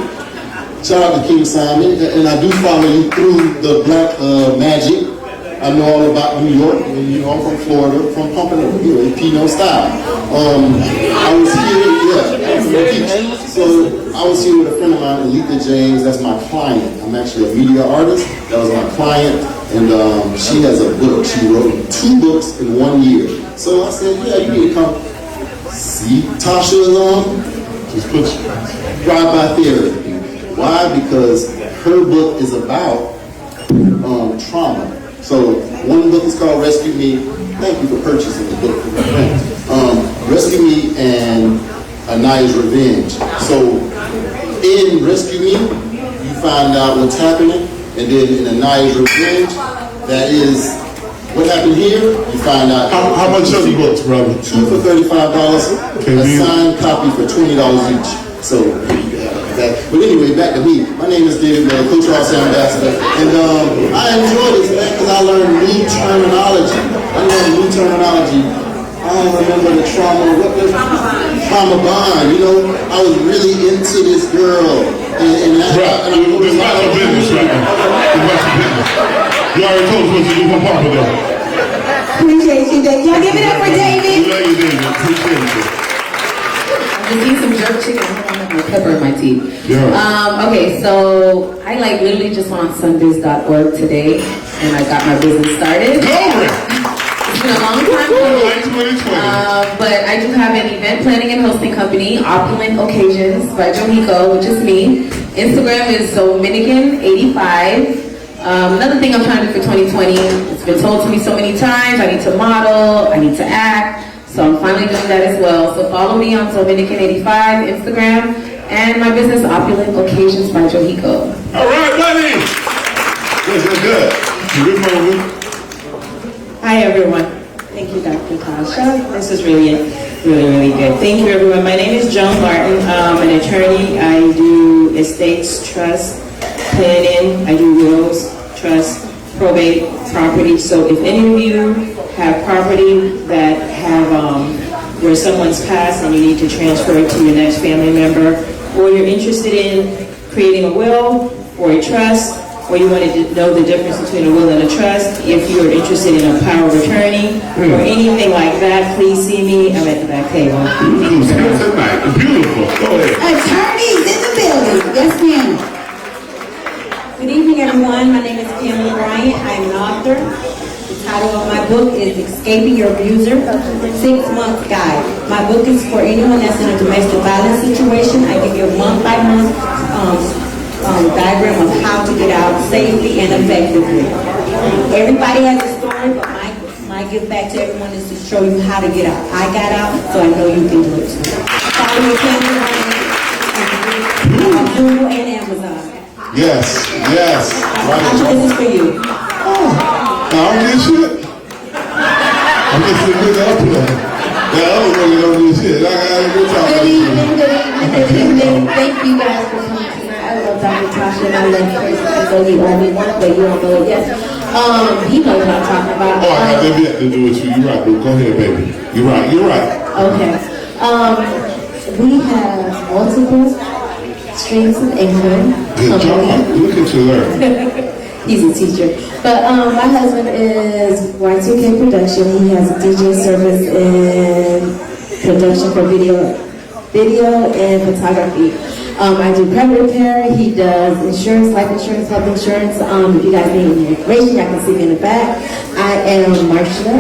shout out to King Simon, and I do follow you through the Black Magic. I know all about New York, and I'm from Florida, from Pompano, in Pinot style. I was here, from the beach. So I was here with a friend of mine, Alita James. That's my client. I'm actually a media artist. That was my client, and she has a book. She wrote 2 books in 1 year. So I said, yeah, you need to come see Tasha just put drive-by therapy. Why? Because her book is about trauma. So one book is called Rescue Me. Thank you for purchasing the book. Rescue Me and Anaya's Revenge. So in Rescue Me, you find out what's happening, and then in Anaya's Revenge, that is what happened here. You find out. How much are the books, brother? 2 for $35, a signed copy for $20 each. So that. But anyway, back to me. My name is David Miller, Culture Arts Ambassador, and I enjoy this, man, because I learned new terminology. I don't remember the trauma bond. I was really into this girl, and it's about your business, right? It's about your business. You already told us what you do for Papa, though. Appreciate you, David. Y'all give it up for David. We love you, David. Appreciate you. I just eat some jerk chicken. I have my pepper in my teeth. Yeah. Okay, so I literally just went on sunbiz.org today, and I got my business started. Glory! It's been a long time coming. But I do have an event planning and hosting company, Opulent Occasions by Johiko, which is me. Instagram is Dominican85. Another thing I'm trying to do for 2020, it's been told to me so many times, I need to model, I need to act. So I'm finally doing that as well. So follow me on Dominican85, Instagram, and my business, Opulent Occasions by Johiko. All right, buddy. That's good. Good movie. Hi, everyone. Thank you, Dr. Tasha. This is really good. Thank you, everyone. My name is Joan Martin. I'm an attorney. I do estates, trust, planning. I do wills, trust, probate, property. So if any of you have property that have where someone's passed and you need to transfer it to your next family member, or you're interested in creating a will or a trust, or you wanted to know the difference between a will and a trust, if you're interested in a power of attorney or anything like that, please see me. I'm at the back table. Beautiful. Go ahead. Attorneys in the building. Absolutely. Yes, ma'am. Good evening, everyone. My name is Pamela Bryant. I'm an author. The title of my book is Escaping Your Abuser, 6-Month Guide. My book is for anyone that's in a domestic violence situation. I give you a month-by-month diagram of how to get out safely and effectively. Everybody has a story, but my give back to everyone is to show you how to get out. I got out, so I know you can do it too. Follow me, Pamela Bryant, on Google and Amazon. Yes. Tasha, this is for you. I don't get shit. I'm just a good upload. That other one don't get shit. I got a good time. Good evening. Thank you guys for coming tonight. I love Dr. Tasha and I love Chris. I know you already want, but you don't know it yet. He knows what I'm talking about. Oh, I have nothing to do with you. You're right, boo. Go ahead, baby. You're right. Okay. We have multiple streams of income. Good job. Look at you learn. He's a teacher. But my husband is Y2K Production. He has a DJ service and production for video and photography. I do credit repair. He does insurance, life insurance, health insurance. If you guys need any information, y'all can see me in the back. I am Marsha.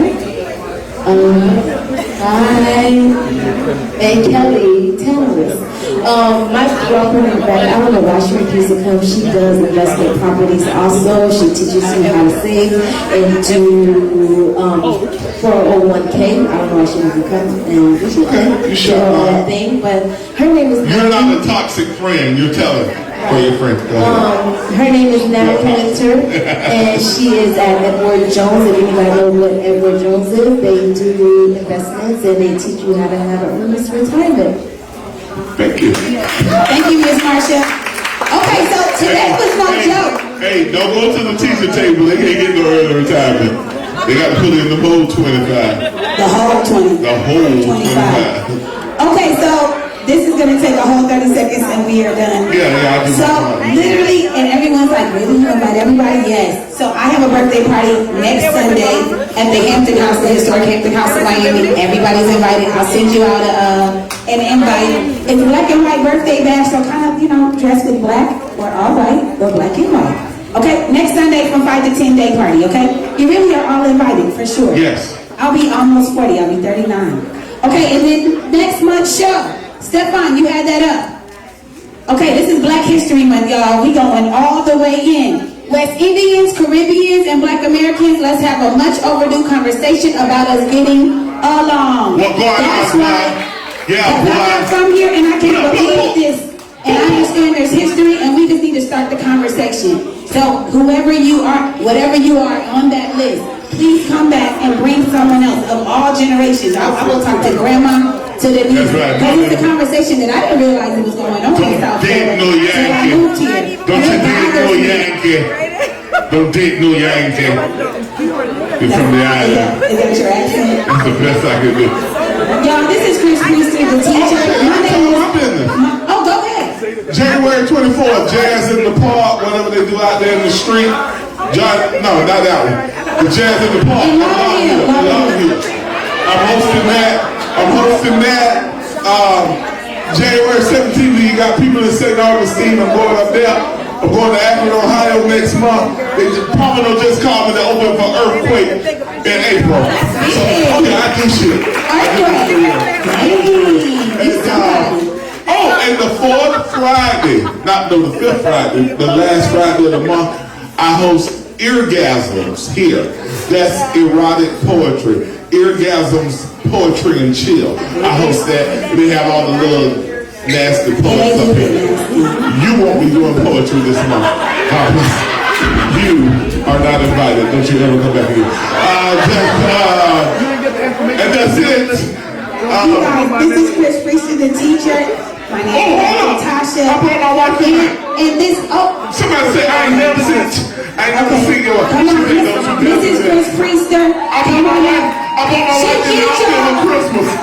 And Kelly Tannerist. My girlfriend in the back, I don't know why she refused to come. She does investment properties also. She teaches you how to save and do 401k. I don't know why she doesn't come and do all that thing. But her name is... You're not a toxic friend. You're telling for your friend. Her name is Natalie Winter, and she is at Edward Jones. If anybody knows what Edward Jones is, they do investments and they teach you how to have a earnest retirement. Thank you. Thank you, Miss Marsha. Okay, so today was no joke. Hey, don't go to the teacher table. They can't get no early retirement. They got to put in the whole 25. The whole 20. The whole 25. Okay, so this is going to take a whole 30 seconds and we are done. Yeah. So literally, and everyone's like, really? You invite everybody? Yes. So I have a birthday party next Sunday at the Hampton House, the historic Hampton House in Miami. Everybody's invited. I'll send you out an invite. It's a black and white birthday bash, so kind of, dress with black or all white or black and white. Okay, next Sunday from 5 to 10 day party, okay? You really are all invited, for sure. Yes. I'll be almost 40, I'll be 39. Okay, and then next month's show. Stefan, you had that up. Okay, this is Black History Month, y'all. We going all the way in. West Indians, Caribbeans, and Black Americans, let's have a much overdue conversation about us getting along. That's why I'm from here, and I can't believe this. And I understand there's history, and we just need to start the conversation. So whoever you are, whatever you are on that list, please come back and bring someone else of all generations. I will talk to grandma, to the niece. Because it's a conversation that I didn't realize it was going on in South Florida until I moved here. Don't you date no Yankee. Don't date no Yankee. You're from the island. Is that your accent? That's the best I can do. Y'all, this is Chris Priestley, the teacher. My name is... Oh, go ahead. January 24th, Jazz in the Park, whatever they do out there in the street. No, not that one. The Jazz in the Park. I'm hosting that. January 17th, you got people in St. Augustine. I'm going up there. I'm going to Akron, Ohio next month. Pomino just called me to open for Earthquake in April. So, I do shit. And the fourth Friday, the fifth Friday, the last Friday of the month, I host Eargasms here. That's erotic poetry. Eargasms, poetry and chill. I host that. They have all the little nasty poets up here. You won't be doing poetry this month. You are not invited. Don't you ever come back here. And that's it. This is Chris Priestley, the teacher. My name is Tasha. And this, somebody say I ain't never seen your come on, this is Chris Priester. Come on now. She cute, y'all.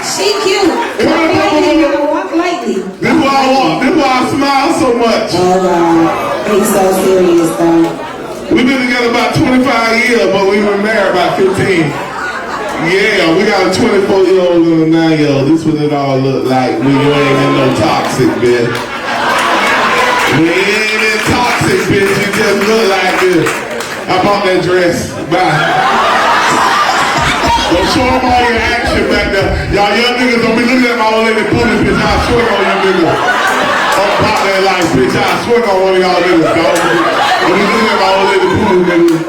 She cute. Walk lightly, y'all. Walk lightly. This is why I smile so much. Oh, wow. He's so serious, though. We've been together about 25 years, but we were married about 15. Yeah, we got a 24-year-old and a 9-year-old. This is what it all look like when you ain't in no toxic, bitch. We ain't in toxic, bitch. You just look like this. I bought that dress. Bye. Well, show them all your action back there. Y'all young niggas don't be looking at my old lady booties, bitch. I'll swing on you niggas. Don't pop that life, bitch. I'll swing on one of y'all niggas, dog. Don't be looking at my old lady booties, niggas.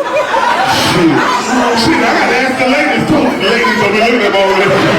Shit, I gotta ask the ladies too. The ladies don't be looking at my old lady.